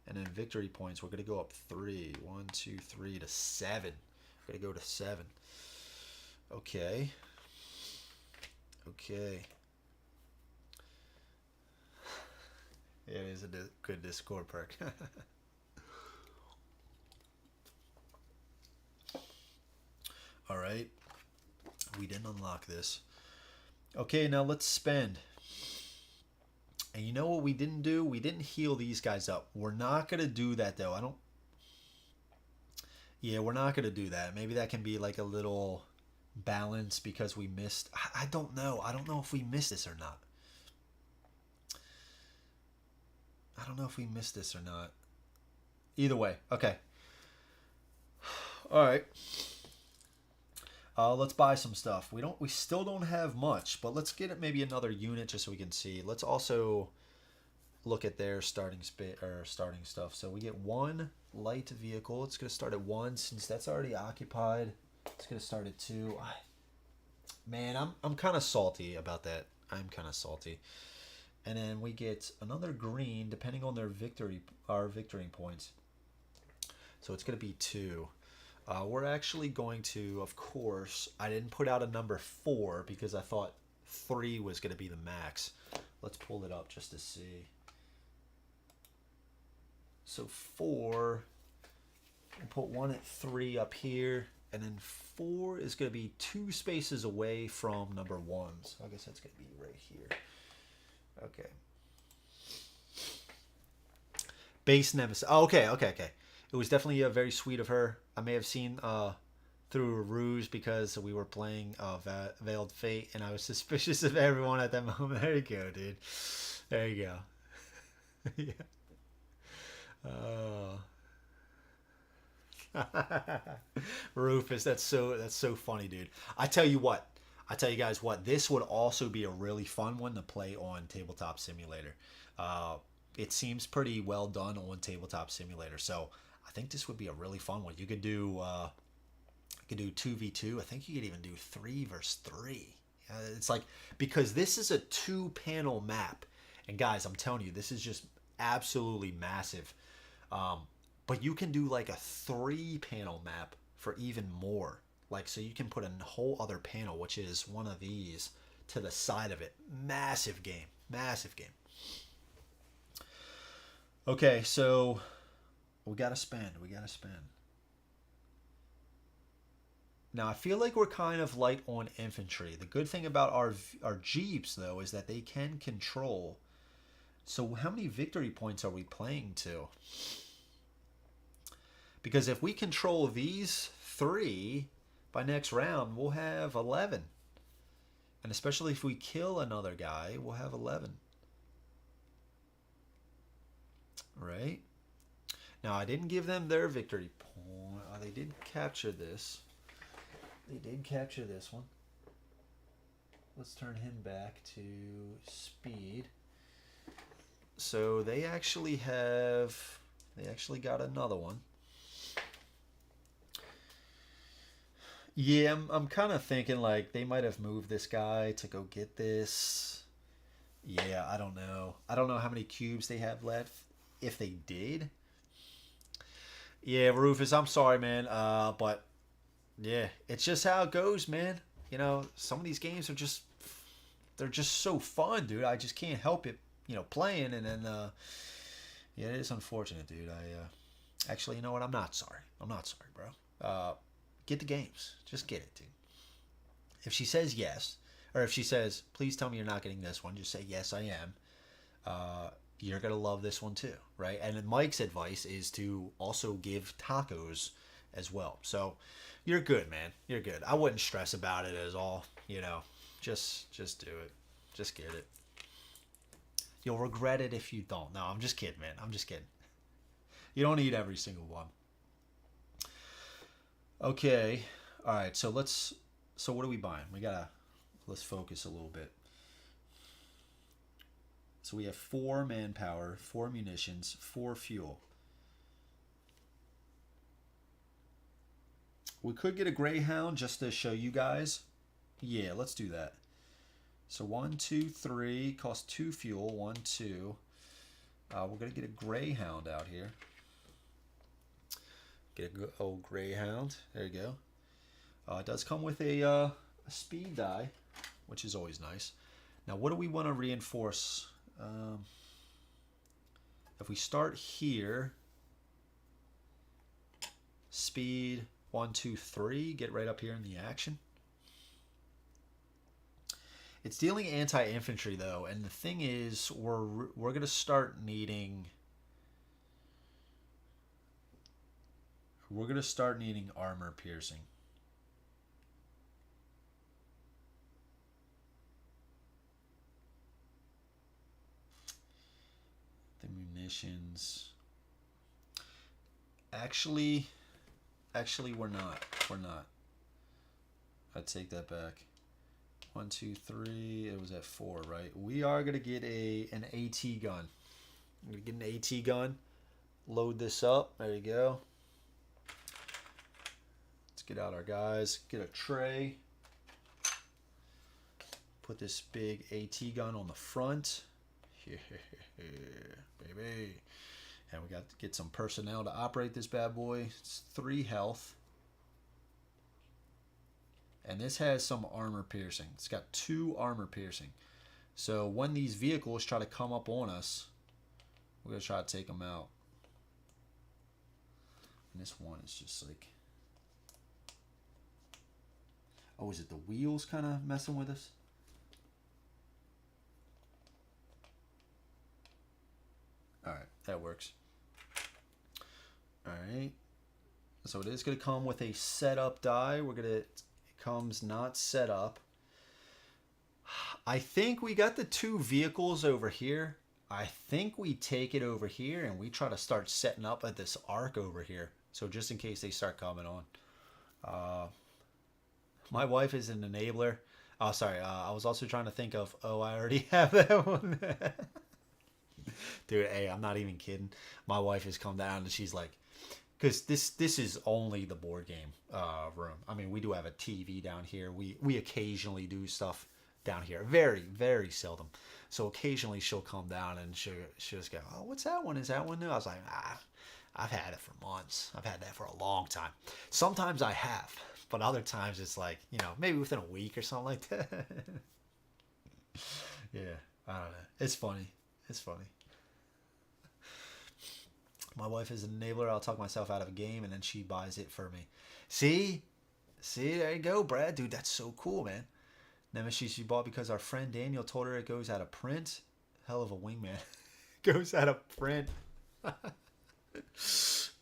And then victory points, we're going to go up 3. 1, 2, 3 to 7. We're going to go to 7. Okay. Okay. Yeah, it is a good Discord perk. All right. We didn't unlock this. Okay, now let's spend. And you know what we didn't do? We didn't heal these guys up. We're not going to do that, though. Yeah, we're not going to do that. Maybe that can be like a little balance because we missed. I don't know. I don't know if we missed this or not. I don't know if we missed this or not. Either way. Okay. All right. Let's buy some stuff. We still don't have much, but let's get it maybe another unit just so we can see. Let's also look at their starting stuff. So we get one light vehicle. It's gonna start at 1 since that's already occupied. It's gonna start at 2. Man, I'm kind of salty about that. I'm kind of salty. And then we get another green depending on their victory points. So it's gonna be 2. We're actually going to, of course, I didn't put out a number 4 because I thought 3 was going to be the max. Let's pull it up just to see. So 4, we'll put 1 at 3 up here, and then 4 is going to be 2 spaces away from number 1. So I guess that's going to be right here. Okay. Base Nemesis. Oh, okay. It was definitely very sweet of her. I may have seen through a ruse because we were playing Veiled Fate, and I was suspicious of everyone at that moment. There you go, dude. There you go. Yeah. Rufus, that's so funny, dude. I tell you guys what. This would also be a really fun one to play on Tabletop Simulator. It seems pretty well done on Tabletop Simulator, so I think this would be a really fun one. You could do 2v2. I think you could even do 3 versus 3. It's like, because this is a 2-panel map, and guys, I'm telling you, this is just absolutely massive. But you can do like a 3-panel map for even more. Like, so you can put a whole other panel, which is one of these, to the side of it. Massive game. Okay, so we gotta spend. Now, I feel like we're kind of light on infantry. The good thing about our Jeeps, though, is that they can control. So how many victory points are we playing to? Because if we control these 3 by next round, we'll have 11. And especially if we kill another guy, we'll have 11. Right? Now, I didn't give them their victory point. They did capture this. They did capture this one. Let's turn him back to speed. So they actually got another one. Yeah, I'm kind of thinking like they might have moved this guy to go get this. Yeah, I don't know. I don't know how many cubes they have left. If they did. Yeah, Rufus, I'm sorry, man. But yeah, it's just how it goes, man. You know, some of these games are they're just so fun, dude. I just can't help it, playing. And then, yeah, it is unfortunate, dude. Actually, you know what? I'm not sorry, bro. Get the games. Just get it, dude. If she says yes, or if she says, please tell me you're not getting this one, just say, yes, I am. You're going to love this one too, right? And then Mike's advice is to also give tacos as well. So you're good, man. You're good. I wouldn't stress about it at all. Just do it. Just get it. You'll regret it if you don't. No, I'm just kidding, man. I'm just kidding. You don't need every single one. Okay. All right. So what are we buying? Let's focus a little bit. So we have 4 manpower, 4 munitions, 4 fuel. We could get a Greyhound just to show you guys. Yeah, let's do that. So 1, 2, 3, cost 2 fuel, 1, 2. We're going to get a Greyhound out here. Get a good old Greyhound. There you go. It does come with a speed die, which is always nice. Now, what do we want to reinforce? If we start here, speed 1, 2, 3, get right up here in the action. It's dealing anti-infantry though, and the thing is, we're gonna start needing. We're going to start needing armor piercing. The munitions. Actually, we're not. We're not. I take that back. 1, 2, 3. It was at 4, right? We are gonna get an AT gun. I'm gonna get an AT gun. Load this up. There you go. Let's get out our guys. Get a tray. Put this big AT gun on the front. Yeah, baby. And we got to get some personnel to operate this bad boy. It's 3 health. And this has some armor piercing. It's got 2 armor piercing. So when these vehicles try to come up on us, we're going to try to take them out. And this one is just like... Oh, is it the wheels kind of messing with us? Alright, that works. Alright. So it is going to come with a setup die. It comes not set up. I think we got the 2 vehicles over here. I think we take it over here and we try to start setting up at this arc over here. So just in case they start coming on. My wife is an enabler. Oh, sorry. I was also trying to think of, I already have that one. Dude, hey, I'm not even kidding. My wife has come down and she's like, because this is only the board game room. I mean, we do have a TV down here. We occasionally do stuff down here. Very, very seldom. So occasionally she'll come down and she'll just go, oh, what's that one? Is that one new? I was like, I've had it for months. I've had that for a long time. Sometimes I have, but other times it's like, maybe within a week or something like that. Yeah, I don't know. It's funny. It's funny. My wife is an enabler. I'll talk myself out of a game, and then she buys it for me. See, there you go, Brad. Dude, that's so cool, man. Nemesis she bought because our friend Daniel told her it goes out of print. Hell of a wingman. Goes out of print.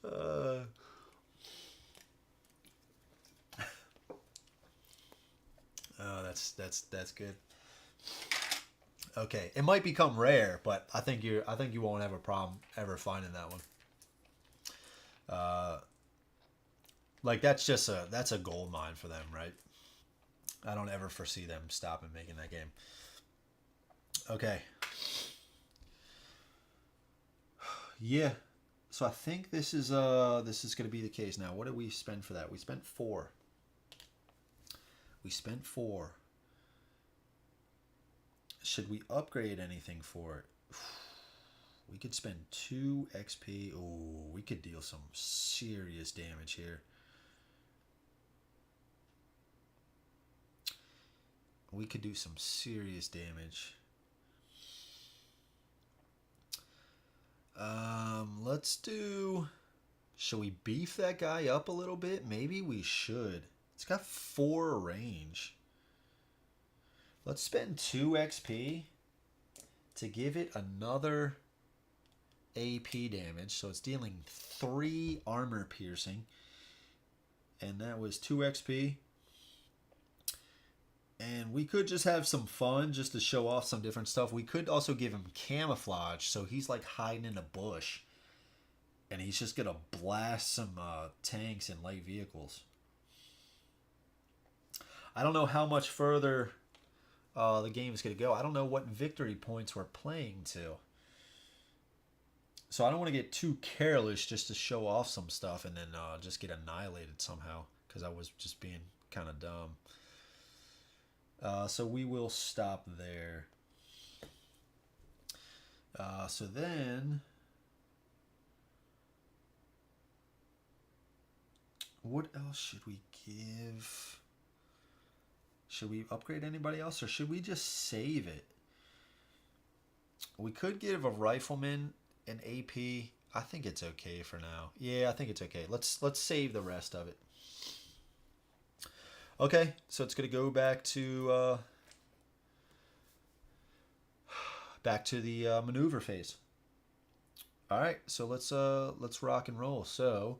Oh, that's good. Okay, it might become rare, but I think you won't have a problem ever finding that one. Like that's a gold mine for them, right? I don't ever foresee them stopping making that game. Okay. Yeah. So I think this is going to be the case now. What did we spend for that? We spent 4. Should we upgrade anything for it? We could spend 2 XP. Oh, we could deal some serious damage here. We could do some serious damage. Let's do... Should we beef that guy up a little bit? Maybe we should. It's got 4 range. Let's spend 2 XP to give it another AP damage. So it's dealing 3 armor piercing. And that was 2 XP. And we could just have some fun just to show off some different stuff. We could also give him camouflage. So he's like hiding in a bush. And he's just going to blast some tanks and light vehicles. I don't know how much further the game is going to go. I don't know what victory points we're playing to. So I don't want to get too careless just to show off some stuff and then just get annihilated somehow. Because I was just being kind of dumb. So we will stop there. So then... What else should we give? Should we upgrade anybody else, or should we just save it? We could give a rifleman an AP. I think it's okay for now. Yeah, I think it's okay. Let's save the rest of it. Okay, so it's gonna go back to the maneuver phase. All right, so let's rock and roll. So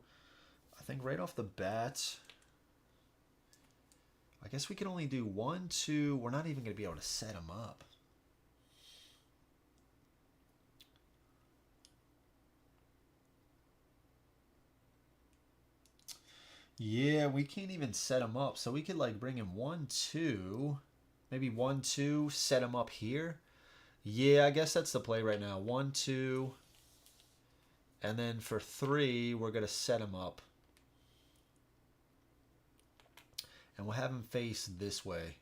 I think right off the bat, I guess we can only do 1, 2. We're not even going to be able to set them up. Yeah, we can't even set them up. So we could like bring him 1, 2, maybe 1, 2, set him up here. Yeah, I guess that's the play right now. 1, 2, and then for 3, we're going to set him up. And we'll have him face this way.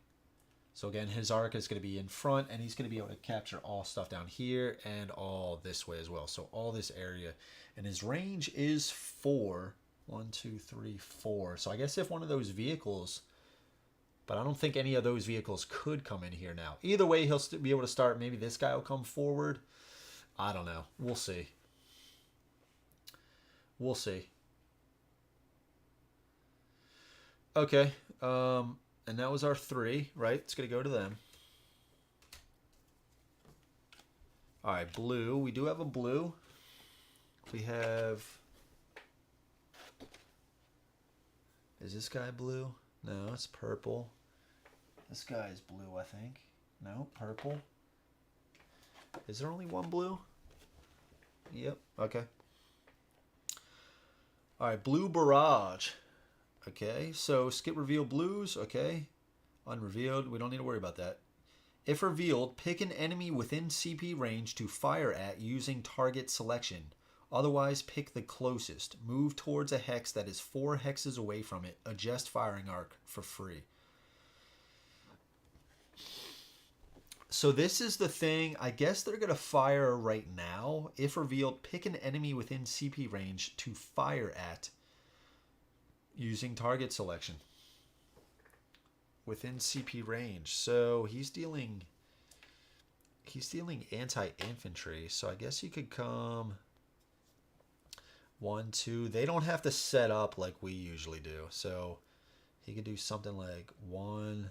So again, his arc is going to be in front, and he's going to be able to capture all stuff down here and all this way as well. So all this area. And his range is 4. 1, 2, 3, 4. So I guess if one of those vehicles, but I don't think any of those vehicles could come in here now. Either way, he'll be able to start. Maybe this guy will come forward. I don't know. We'll see. We'll see. Okay. And that was our 3, right? It's going to go to them. All right, blue. We do have a blue. We have... Is this guy blue? No, it's purple. This guy is blue, I think. No, purple. Is there only one blue? Yep, okay. All right, blue barrage. Okay, so skip reveal blues. Okay, unrevealed. We don't need to worry about that. If revealed, pick an enemy within CP range to fire at using target selection. Otherwise, pick the closest. Move towards a hex that is 4 hexes away from it. Adjust firing arc for free. So this is the thing. I guess they're going to fire right now. If revealed, pick an enemy within CP range to fire at using target selection. Within CP range. So he's dealing anti-infantry. So I guess you could come... 1, 2. They don't have to set up like we usually do. So he could do something like 1,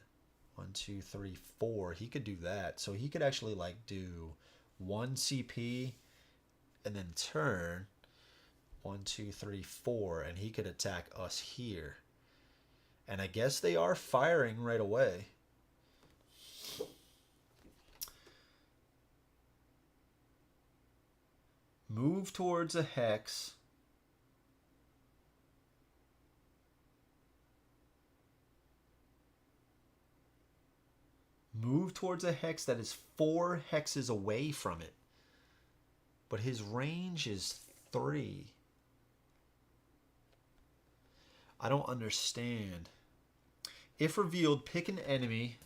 2, 3, 4. He could do that. So he could actually like do 1 CP and then turn 1, 2, 3, 4, and he could attack us here. And I guess they are firing right away. Move towards a hex. Move towards a hex that is 4 hexes away from it. But his range is 3. I don't understand. If revealed, pick an enemy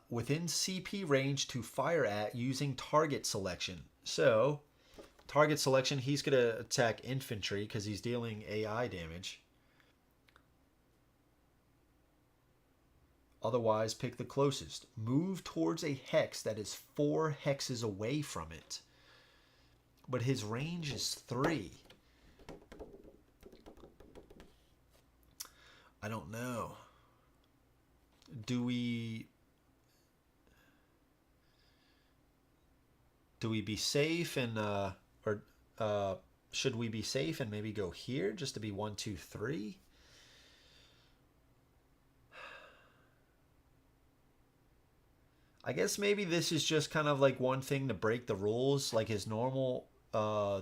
within CP range to fire at using target selection. So, target selection, he's going to attack infantry because he's dealing AI damage. Otherwise, pick the closest. Move towards a hex that is 4 hexes away from it. But his range is 3. I don't know. Do we be safe and should we be safe and maybe go here just to be 1, 2, 3? I guess maybe this is just kind of like one thing to break the rules. Like his normal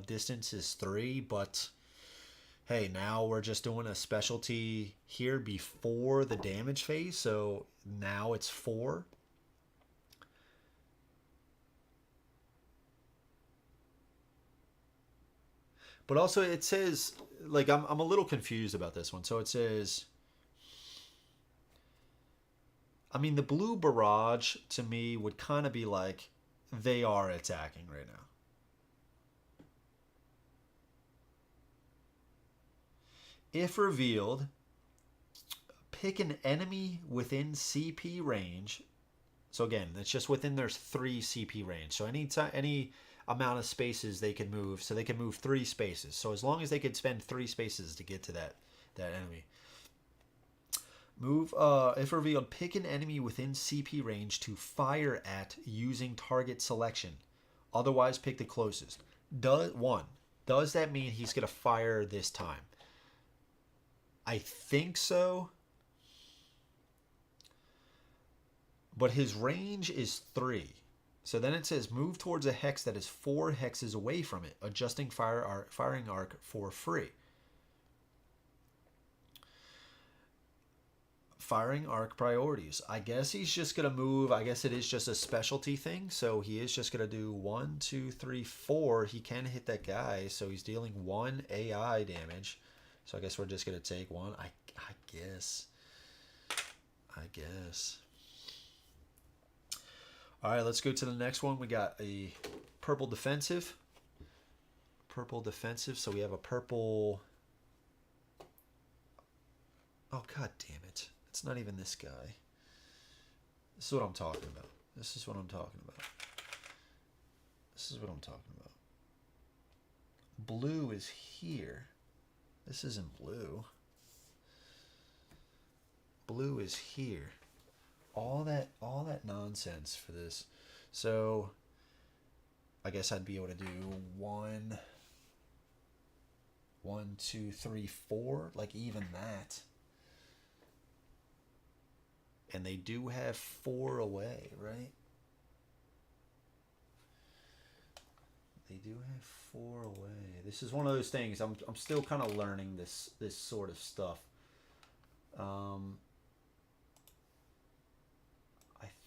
distance is 3, but hey, now we're just doing a specialty here before the damage phase, so now it's 4. But also it says, like, I'm a little confused about this one. So it says, I mean, the blue barrage to me would kind of be like they are attacking right now. If revealed, pick an enemy within CP range. So again, it's just within their 3 CP range. So any amount of spaces they can move. So they can move 3 spaces. So as long as they could spend 3 spaces to get to that enemy. Move, if revealed, pick an enemy within CP range to fire at using target selection. Otherwise, pick the closest. Does Does that mean he's going to fire this time? I think so. But his range is 3. So then it says move towards a hex that is 4 hexes away from it, adjusting firing arc for free. Firing arc priorities. I guess he's just going to move. I guess it is just a specialty thing. So he is just going to do 1, 2, 3, 4. He can hit that guy. So he's dealing 1 AI damage. So I guess we're just going to take 1. I guess. All right, let's go to the next one. We got a purple defensive. So we have a purple. Oh, god damn it. It's not even this guy. This is what I'm talking about. Blue is here. This isn't blue. Blue is here. All that nonsense for this. So I guess I'd be able to do 1, 2, 3, 4, like even that. And they do have 4 away, right? They do have 4 away. This is one of those things. I'm still kind of learning this sort of stuff. I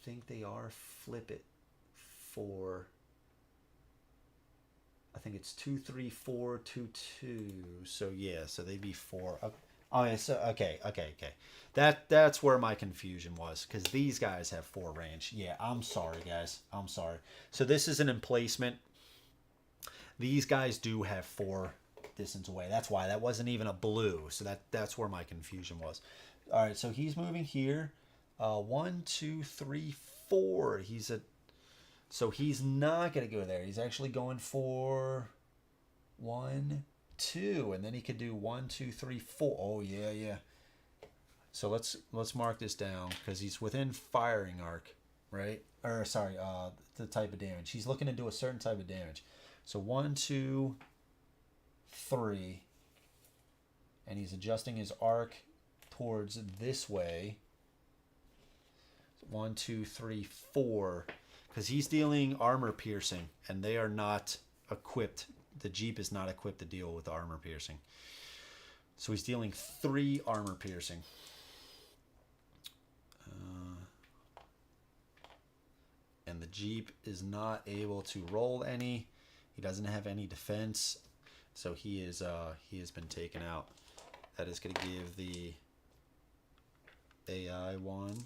think they are flip it for. I think it's 2, 3, 4, 2, 2. So yeah, so they'd be 4. Oh yeah, so okay. That's where my confusion was, because these guys have 4 range. Yeah, I'm sorry, guys. I'm sorry. So this is an emplacement. These guys do have 4 distance away. That's why that wasn't even a blue. So that's where my confusion was. All right, so he's moving here. 1, 2, 3, 4. So he's not gonna go there. He's actually going for 1, 2, and then he could do 1, 2, 3, 4. Oh yeah. So let's mark this down, because he's within firing arc, right? Or sorry, the type of damage. He's looking to do a certain type of damage. So 1, 2, 3, and he's adjusting his arc towards this way. 1, 2, 3, 4, because he's dealing armor piercing, and they are not equipped. The Jeep is not equipped to deal with armor piercing. So he's dealing 3 armor piercing. And the Jeep is not able to roll any. He doesn't have any defense, so he has been taken out. That is going to give the AI 1.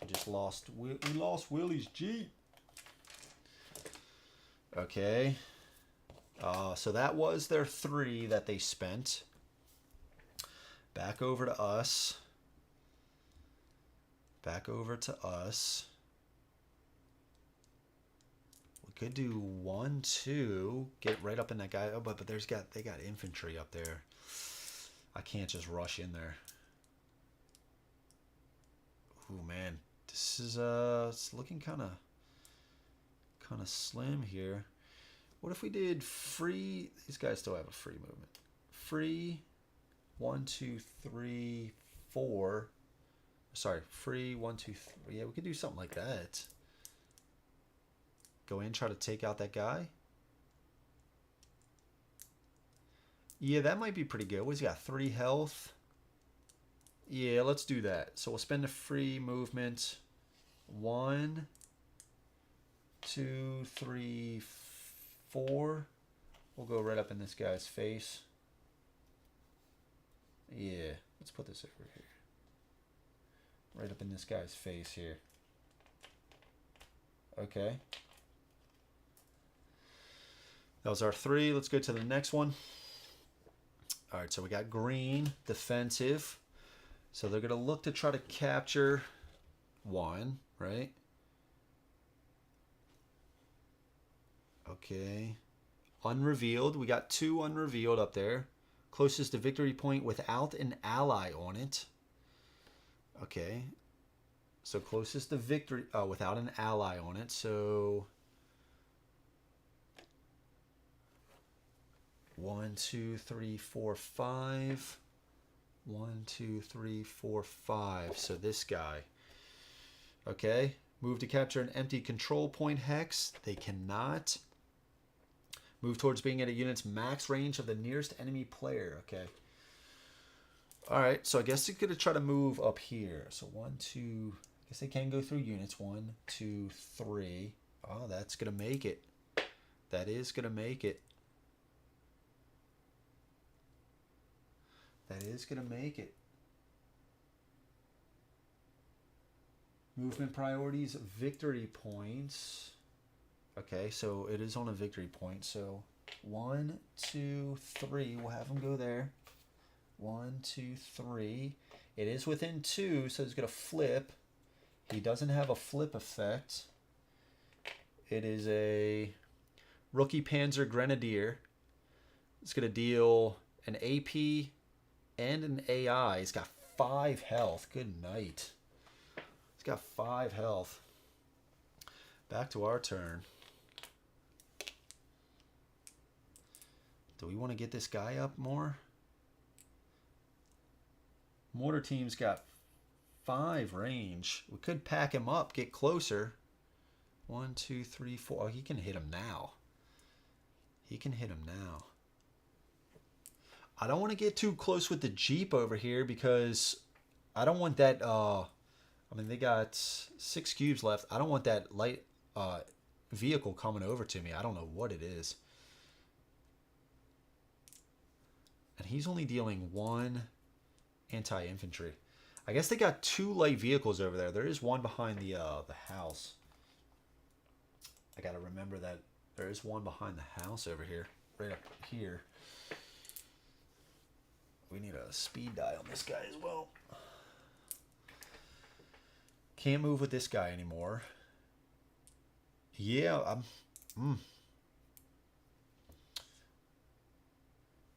We lost Willie's Jeep. Okay. So that was their 3 that they spent. Back over to us. We could do 1, 2. Get right up in that guy. Oh, but they got infantry up there. I can't just rush in there. Oh man, this is it's looking kind of slim here. What if we did free? These guys still have a free movement. Free 1, 2, 3, 4. Sorry, free 1, 2, 3. Yeah, we could do something like that. Go in, try to take out that guy. Yeah, that might be pretty good. He's got 3 health. Yeah, let's do that. So we'll spend a free movement. 1, 2, 3, 4. We'll go right up in this guy's face. Yeah, let's put this over here. Right up in this guy's face here. Okay. That was our 3. Let's go to the next one. All right, so we got green, defensive. So they're going to look to try to capture 1, right? Okay. Unrevealed. We got 2 unrevealed up there. Closest to victory point without an ally on it. Okay. So closest to victory without an ally on it. So 1, 2, 3, 4, 5. 1, 2, 3, 4, 5. So this guy. Okay. Move to capture an empty control point hex. They cannot. Move towards being at a unit's max range of the nearest enemy player. Okay. Alright, so I guess you're going to try to move up here. So 1, 2. I guess they can go through units. 1, 2, 3. Oh, that's going to make it. That is going to make it. That is going to make it. Movement priorities, victory points. Okay, so it is on a victory point. So 1, 2, 3. We'll have them go there. 1, 2, 3. It is within 2, so it's going to flip. He doesn't have a flip effect. It is a Rookie Panzer Grenadier. It's going to deal an AP and an AI. He's got 5 health. Good night. He's got 5 health. Back to our turn. Do we want to get this guy up more? Mortar team's got 5 range. We could pack him up, get closer. 1, 2, 3, 4. Oh, he can hit him now. He can hit him now. I don't want to get too close with the Jeep over here because I don't want that. I mean, they got 6 cubes left. I don't want that light vehicle coming over to me. I don't know what it is. And he's only dealing 1 anti-infantry. I guess they got 2 light vehicles over there. There is one behind the house. I got to remember that there is one behind the house over here. Right up here. We need a speed die on this guy as well. Can't move with this guy anymore. Yeah,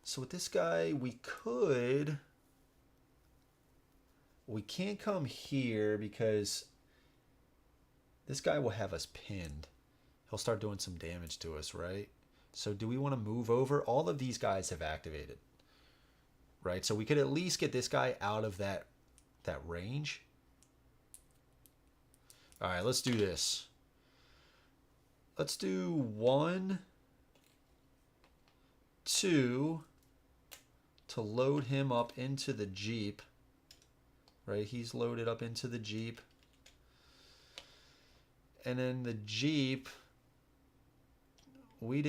So with this guy, we can't come here because this guy will have us pinned. He'll start doing some damage to us, right? So do we want to move over? All of these guys have activated. Right? So we could at least get this guy out of that range. All right, let's do this. Let's do 1, 2 to load him up into the Jeep. Right? He's loaded up into the Jeep. And then the Jeep, we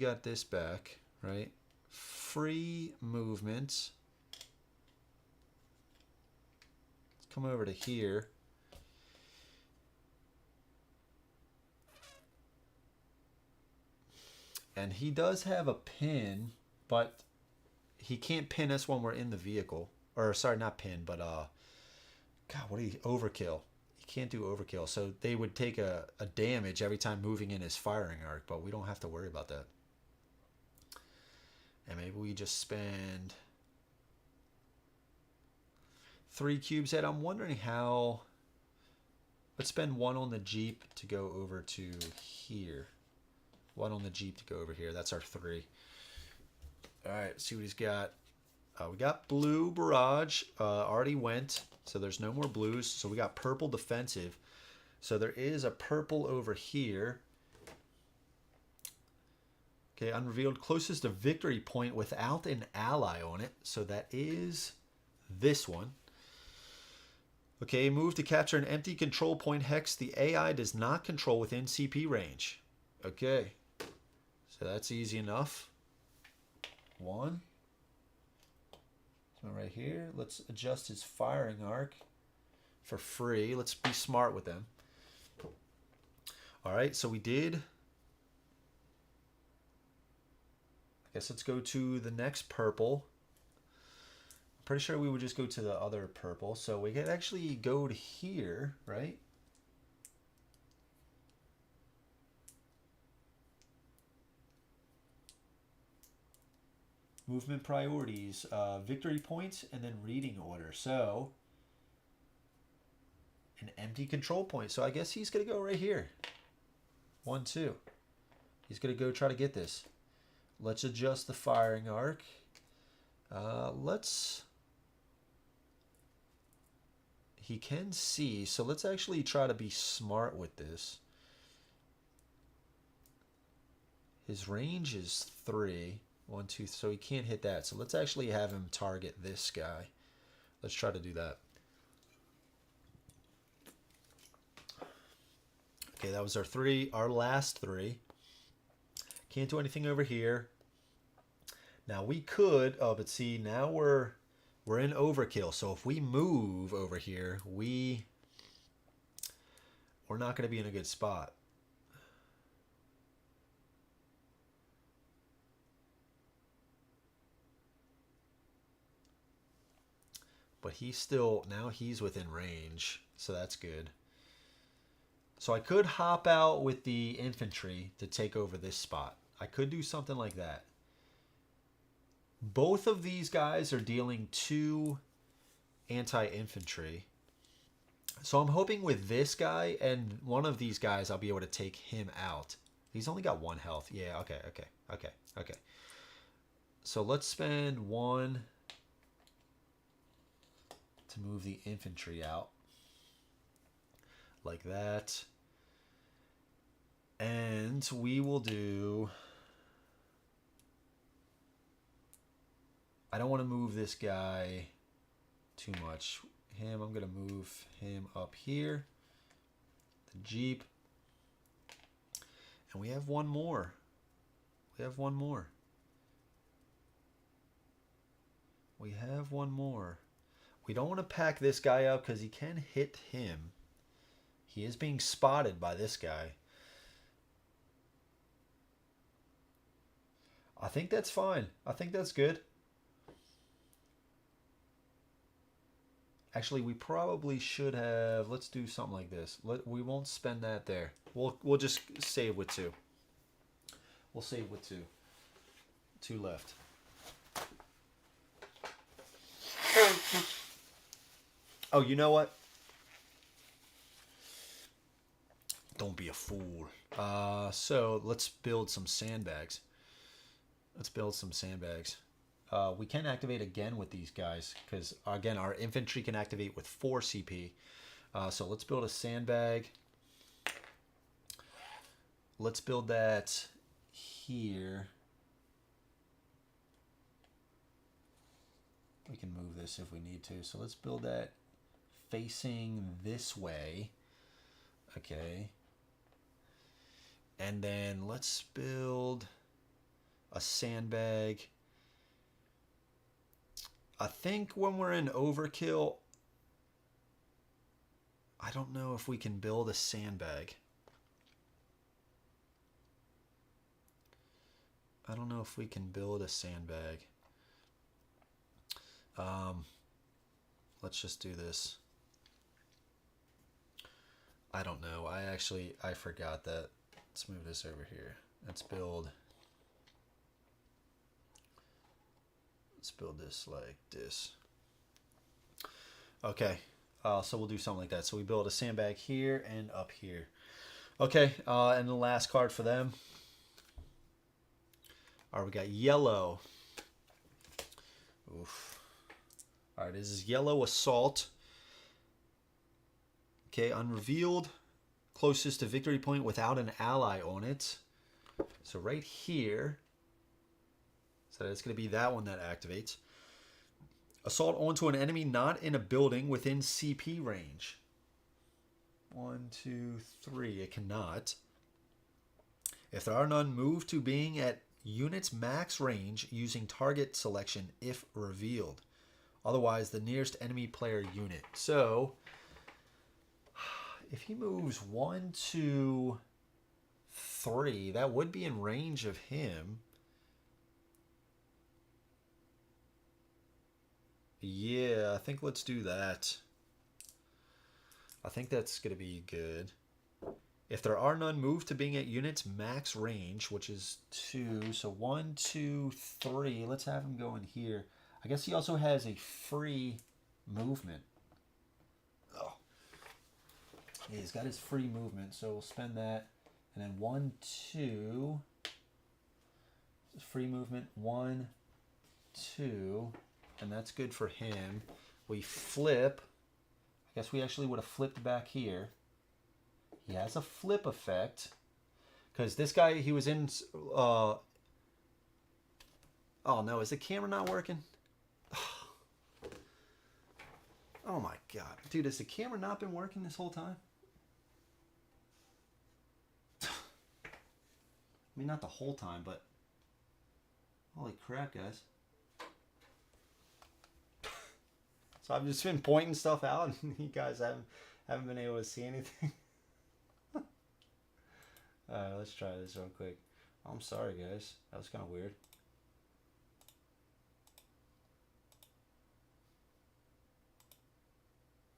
got this back, right? Free movement. Let's come over to here. And he does have a pin, but he can't pin us when we're in the vehicle. Or, sorry, not pin, but, God, what do you, overkill. He can't do overkill. So they would take a damage every time moving in his firing arc, but we don't have to worry about that. And maybe we just spend 3 cubes head. I'm wondering how. Let's spend 1 on the Jeep to go over to here. 1 on the Jeep to go over here. That's our 3. All right, see what he's got. We got blue barrage. Already went, so there's no more blues. So we got purple defensive. So there is a purple over here. Okay, unrevealed closest to victory point without an ally on it. So that is this one. Okay, move to capture an empty control point hex the AI does not control within CP range. Okay, so that's easy enough. 1. So right here, let's adjust his firing arc for free. Let's be smart with them. All right, so we did. I guess let's go to the next purple. I'm pretty sure we would just go to the other purple. So we could actually go to here, right? Movement priorities, victory points, and then reading order. So an empty control point. So I guess he's going to go right here. 1, 2. He's going to go try to get this. Let's adjust the firing arc. He can see, so let's actually try to be smart with this. His range is 3. 1, 2, so he can't hit that. So let's actually have him target this guy. Let's try to do that. Okay, that was our last 3. Can't do anything over here. Now we could, oh, but see, now we're in overkill. So if we move over here, we're not going to be in a good spot. But now he's within range, so that's good. So I could hop out with the infantry to take over this spot. I could do something like that. Both of these guys are dealing 2 anti-infantry. So I'm hoping with this guy and one of these guys, I'll be able to take him out. He's only got 1 health. Yeah, okay. So let's spend 1 to move the infantry out. Like that. And we will do... I don't want to move this guy too much. I'm going to move him up here. The Jeep. And we have 1 more. We have 1 more. We don't want to pack this guy up because he can hit him. He is being spotted by this guy. I think that's fine. I think that's good. Actually, we probably should have... Let's do something like this. We won't spend that there. We'll just save with 2. We'll save with 2. 2 left. Oh, you know what? Don't be a fool. So let's build some sandbags. We can activate again with these guys because, again, our infantry can activate with 4 CP. So let's build a sandbag. Let's build that here. We can move this if we need to. So let's build that facing this way. Okay. And then let's build a sandbag. I think when we're in overkill, I don't know if we can build a sandbag. Let's just do this. I don't know. I forgot that. Let's move this over here. Let's build this like this. Okay. So we'll do something like that. So we build a sandbag here and up here. Okay. And the last card for them. All right, we got yellow. Oof. All right, this is yellow assault. Okay, unrevealed. Closest to victory point without an ally on it. So right here. So it's going to be that one that activates. Assault onto an enemy not in a building within CP range. 1, 2, 3. It cannot. If there are none, move to being at unit's max range using target selection if revealed. Otherwise, the nearest enemy player unit. So, if he moves 1, 2, 3, that would be in range of him. Yeah, I think let's do that. I think that's going to be good. If there are none, move to being at unit's max range, which is 2. So 1, 2, 3. Let's have him go in here. I guess he also has a free movement. Oh. Yeah, he's got his free movement, so we'll spend that. And then 1, 2, free movement 1, 2, and that's good for him. We flip. I guess we actually would have flipped back here. He has a flip effect because this guy, he was in. Oh no, is the camera not working? Oh my god, dude, has the camera not been working this whole time? I mean, not the whole time, but holy crap, guys. So I've just been pointing stuff out, and you guys haven't been able to see anything. Alright, let's try this real quick. I'm sorry, guys. That was kind of weird.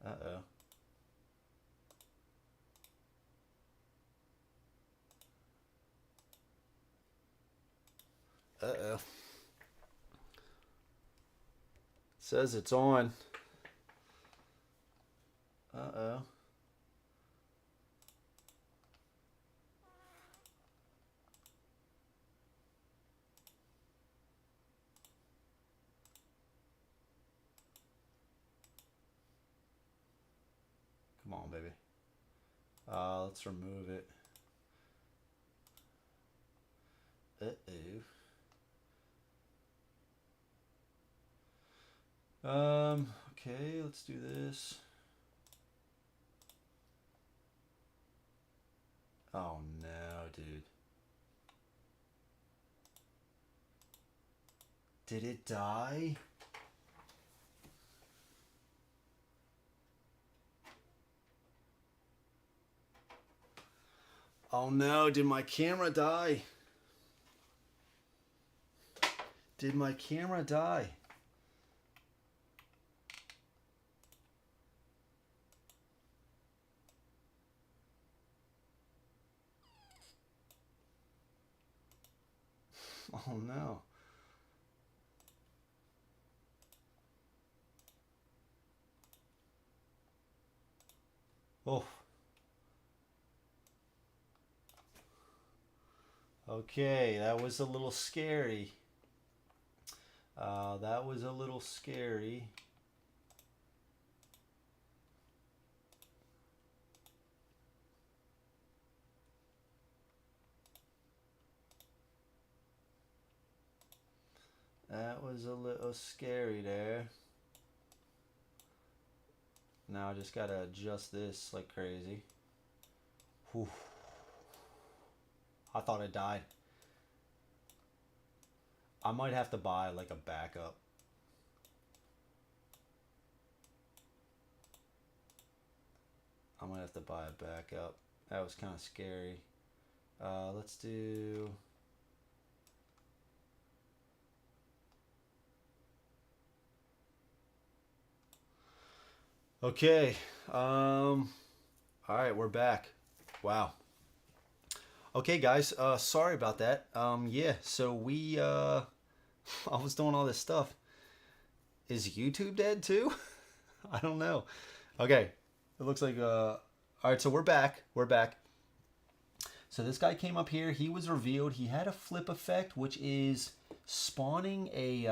Uh-oh. Uh-oh. Says it's on. Uh-oh. Come on, baby. Let's remove it. Uh-oh. Okay, let's do this. Oh no, dude. Did it die? Oh no, did my camera die? Did my camera die? Oh no. Oh. Okay, that was a little scary. That was a little scary. That was a little scary there. Now I just gotta adjust this like crazy. Whew. I thought it died. I might have to buy like a backup. I might have to buy a backup. That was kind of scary. Let's do... Okay. All right, we're back. Wow. Okay, guys. Sorry about that. Yeah. So we. I was doing all this stuff. Is YouTube dead too? I don't know. Okay. It looks like. All right. So we're back. We're back. So this guy came up here. He was revealed. He had a flip effect, which is spawning a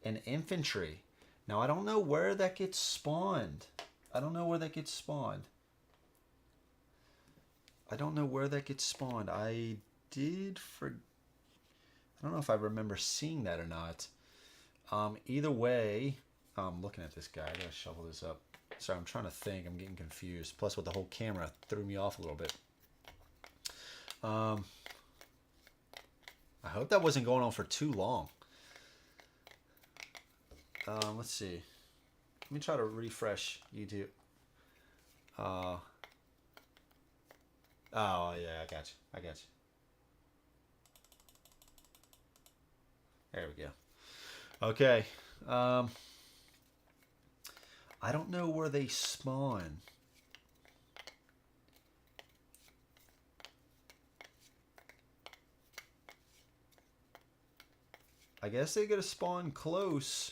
an infantry. Now I don't know where that gets spawned. I don't know where that gets spawned. I don't know where that gets spawned. I don't know if I remember seeing that or not. Either way, I'm looking at this guy. I gotta shovel this up. Sorry, I'm trying to think. I'm getting confused. Plus, with the whole camera, threw me off a little bit. I hope that wasn't going on for too long. Let's see. Let me try to refresh YouTube. Oh yeah, I got you. I got you. There we go. Okay. I don't know where they spawn. I guess they gotta spawn close.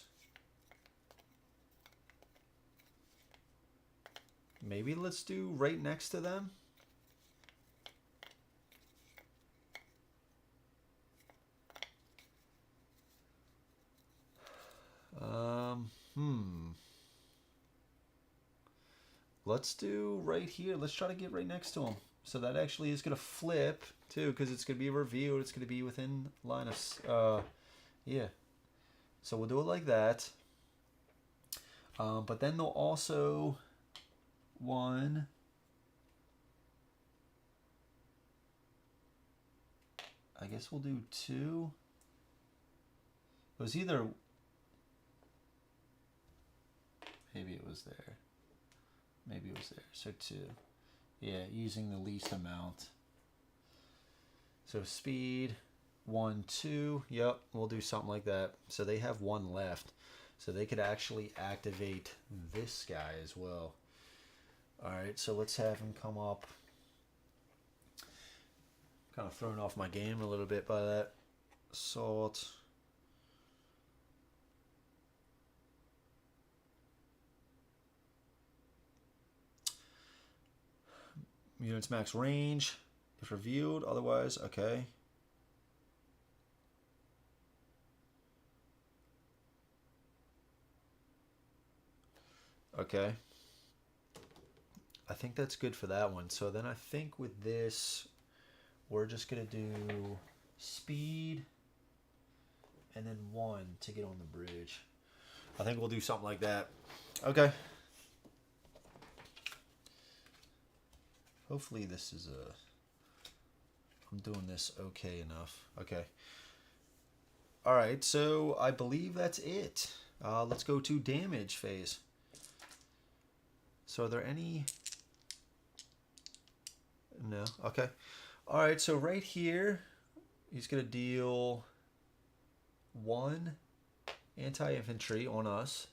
Maybe let's do right next to them. let's do right here. Let's try to get right next to him. So that actually is going to flip too, because it's going to be a review. It's going to be within line of, yeah. So we'll do it like that. But then they'll also one. I guess we'll do 2. It was either, maybe it was there. Maybe it was there. So 2. Yeah, using the least amount. So speed, 1, 2. Yep, we'll do something like that. So they have 1 left. So they could actually activate this guy as well. All right, so let's have him come up. Kind of thrown off my game a little bit by that. Assault. Units max range if revealed, otherwise, okay. Okay. I think that's good for that one. So then I think with this, we're just going to do speed and then 1 to get on the bridge. I think we'll do something like that. Okay. Hopefully this is I'm doing this okay enough. Okay. All right, so I believe that's it. Let's go to damage phase. So are there any? No. Okay. All right, so right here, he's going to deal 1 anti-infantry on us.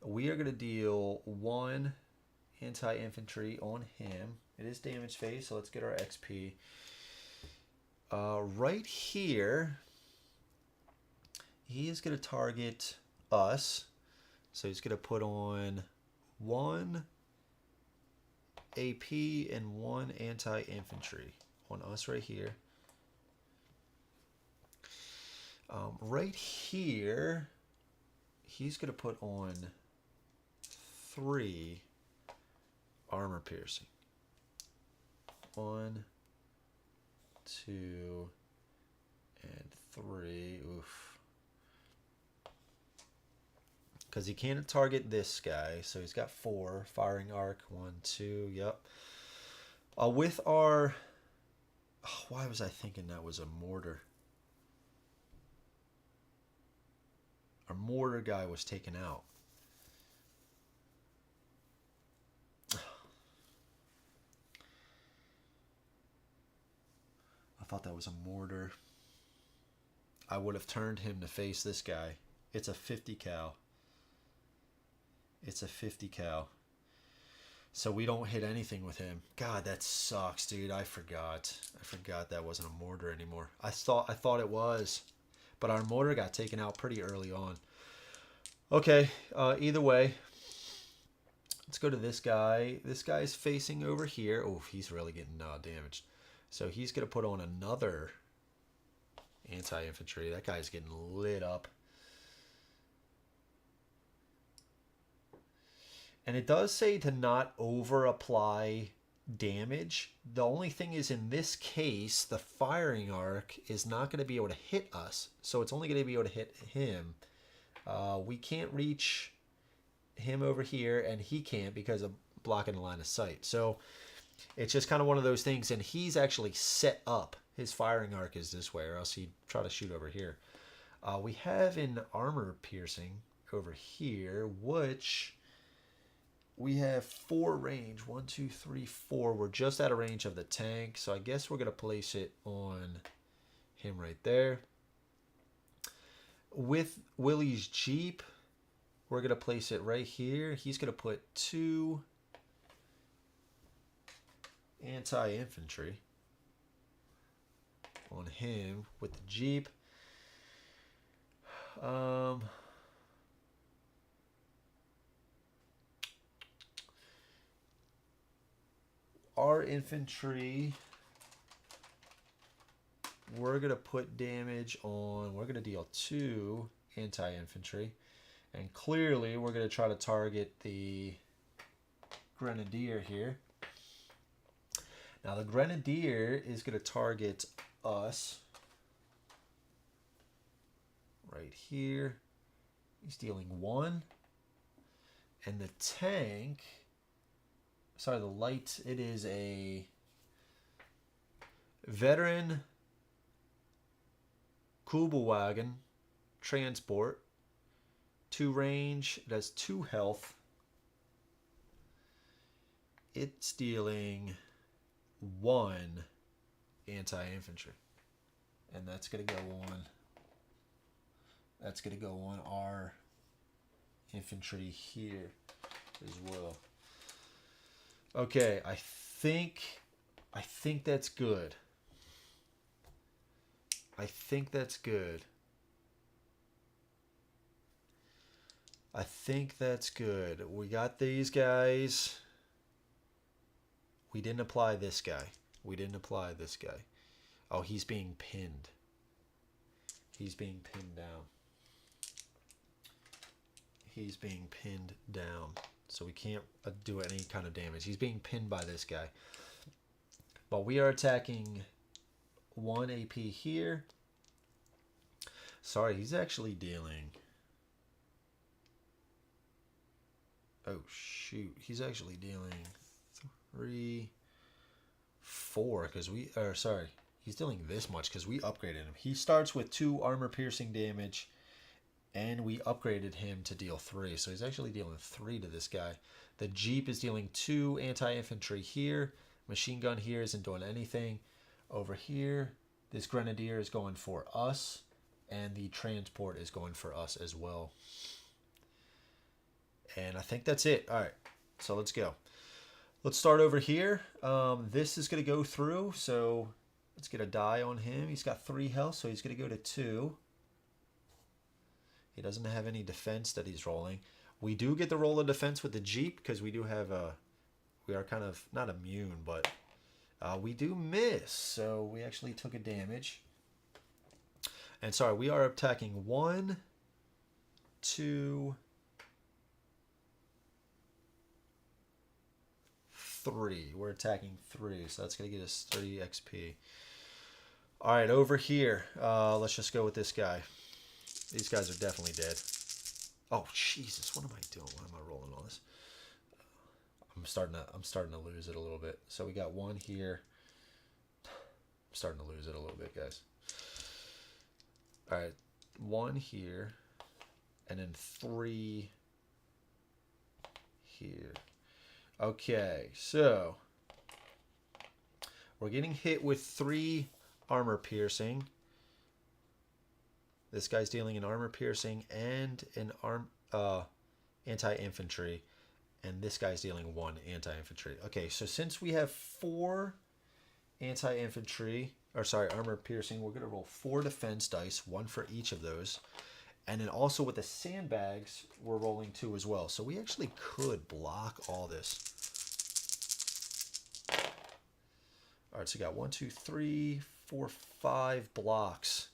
We are going to deal 1 anti-infantry on him. It is damage phase, so let's get our XP. Right here, he is going to target us. So he's going to put on 1 AP and 1 anti-infantry on us right here. Right here, he's going to put on 3 armor piercing. 1, 2, and 3. Oof. Because he can't target this guy, so he's got 4 firing arc. 1, 2. Yep. With our, why was I thinking that was a mortar? Our mortar guy was taken out. I thought that was a mortar. I would have turned him to face this guy. It's a 50 cal. It's a 50 cal. So we don't hit anything with him. God, that sucks, dude. I forgot. I forgot that wasn't a mortar anymore. I thought it was. But our mortar got taken out pretty early on. Okay, either way. Let's go to this guy. This guy's facing over here. Oh, he's really getting damaged. So he's going to put on another anti-infantry. That guy's getting lit up. And it does say to not over-apply damage. The only thing is, in this case, the firing arc is not going to be able to hit us. So it's only going to be able to hit him. We can't reach him over here, and he can't because of blocking the line of sight. So it's just kind of one of those things. And he's actually set up. His firing arc is this way, or else he'd try to shoot over here. We have an armor piercing over here, which we have 4 range. 1, 2, 3, 4. We're just out of range of the tank, so I guess we're going to place it on him right there. With Willie's Jeep, we're going to place it right here. He's going to put 2 anti-infantry on him with the Jeep. Our infantry, we're going to put damage on, we're going to deal 2 anti-infantry. And clearly, we're going to try to target the Grenadier here. Now the Grenadier is going to target us right here. He's dealing 1. And the tank, sorry, the light, it is a veteran Kubelwagen transport. 2 range, it has 2 health. It's dealing 1 anti-infantry. And that's going to go on. That's going to go on our infantry here as well. Okay, I think that's good. I think that's good. I think that's good. We got these guys. We didn't apply this guy. We didn't apply this guy. Oh, he's being pinned. He's being pinned down. He's being pinned down. So we can't do any kind of damage. He's being pinned by this guy. But we are attacking 1 AP here. Sorry, he's actually dealing... Oh, shoot. He's actually dealing 3, 4, because we... Or, sorry. He's dealing this much because we upgraded him. He starts with 2 armor-piercing damage, and we upgraded him to deal 3. So he's actually dealing 3 to this guy. The Jeep is dealing 2 anti-infantry here. Machine gun here isn't doing anything. Over here, this Grenadier is going for us, and the transport is going for us as well. And I think that's it. All right, so let's go. Let's start over here. This is going to go through, so let's get a die on him. He's got 3 health, so he's going to go to 2. He doesn't have any defense that he's rolling. We do get the roll of defense with the Jeep because we do have a... We are kind of not immune, but we do miss. So we actually took a damage. And sorry, we are attacking 1, 2... 3. We're attacking 3, so that's going to get us 3 XP. All right, over here, let's just go with this guy. These guys are definitely dead. Oh, Jesus, what am I doing? Why am I rolling all this? I'm starting to lose it a little bit. So we got 1 here. I'm starting to lose it a little bit, guys. All right, 1 here, and then 3 here. Okay, so we're getting hit with 3 armor piercing. This guy's dealing an armor piercing and an anti-infantry, and this guy's dealing 1 anti-infantry. Okay, so since we have 4 anti-infantry, or sorry, armor piercing, we're gonna roll 4 defense dice, 1 for each of those. And then also with the sandbags, we're rolling 2 as well. So we actually could block all this. All right, so we got 1, 2, 3, 4, 5 blocks.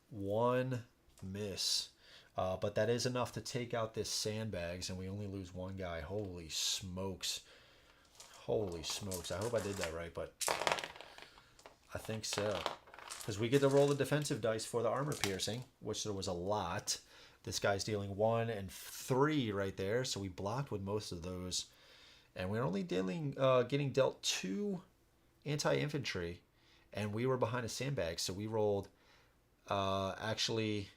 1 miss. But that is enough to take out this sandbags, and we only lose 1 guy. Holy smokes. Holy smokes. I hope I did that right, but I think so. Because we get to roll the defensive dice for the armor piercing, which there was a lot. This guy's dealing 1 and 3 right there, so we blocked with most of those. And we're only dealing, getting dealt 2 anti-infantry, and we were behind a sandbag, so we rolled, actually,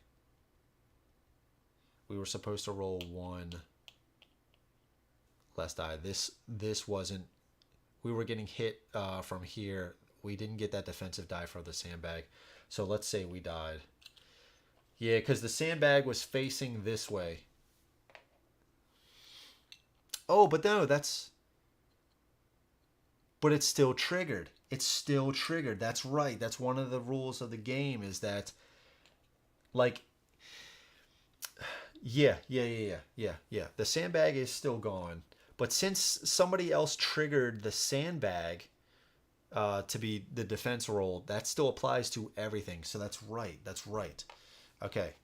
we were supposed to roll 1 less die. This wasn't, we were getting hit from here. We didn't get that defensive die for the sandbag. So let's say we died. Yeah, because the sandbag was facing this way. Oh, but no, that's... But it's still triggered. It's still triggered. That's right. That's one of the rules of the game is that, like... Yeah. The sandbag is still gone. But since somebody else triggered the sandbag... to be the defense roll, that still applies to everything. So that's right. That's right. Okay.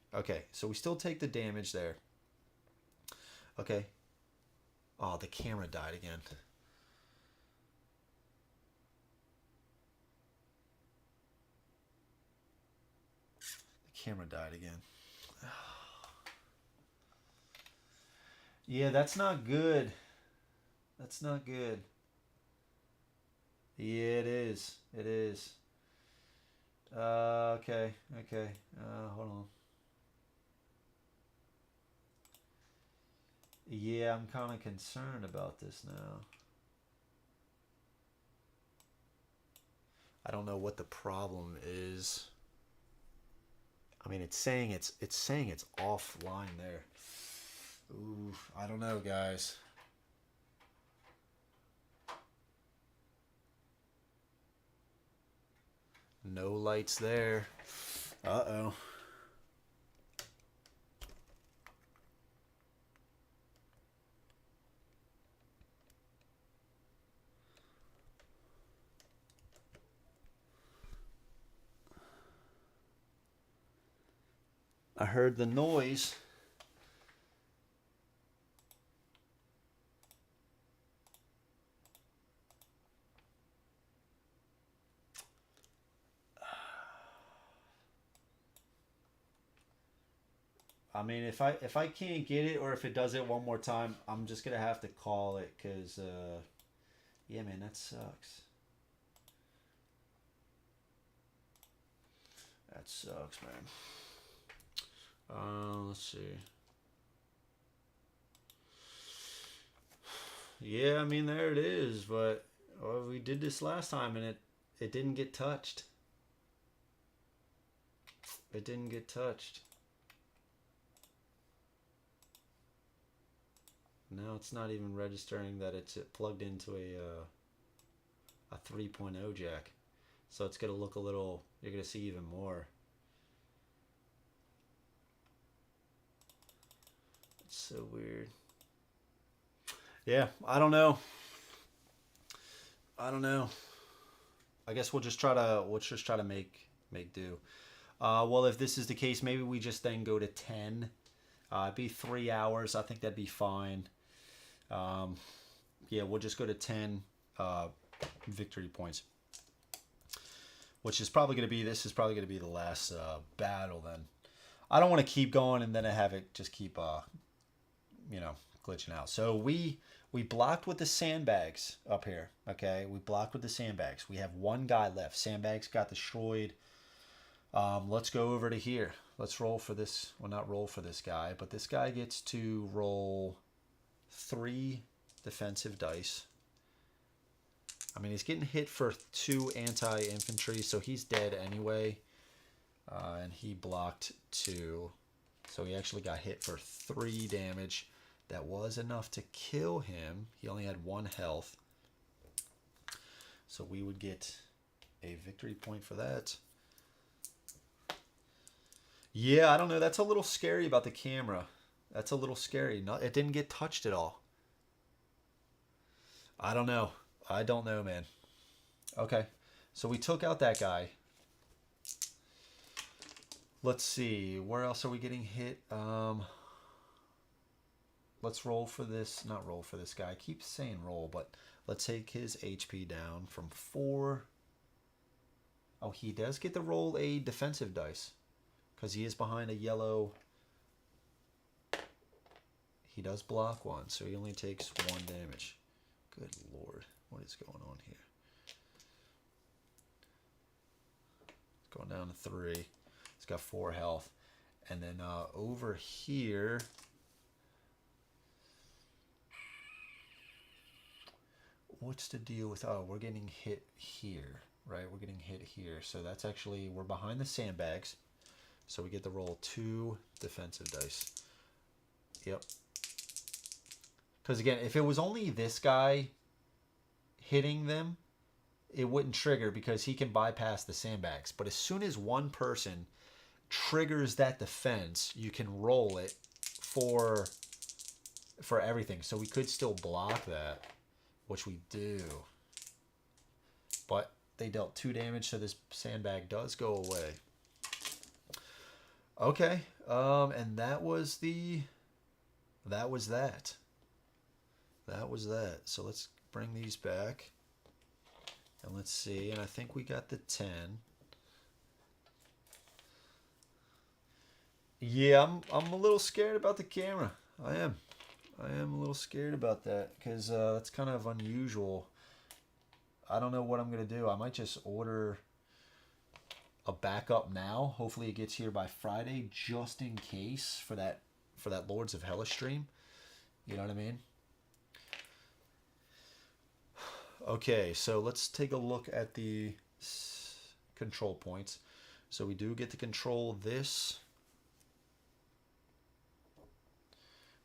So we still take the damage there. Okay. Oh, the camera died again. camera died again. Yeah, that's not good. That's not good. Yeah, it is. It is. Okay. Okay. Hold on. Yeah, I'm kind of concerned about this now. I don't know what the problem is. I mean, it's saying it's offline there. Ooh, I don't know, guys. No lights there. Uh-oh. I heard the noise. I mean, if I can't get it, or if it does it one more time, I'm just gonna have to call it, cause yeah, man, that sucks. That sucks, man. Let's see. Yeah, I mean, there it is, but we did this last time and it didn't get touched. It didn't get touched. Now it's not even registering that it's plugged into a 3.0 jack. So it's going to look a little, you're going to see even more. It's so weird. Yeah, I don't know. I don't know. I guess we'll just try to make do. Well, if this is the case, maybe we just then go to 10. It'd be 3 hours. I think that'd be fine. Yeah, we'll just go to 10 victory points, which is probably going to be, this is probably going to be the last battle then. I don't want to keep going and then I have it just keep, you know, glitching out. So we blocked with the sandbags up here, okay? We blocked with the sandbags. We have one guy left. Sandbags got destroyed. Let's go over to here. Let's roll for this. Well, not roll for this guy, but this guy gets to roll 3 defensive dice. I mean, he's getting hit for 2 anti-infantry, so he's dead anyway. And he blocked 2. So he actually got hit for 3 damage. That was enough to kill him. He only had 1 health. So we would get a victory point for that. Yeah, I don't know. That's a little scary about the camera. That's a little scary. No, it didn't get touched at all. I don't know. I don't know, man. Okay. So we took out that guy. Let's see. Where else are we getting hit? Let's roll for this. Not roll for this guy. I keep saying roll, but let's take his HP down from 4. Oh, he does get to roll a defensive dice because he is behind a yellow. He does block 1, so he only takes 1 damage. Good lord. What is going on here? It's going down to 3. He's got 4 health. And then over here, what's the deal with, oh, we're getting hit here, right? We're getting hit here. So that's actually, we're behind the sandbags. So we get to roll 2 defensive dice. Yep. Because again, if it was only this guy hitting them, it wouldn't trigger because he can bypass the sandbags. But as soon as one person triggers that defense, you can roll it for everything. So we could still block that, which we do. But they dealt 2 damage, so this sandbag does go away. Okay, and that was that. That was that. So let's bring these back. And let's see, and I think we got the 10. Yeah, I'm a little scared about the camera. I am a little scared about that because that's kind of unusual. I don't know what I'm gonna do. I might just order a backup now. Hopefully it gets here by Friday, just in case for that Lords of Hellish stream. You know what I mean? Okay, so let's take a look at the control points. So we do get to control this.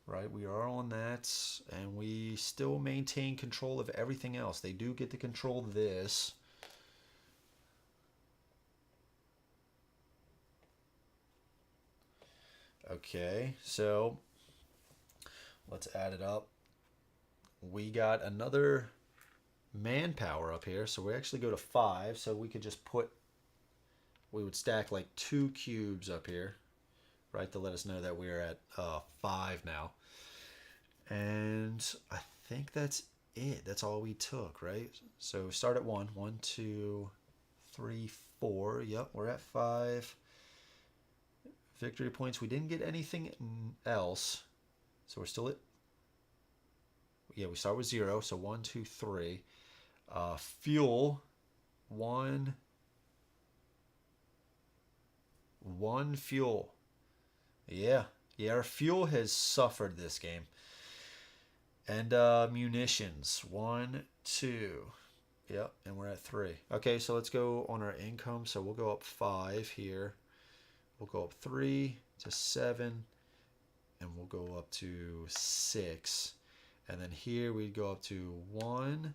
Right, we are on that, and we still maintain control of everything else. They do get to control this. Okay, so let's add it up. We got another manpower up here, so we actually go to 5, so we could just we would stack like 2 cubes up here, right, to let us know that we're at 5 now. And I think that's it. That's all we took, right? So start at 1. 1, 2, 3, 4. Yep, we're at 5. Victory points. We didn't get anything else. So we're still at... Yeah, we start with 0. So 1, 2, 3. Fuel. 1 fuel. Yeah, our fuel has suffered this game. And munitions. 1, 2. Yep, and we're at 3. Okay, so let's go on our income. So we'll go up 5 here. We'll go up 3 to 7. And we'll go up to 6. And then here we'd go up to 1,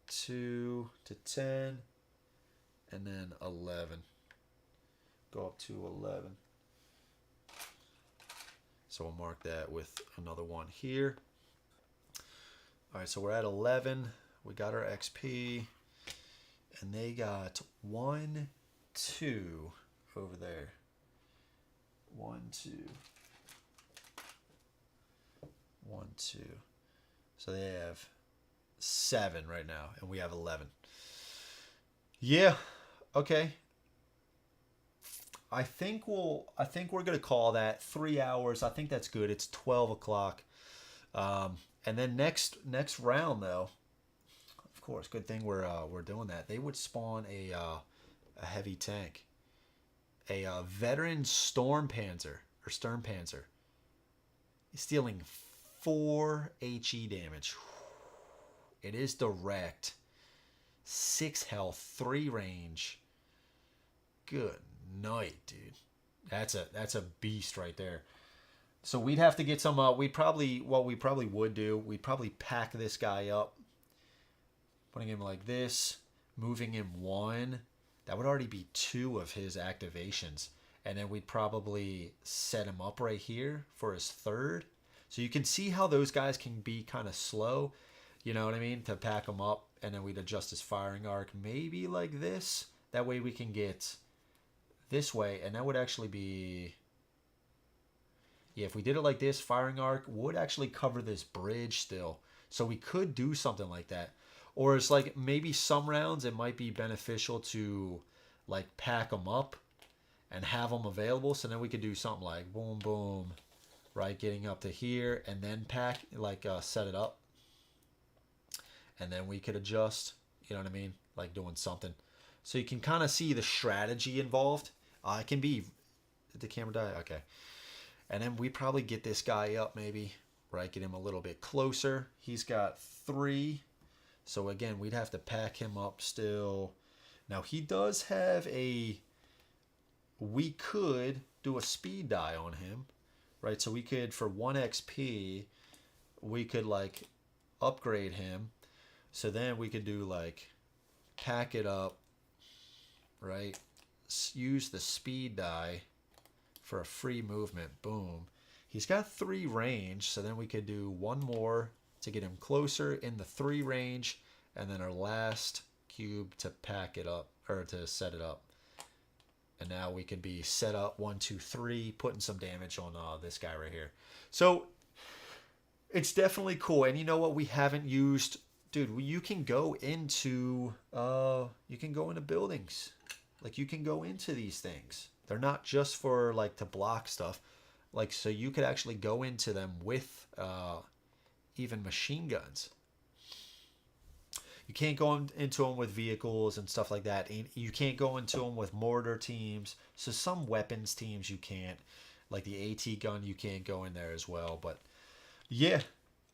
2 to 10. And then 11. Go up to 11. So we'll mark that with another 1 here. All right, so we're at 11. We got our XP. And they got 1, 2 over there. 1, 2. 1, 2. So they have 7 right now, and we have 11. Yeah, okay. I think we're gonna call that 3 hours. I think that's good. It's 12 o'clock. And then next round though, of course, good thing we're doing that. They would spawn a heavy tank, a veteran Storm Panzer. He's dealing 4 HE damage. It is direct. 6 health, 3 range. Good night, dude. That's a beast right there. So we'd have to get some what we probably would do, we'd probably pack this guy up, putting him like this, moving him 1. That would already be 2 of his activations, and then we'd probably set him up right here for his 3rd. So you can see how those guys can be kind of slow, you know what I mean, to pack him up. And then we'd adjust his firing arc maybe like this. That way we can get this way, and that would actually be... Yeah, if we did it like this, firing arc would actually cover this bridge still. So we could do something like that. Or it's like maybe some rounds it might be beneficial to like pack them up and have them available. So then we could do something like boom, boom, right? Getting up to here and then pack, like set it up. And then we could adjust, you know what I mean? Like doing something. So you can kind of see the strategy involved. It can be... Did the camera die? Okay. And then we probably get this guy up maybe, right? Get him a little bit closer. He's got 3. So again, we'd have to pack him up still. Now he does have a... We could do a speed die on him, right? So we could, for 1 XP, we could like upgrade him. So then we could do like pack it up, right? Use the speed die for a free movement. Boom. He's got 3 range, so then we could do 1 more to get him closer in the 3 range, and then our last cube to pack it up, or to set it up. And now we could be set up 1, 2, 3, putting some damage on this guy right here. So it's definitely cool. And you know what we haven't used? Dude, you can go into buildings. Like you can go into these things. They're not just for like to block stuff. Like, so you could actually go into them with even machine guns. You can't go into them with vehicles and stuff like that. You can't go into them with mortar teams. So some weapons teams you can't. Like the AT gun, you can't go in there as well. But yeah,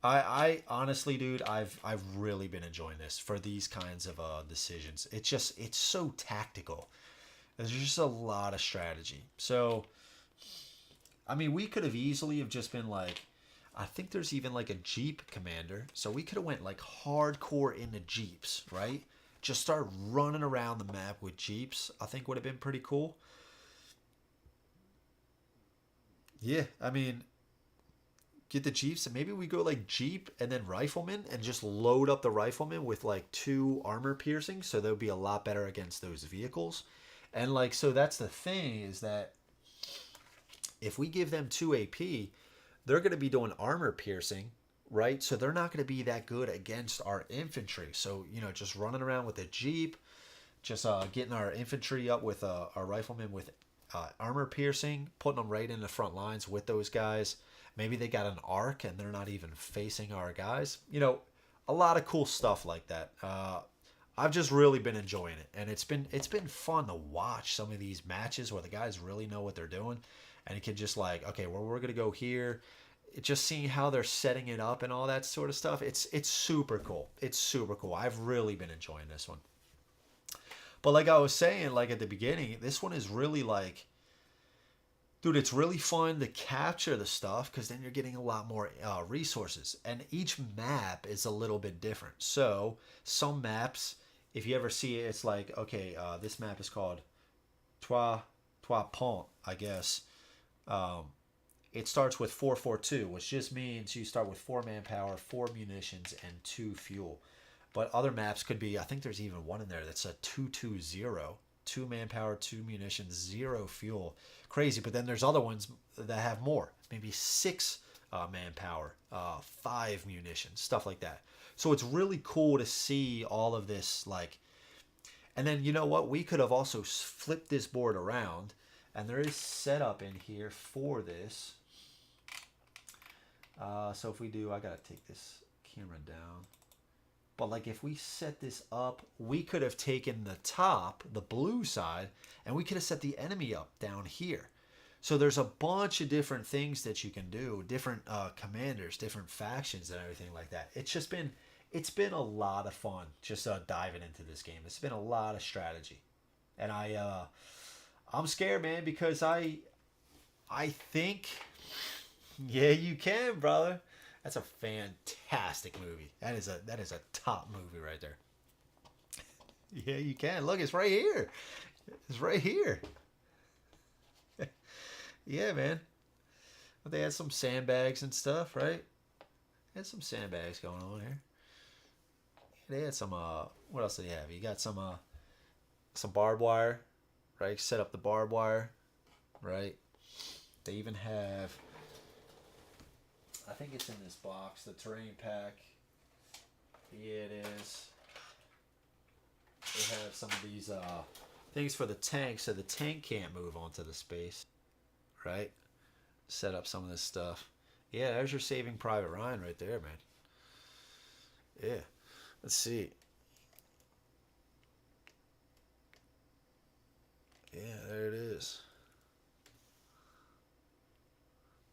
I honestly, dude, I've really been enjoying this for these kinds of decisions. It's so tactical. There's just a lot of strategy. So, I mean, we could have easily have just been like, I think there's even like a Jeep commander. So we could have went like hardcore into Jeeps, right? Just start running around the map with Jeeps. I think would have been pretty cool. Yeah, I mean, get the Jeeps and maybe we go like Jeep and then Rifleman and just load up the Rifleman with like 2 armor piercing. So they'll be a lot better against those vehicles. And like, so that's the thing is that if we give them 2 AP, they're going to be doing armor piercing, right? So they're not going to be that good against our infantry. So, you know, just running around with a Jeep, just getting our infantry up with our riflemen with armor piercing, putting them right in the front lines with those guys. Maybe they got an arc and they're not even facing our guys. You know, a lot of cool stuff like that. I've just really been enjoying it, and it's been fun to watch some of these matches where the guys really know what they're doing, and you can just like, okay, well, we're gonna go here. Just seeing how they're setting it up and all that sort of stuff. It's super cool. It's super cool. I've really been enjoying this one. But like I was saying, like at the beginning, this one is really like, dude, it's really fun to capture the stuff because then you're getting a lot more resources, and each map is a little bit different. So some maps, if you ever see it, it's like, okay, this map is called Trois Ponts, I guess. It starts with 442, which just means you start with 4 manpower, 4 munitions, and 2 fuel. But other maps could be, I think there's even one in there that's a 220, 2 manpower, 2 munitions, 0 fuel. Crazy. But then there's other ones that have more, maybe 6 manpower, 5 munitions, stuff like that. So it's really cool to see all of this, like, and then you know what? We could have also flipped this board around, and there is setup in here for this. So if we do, I gotta take this camera down. But like if we set this up, we could have taken the top, the blue side, and we could have set the enemy up down here. So there's a bunch of different things that you can do, different commanders, different factions and everything like that. It's been a lot of fun just diving into this game. It's been a lot of strategy. And I'm scared, man, because I think, yeah, you can, brother. That's a fantastic movie. That is a top movie right there. Yeah, you can. Look, it's right here. It's right here. Yeah, man. But they had some sandbags and stuff, right? They had some sandbags going on here. They had some what else did they have? You got some barbed wire, right? Set up the barbed wire, right? They even have, I think it's in this box, the terrain pack. Yeah, it is. They have some of these things for the tank, so the tank can't move onto the space, right? Set up some of this stuff. Yeah, there's your Saving Private Ryan right there, man. Yeah. Let's see. Yeah, there it is.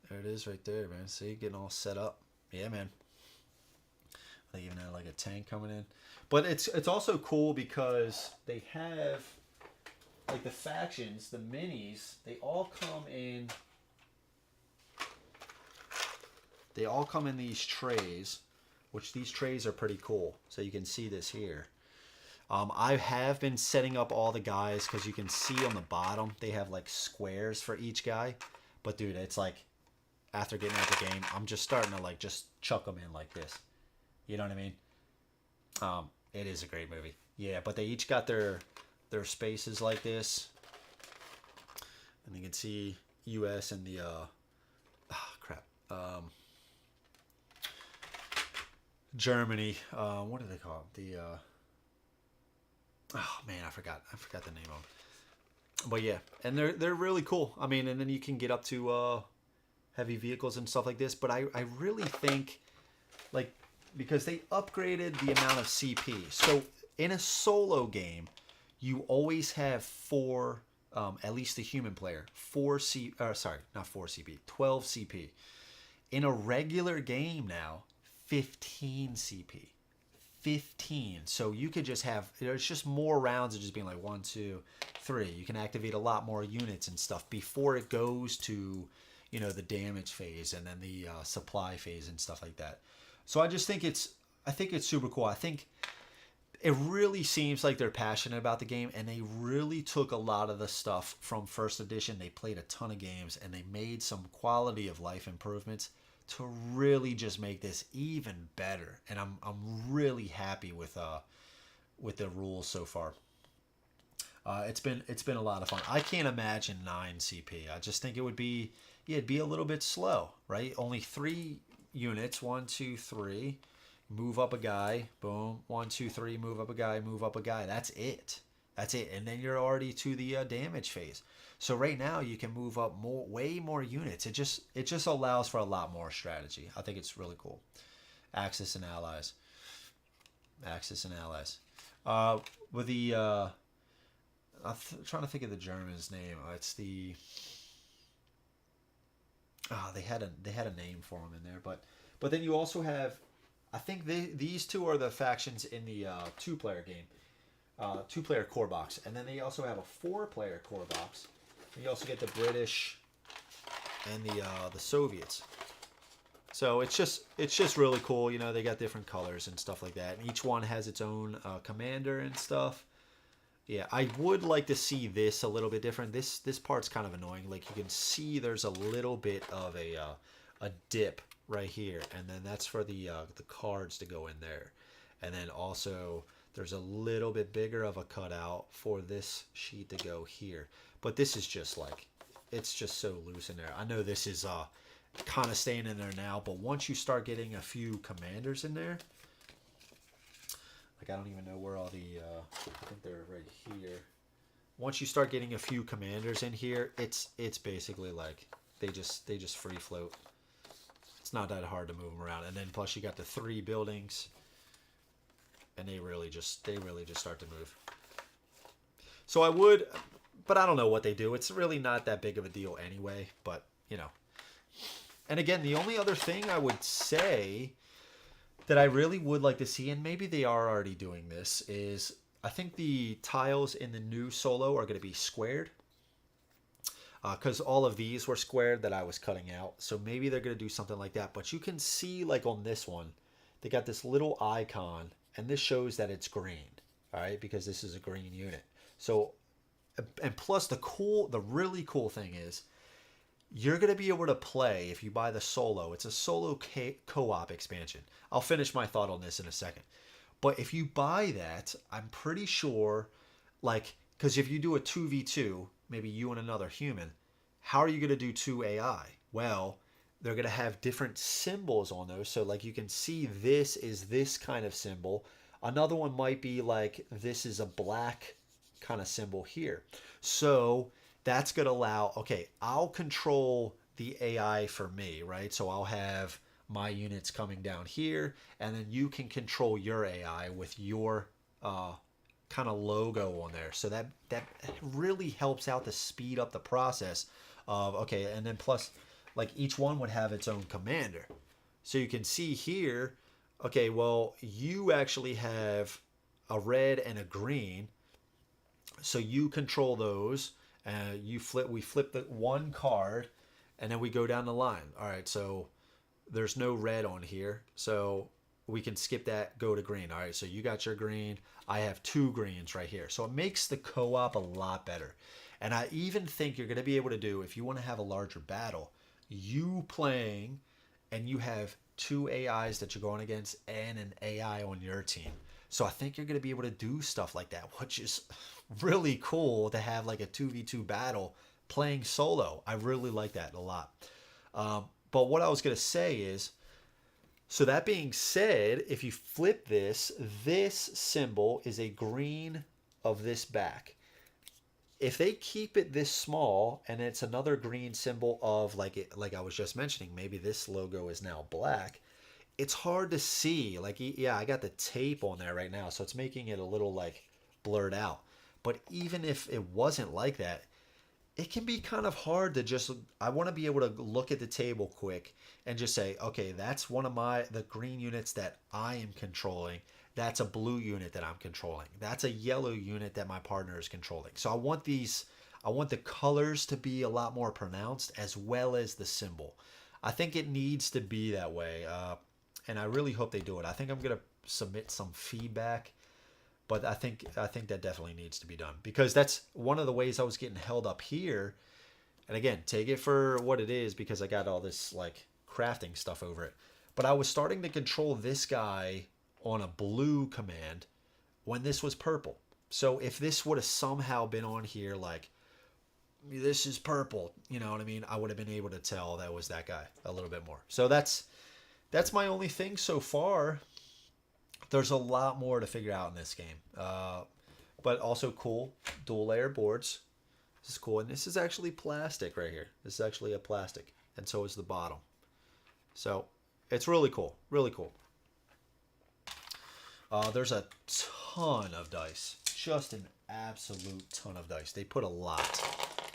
There it is right there, man. See, getting all set up. Yeah, man. They even had like a tank coming in. But it's also cool because they have like the factions, the minis, they all come in these trays, which these trays are pretty cool. So you can see this here. I have been setting up all the guys because you can see on the bottom they have like squares for each guy. But dude, it's like after getting out the game, I'm just starting to like just chuck them in like this. You know what I mean? It is a great movie. Yeah, but they each got their spaces like this, and you can see U.S. and the Germany. What do they call it? The oh man, I forgot the name of But yeah, and they're really cool. I mean, and then you can get up to heavy vehicles and stuff like this. But I really think, like, because they upgraded the amount of CP. So in a solo game, you always have four, at least the human player, 12 CP. In a regular game now, 15 CP. 15. So you could just have, there's just more rounds of just being like 1, 2, 3. You can activate a lot more units and stuff before it goes to, you know, the damage phase and then the supply phase and stuff like that. So I just think it's super cool. I think it really seems like they're passionate about the game, and they really took a lot of the stuff from first edition. They played a ton of games, and they made some quality of life improvements to really just make this even better. And I'm really happy with the rules so far. It's been a lot of fun. I can't imagine 9 CP. I just think it would be, yeah, it'd be a little bit slow, right? Only 3 units, 1, 2, 3. Move up a guy, boom, 1, 2, 3, move up a guy, move up a guy. That's it. And then you're already to the damage phase. So right now you can move up way more units. It just allows for a lot more strategy. I think it's really cool. Axis and allies. With the I'm trying to think of the German's name. It's the they had a name for them in there, but then you also have, I think these two are the factions in the 2-player game, 2-player core box, and then they also have a 4-player core box. And you also get the British and the Soviets. So it's just really cool. You know, they got different colors and stuff like that, and each one has its own commander and stuff. Yeah, I would like to see this a little bit different. This part's kind of annoying. Like, you can see there's a little bit of a dip right here, and then that's for the cards to go in there. And then also there's a little bit bigger of a cutout for this sheet to go here. But this is just like, it's just so loose in there. I know this is kind of staying in there now, but once you start getting a few commanders in there, like, I don't even know where all the I think they're right here. Once you start getting a few commanders in here, it's basically like they just free float. It's not that hard to move them around. And then plus you got the 3 buildings, and they really just start to move. So I would, but I don't know what they do. It's really not that big of a deal anyway, but you know. And again, the only other thing I would say that I really would like to see, and maybe they are already doing this, is I think the tiles in the new solo are going to be squared. Because all of these were squared that I was cutting out. So maybe they're going to do something like that. But you can see, like on this one, they got this little icon, and this shows that it's green. All right, because this is a green unit. So, and plus the really cool thing is, you're going to be able to play, if you buy the solo, it's a solo co-op expansion. I'll finish my thought on this in a second. But if you buy that, I'm pretty sure, like, because if you do a 2v2, maybe you and another human, how are you going to do 2 AI? Well, they're going to have different symbols on those. So, like, you can see this is this kind of symbol. Another one might be like, this is a black kind of symbol here. So that's going to allow, okay, I'll control the AI for me, right? So I'll have my units coming down here, and then you can control your AI with your kind of logo on there. So that really helps out to speed up the process of, okay, and then plus, like, each one would have its own commander. So you can see here, okay, well, you actually have a red and a green, so you control those. We flip the one card, and then we go down the line. All right, so there's no red on here, so we can skip that, go to green. All right, so you got your green. I have 2 greens right here. So it makes the co-op a lot better. And I even think you're going to be able to do, if you want to have a larger battle, you playing, and you have 2 AIs that you're going against and an AI on your team. So I think you're going to be able to do stuff like that, which is really cool to have, like a 2v2 battle playing solo. I really like that a lot. But what I was going to say is, so that being said, if you flip this symbol is a green of this back. if they keep it this small and it's another green symbol of like I was just mentioning, maybe this logo is now black, it's hard to see. Like, yeah, I got the tape on there right now, so it's making it a little like blurred out. But even if it wasn't like that, it can be kind of hard to just, I want to be able to look at the table quick and just say, okay, that's one of the green units that I am controlling. That's a blue unit that I'm controlling. That's a yellow unit that my partner is controlling. So I want the colors to be a lot more pronounced, as well as the symbol. I think it needs to be that way. And I really hope they do it. I think I'm going to submit some feedback, but I think that definitely needs to be done, because that's one of the ways I was getting held up here. And again, take it for what it is, because I got all this like crafting stuff over it. But I was starting to control this guy on a blue command when this was purple. So if this would have somehow been on here like, this is purple, you know what I mean? I would have been able to tell that was that guy a little bit more. So that's my only thing so far. There's a lot more to figure out in this game. But also cool. Dual layer boards. This is cool. And this is actually plastic right here. This is actually a plastic. And so is the bottom. So it's really cool. Really cool. There's a ton of dice. Just an absolute ton of dice. They put a lot.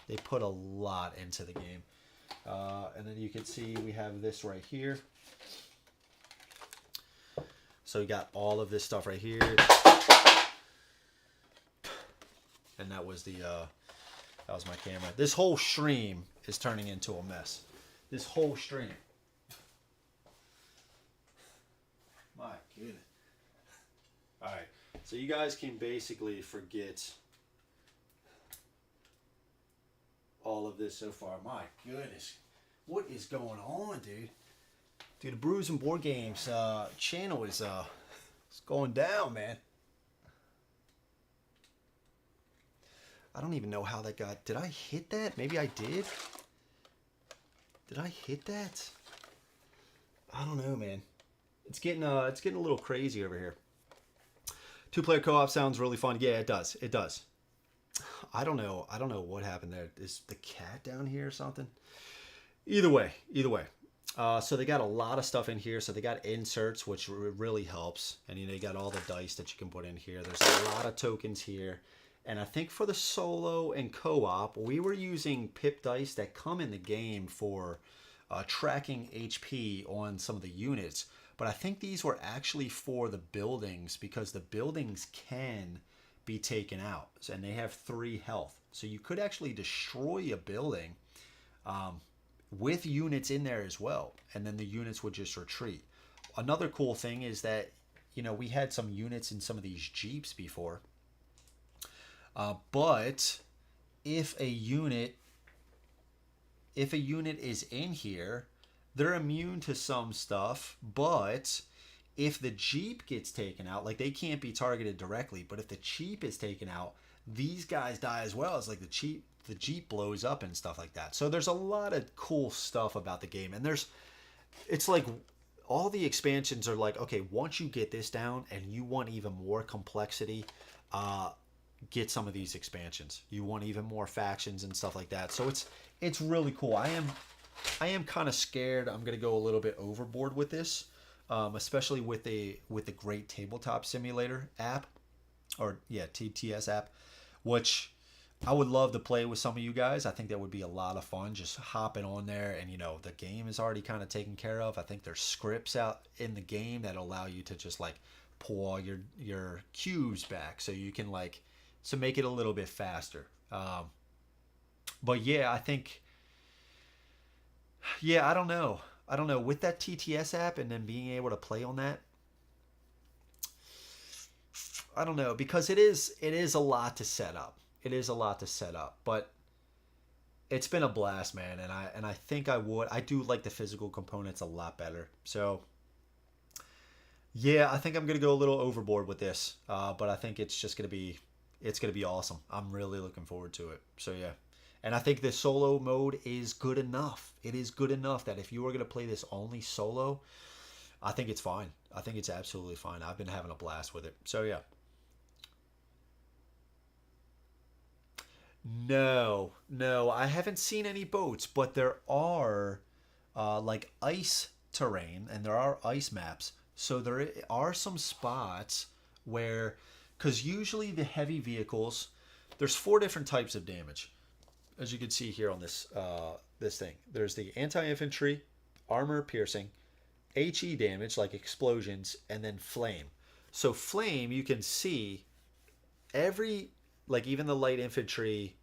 They put a lot into the game. And then you can see we have this right here. So we got all of this stuff right here. And that was my camera. This whole stream is turning into a mess. This whole stream. My goodness. All right. So you guys can basically forget all of this so far. My goodness. What is going on, dude? Dude, the Brews and Board Games channel is it's going down, man. I don't even know how that got. Did I hit that? Maybe I did. Did I hit that? I don't know, man. It's getting a little crazy over here. 2-player co-op sounds really fun. Yeah, it does. It does. I don't know what happened there. Is the cat down here or something? Either way. So they got a lot of stuff in here. So they got inserts, which really helps. And you got all the dice that you can put in here. There's a lot of tokens here. And I think for the solo and co-op, we were using pip dice that come in the game for tracking HP on some of the units. But I think these were actually for the buildings, because the buildings can be taken out. And they have 3 health. So you could actually destroy a building with units in there as well, and then the units would just retreat. Another cool thing is that, we had some units in some of these Jeeps before, but if a unit is in here, they're immune to some stuff. But if the Jeep gets taken out, like, they can't be targeted directly, but if the Jeep is taken out, these guys die as well. It's like the Jeep blows up and stuff like that. So there's a lot of cool stuff about the game. And it's like all the expansions are like, okay, once you get this down and you want even more complexity, get some of these expansions. You want even more factions and stuff like that. So it's really cool. I am kind of scared I'm going to go a little bit overboard with this, especially with the Great Tabletop Simulator app, or TTS app, which I would love to play with some of you guys. I think that would be a lot of fun, just hopping on there. And the game is already kind of taken care of. I think there's scripts out in the game that allow you to just like pull all your cubes back, so you can so make it a little bit faster. But yeah, I think, I don't know with that TTS app and then being able to play on that. I don't know, because it is a lot to set up. It is a lot to set up, but it's been a blast, man. And I think I do like the physical components a lot better. So yeah, I think I'm going to go a little overboard with this. But I think it's going to be awesome. I'm really looking forward to it. So yeah. And I think the solo mode is good enough. It is good enough that if you were going to play this only solo, I think it's fine. I think it's absolutely fine. I've been having a blast with it. So yeah. No, I haven't seen any boats, but there are like ice terrain and there are ice maps. So there are some spots where, because usually the heavy vehicles, there's four different types of damage, as you can see here on this thing. There's the anti-infantry, armor piercing, HE damage like explosions, and then flame. So flame, you can see every, like even the light infantry,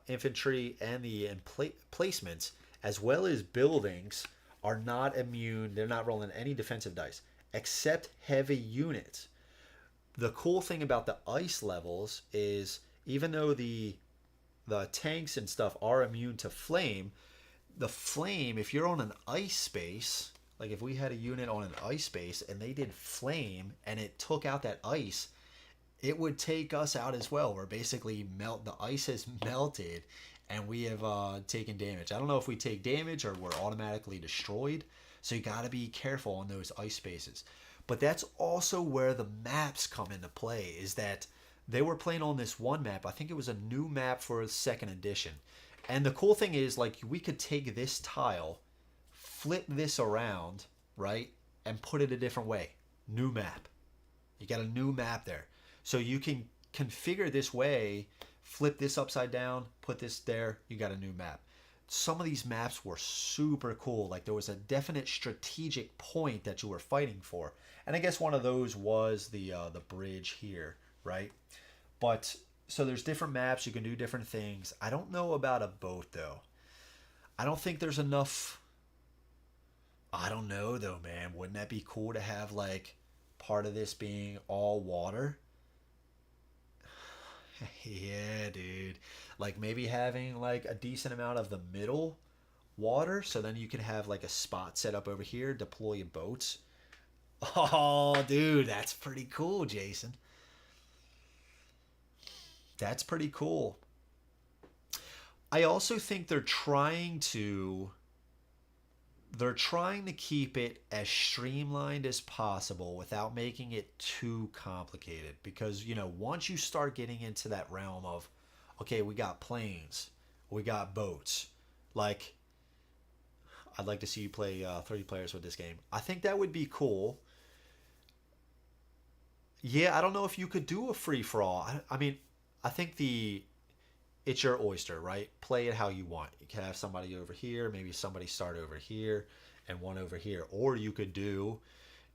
infantry and the emplacements, as well as buildings, are not immune. They're not rolling any defensive dice except heavy units. The cool thing about the ice levels is even though the tanks and stuff are immune to flame, the flame, if you're on an ice space, like if we had a unit on an ice space and they did flame and it took out that ice, it would take us out as well. We're basically the ice has melted and we have taken damage. I don't know if we take damage or we're automatically destroyed. So you got to be careful on those ice spaces. But that's also where the maps come into play, is that they were playing on this one map. I think it was a new map for second edition. And the cool thing is, like, we could take this tile, flip this around, right, and put it a different way. New map. You got a new map there. So you can configure this way, flip this upside down, put this there, you got a new map. Some of these maps were super cool. Like there was a definite strategic point that you were fighting for. And I guess one of those was the bridge here, right? But so there's different maps, you can do different things. I don't know about a boat though. I don't think there's enough. I don't know though, man. Wouldn't that be cool to have like part of this being all water? Yeah, dude. Like maybe having like a decent amount of the middle water, so then you can have like a spot set up over here, deploy boats. Oh, dude, that's pretty cool, Jason. That's pretty cool. I also think they're trying to keep it as streamlined as possible without making it too complicated, because once you start getting into that realm of, okay, we got planes, we got boats, like I'd like to see you play 30 players with this game. I think that would be cool. Yeah, I don't know if you could do a free for all. I mean, I think it's your oyster, right? Play it how you want. You can have somebody over here, maybe somebody start over here, and one over here. Or you could do,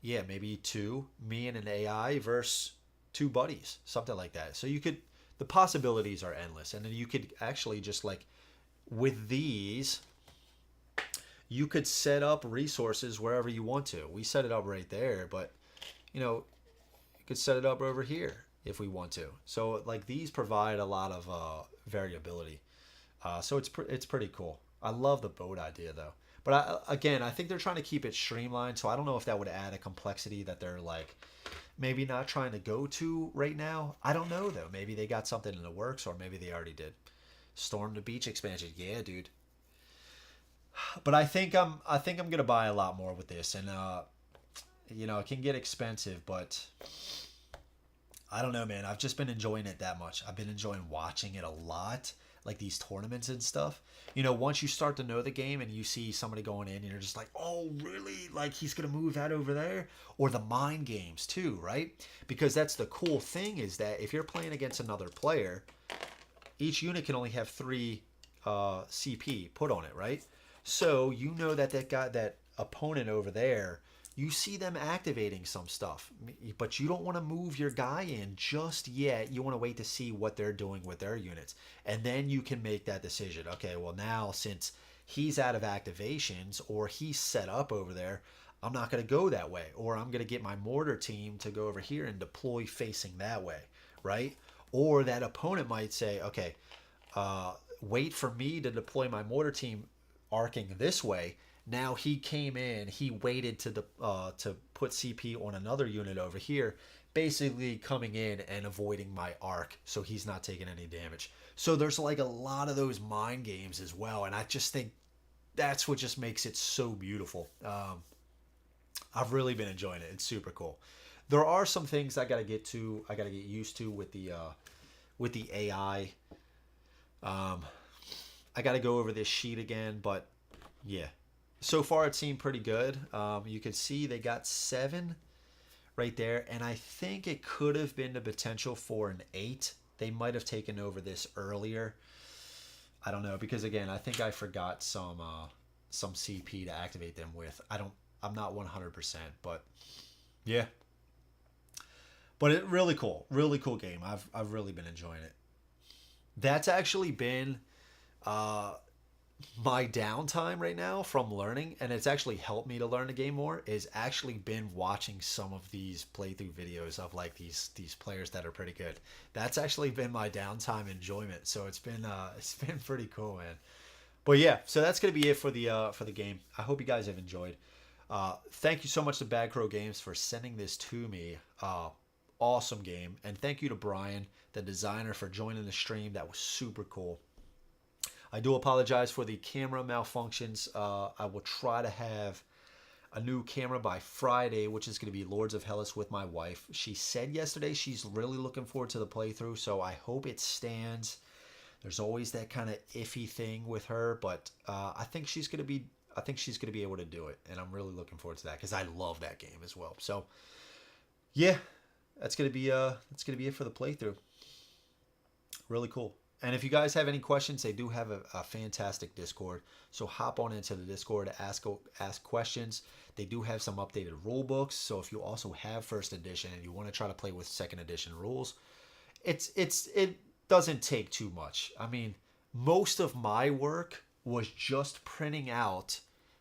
yeah, maybe two, me and an AI versus two buddies, something like that. So the possibilities are endless. And then you could actually just like, with these, you could set up resources wherever you want to. We set it up right there, but, you could set it up over here if we want to. So like these provide a lot of variability. So it's pretty cool. I love the boat idea though. But I think they're trying to keep it streamlined. So I don't know if that would add a complexity that they're like maybe not trying to go to right now. I don't know though. Maybe they got something in the works, or maybe they already did. Storm the Beach expansion. Yeah, dude. But I think I'm gonna buy a lot more with this, and it can get expensive, but I don't know, man. I've just been enjoying it that much. I've been enjoying watching it a lot, like these tournaments and stuff. Once you start to know the game and you see somebody going in, and you're just like, oh, really? Like he's going to move that over there? Or the mind games too, right? Because that's the cool thing, is that if you're playing against another player, each unit can only have 3 CP put on it, right? So that opponent over there, you see them activating some stuff, but you don't want to move your guy in just yet. You want to wait to see what they're doing with their units. And then you can make that decision. Okay, well now since he's out of activations or he's set up over there, I'm not going to go that way. Or I'm going to get my mortar team to go over here and deploy facing that way, right? Or that opponent might say, okay, wait for me to deploy my mortar team arcing this way. Now he came in, he waited to put CP on another unit over here, basically coming in and avoiding my arc, so he's not taking any damage. So there's like a lot of those mind games as well, and I just think that's what just makes it so beautiful. I've really been enjoying it. It's super cool. There are some things I gotta get used to with the AI I got to go over this sheet again, but yeah. So far, it seemed pretty good. You can see they got 7 right there, and I think it could have been the potential for an 8. They might have taken over this earlier. I don't know, because again, I think I forgot some CP to activate them with. I'm not 100%, but yeah. But it really cool game. I've really been enjoying it. That's actually been my downtime right now from learning, and it's actually helped me to learn the game more, is actually been watching some of these playthrough videos of like these players that are pretty good. That's actually been my downtime enjoyment, so it's been pretty cool, man. But yeah, so that's gonna be it for the game. I hope you guys have enjoyed. Thank you so much to Bad Crow Games for sending this to me. Awesome game, and thank you to Brian, the designer, for joining the stream. That was super cool. I do apologize for the camera malfunctions. I will try to have a new camera by Friday, which is going to be Lords of Hellas with my wife. She said yesterday she's really looking forward to the playthrough, so I hope it stands. There's always that kind of iffy thing with her, but I think she's going to be able to do it, and I'm really looking forward to that because I love that game as well. So yeah, that's going to be it for the playthrough. Really cool. And if you guys have any questions, they do have a fantastic Discord. So hop on into the Discord to ask questions. They do have some updated rule books. So if you also have first edition and you want to try to play with second edition rules, it doesn't take too much. I mean, most of my work was just printing out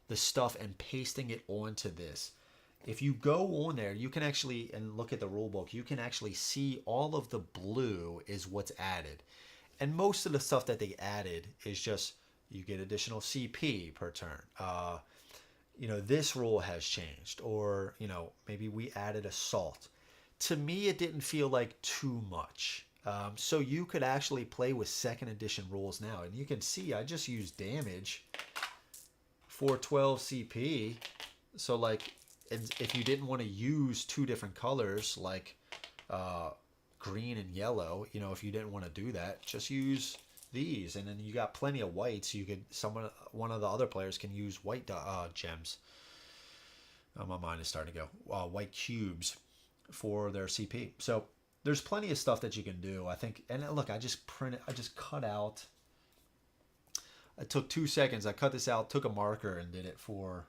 the stuff and pasting it onto this. If you go on there, you can actually, and look at the rule book, you can actually see all of the blue is what's added. And most of the stuff that they added is just, you get additional CP per turn. This rule has changed. Or, maybe we added assault. To me, it didn't feel like too much. So you could actually play with second edition rules now. And you can see I just used damage for 12 CP. So like, if you didn't want to use 2 different colors, like green and yellow, if you didn't want to do that, just use these, and then you got plenty of whites. You could one of the other players can use white gems. My mind is starting to go white cubes for their CP. So there's plenty of stuff that you can do, I think. And look, I just cut out. It took 2 seconds. I cut this out, took a marker, and did it for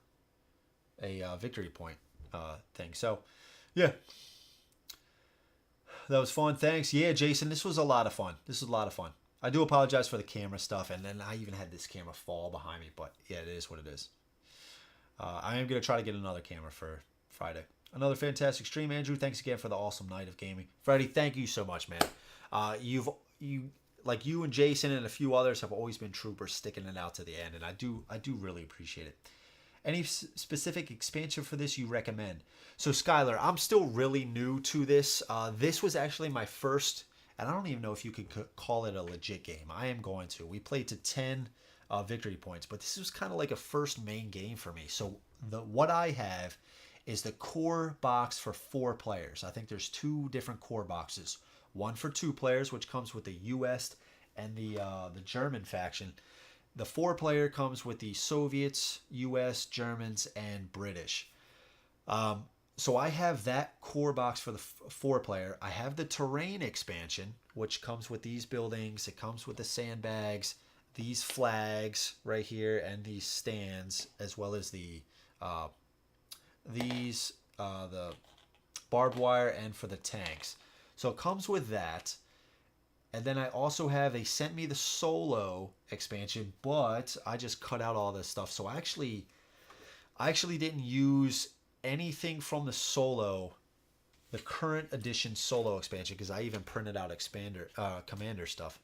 a victory point thing. So yeah. That was fun. Thanks. Yeah, Jason, this was a lot of fun. I do apologize for the camera stuff, and then I even had this camera fall behind me, but yeah, it is what it is. I am going to try to get another camera for Friday. Another fantastic stream, Andrew. Thanks again for the awesome night of gaming. Freddie, thank you so much, man. You and Jason and a few others have always been troopers, sticking it out to the end, and I do really appreciate it. Any specific expansion for this you recommend? So Skylar, I'm still really new to this. This was actually my first, and I don't even know if you could call it a legit game. I am going to. We played to 10 victory points, but this was kind of like a first main game for me. So what I have is the core box for 4 players. I think there's 2 different core boxes. One for 2 players, which comes with the U.S. and the German faction. The 4-player comes with the Soviets, U.S., Germans, and British. So I have that core box for the 4-player. I have the terrain expansion, which comes with these buildings. It comes with the sandbags, these flags right here, and these stands, as well as the barbed wire, and for the tanks. So it comes with that. And then I also have, they sent me the solo expansion, but I just cut out all this stuff. So I actually didn't use anything from the solo, the current edition solo expansion, because I even printed out commander stuff.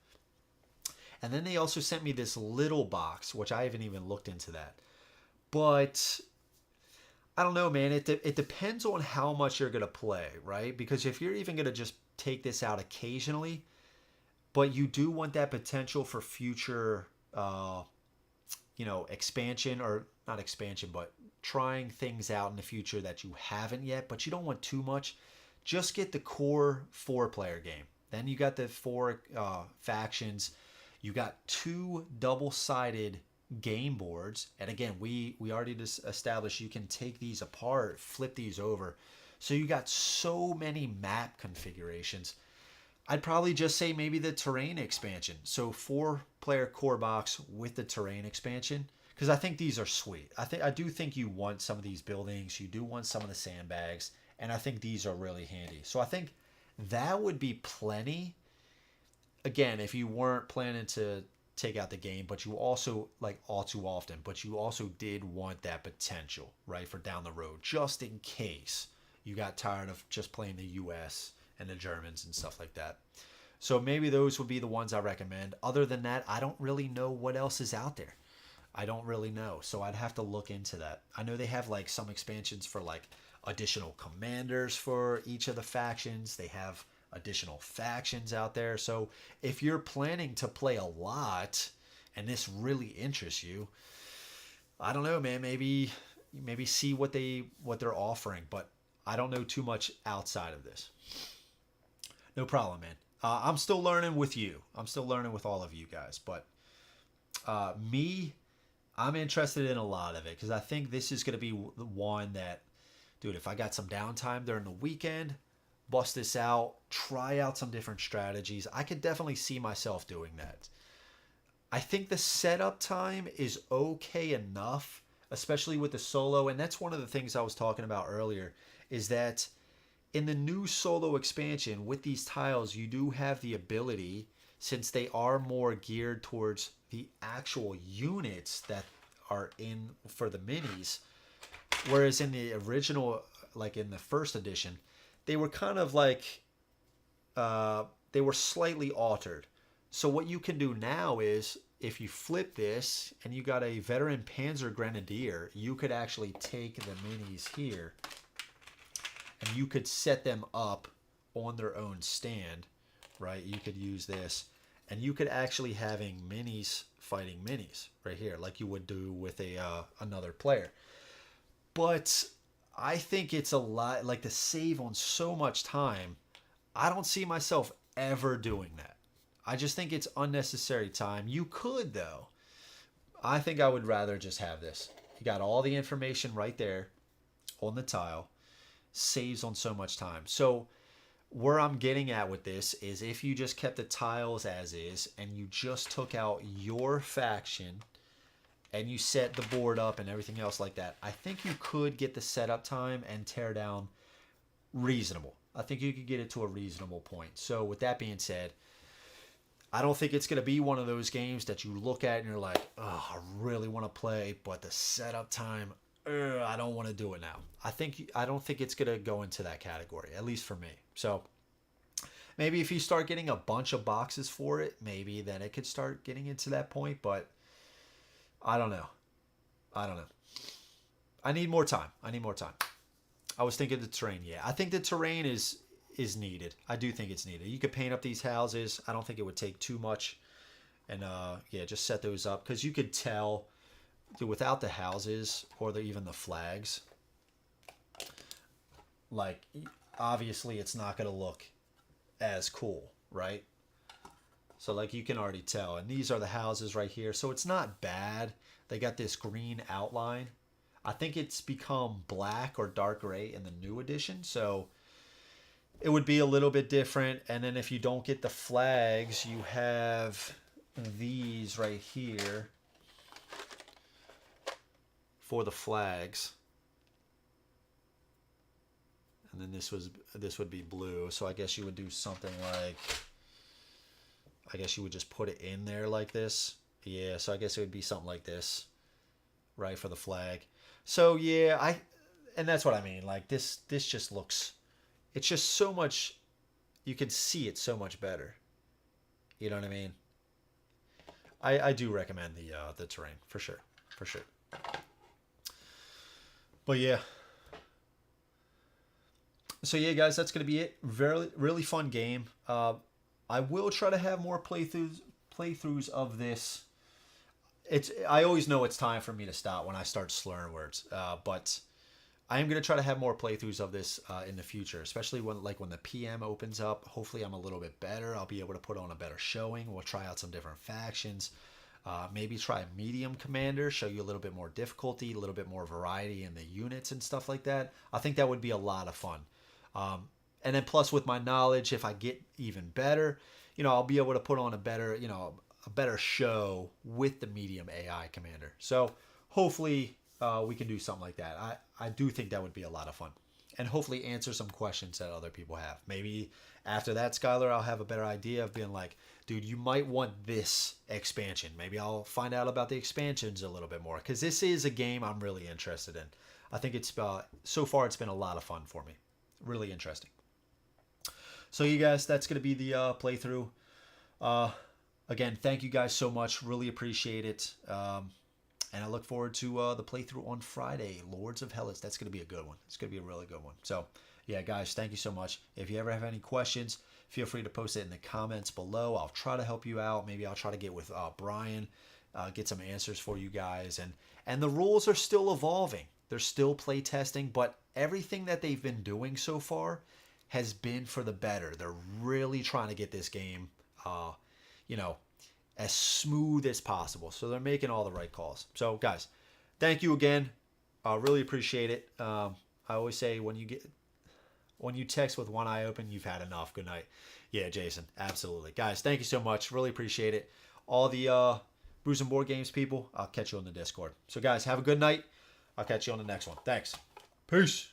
And then they also sent me this little box, which I haven't even looked into that. But I don't know, man. It depends on how much you're going to play, right? Because if you're even going to just take this out occasionally, but you do want that potential for future, expansion, or not expansion, but trying things out in the future that you haven't yet, but you don't want too much. Just get the core 4-player game. Then you got the 4 factions. You got 2 double-sided game boards, and again, we already just established you can take these apart, flip these over. So you got so many map configurations. I'd probably just say maybe the terrain expansion. So 4-player core box with the terrain expansion, because I think these are sweet. I do think you want some of these buildings, you do want some of the sandbags, and I think these are really handy. So I think that would be plenty. Again, if you weren't planning to take out the game, but you also, like all too often, but you also did want that potential, right, for down the road, just in case you got tired of just playing the US and the Germans and stuff like that. So maybe those would be the ones I recommend. Other than that, I don't really know what else is out there. I don't really know. So I'd have to look into that. I know they have like some expansions for like additional commanders for each of the factions. They have additional factions out there. So if you're planning to play a lot and this really interests you, I don't know, man, maybe see what they're offering, but I don't know too much outside of this. No problem, man. I'm still learning with you. I'm still learning with all of you guys, but I'm interested in a lot of it because I think this is going to be the one that, dude, if I got some downtime during the weekend, bust this out, try out some different strategies. I could definitely see myself doing that. I think the setup time is okay enough, especially with the solo. And that's one of the things I was talking about earlier, is that in the new solo expansion with these tiles, you do have the ability, since they are more geared towards the actual units that are in for the minis. Whereas in the original, like in the first edition, they were kind of like, they were slightly altered. So what you can do now is, if you flip this and you got a veteran Panzer Grenadier, you could actually take the minis here and you could set them up on their own stand, right? You could use this and you could actually having minis fighting minis right here, like you would do with another player. But I think it's a lot, like, to save on so much time, I don't see myself ever doing that. I just think it's unnecessary time. You could, though. I think I would rather just have this. You got all the information right there on the tile. Saves on so much time. So where I'm getting at with this is, if you just kept the tiles as is and you just took out your faction and you set the board up and everything else like that, I think you could get the setup time and tear down reasonable. I think you could get it to a reasonable point. So with that being said, I don't think it's going to be one of those games that you look at and you're like, oh, I really want to play, but the setup time, I don't want to do it now. I don't think it's going to go into that category, at least for me. So maybe if you start getting a bunch of boxes for it, maybe then it could start getting into that point, but I don't know. I need more time. I was thinking the terrain. Yeah, I think the terrain is needed. I do think it's needed. You could paint up these houses. I don't think it would take too much. And yeah, just set those up, because you could tell, dude, without the houses or even the flags, like, obviously it's not going to look as cool, right? So like you can already tell. And these are the houses right here. So it's not bad. They got this green outline. I think it's become black or dark gray in the new edition. So it would be a little bit different. And then if you don't get the flags, you have these right here for the flags. And then this would be blue. So I guess you would do something like, I guess you would just put it in there like this. Yeah, so I guess it would be something like this, right, for the flag. So yeah, and that's what I mean. Like this just looks, it's just so much, you can see it so much better. You know what I mean? I do recommend the terrain for sure. But yeah. So yeah, guys, that's gonna be it. Really fun game. I will try to have more playthroughs of this. I always know it's time for me to stop when I start slurring words. But I am going to try to have more playthroughs of this in the future, especially when the PM opens up. Hopefully I'm a little bit better. I'll be able to put on a better showing. We'll try out some different factions. Maybe try a medium commander, show you a little bit more difficulty, a little bit more variety in the units and stuff like that. I think that would be a lot of fun. And then plus with my knowledge, if I get even better, I'll be able to put on a better show with the medium AI commander. So hopefully we can do something like that. I do think that would be a lot of fun. And hopefully answer some questions that other people have. Maybe after that, Skylar, I'll have a better idea of being like, dude, you might want this expansion. Maybe I'll find out about the expansions a little bit more. Because this is a game I'm really interested in. I think it's so far it's been a lot of fun for me. Really interesting. So you guys, that's going to be the playthrough. Again, thank you guys so much. Really appreciate it. And I look forward to the playthrough on Friday, Lords of Hellas. That's going to be a good one. It's going to be a really good one. So, yeah, guys, thank you so much. If you ever have any questions, feel free to post it in the comments below. I'll try to help you out. Maybe I'll try to get with Brian, get some answers for you guys. And the rules are still evolving. They're still play testing, but everything that they've been doing so far has been for the better. They're really trying to get this game, as smooth as possible. So they're making all the right calls. So guys, thank you again. I really appreciate it. I always say when you text with one eye open, you've had enough. Good night. Yeah, Jason, absolutely. Guys, thank you so much. Really appreciate it. All the Brews and Board Games people, I'll catch you on the Discord. So guys, have a good night. I'll catch you on the next one. Thanks. Peace.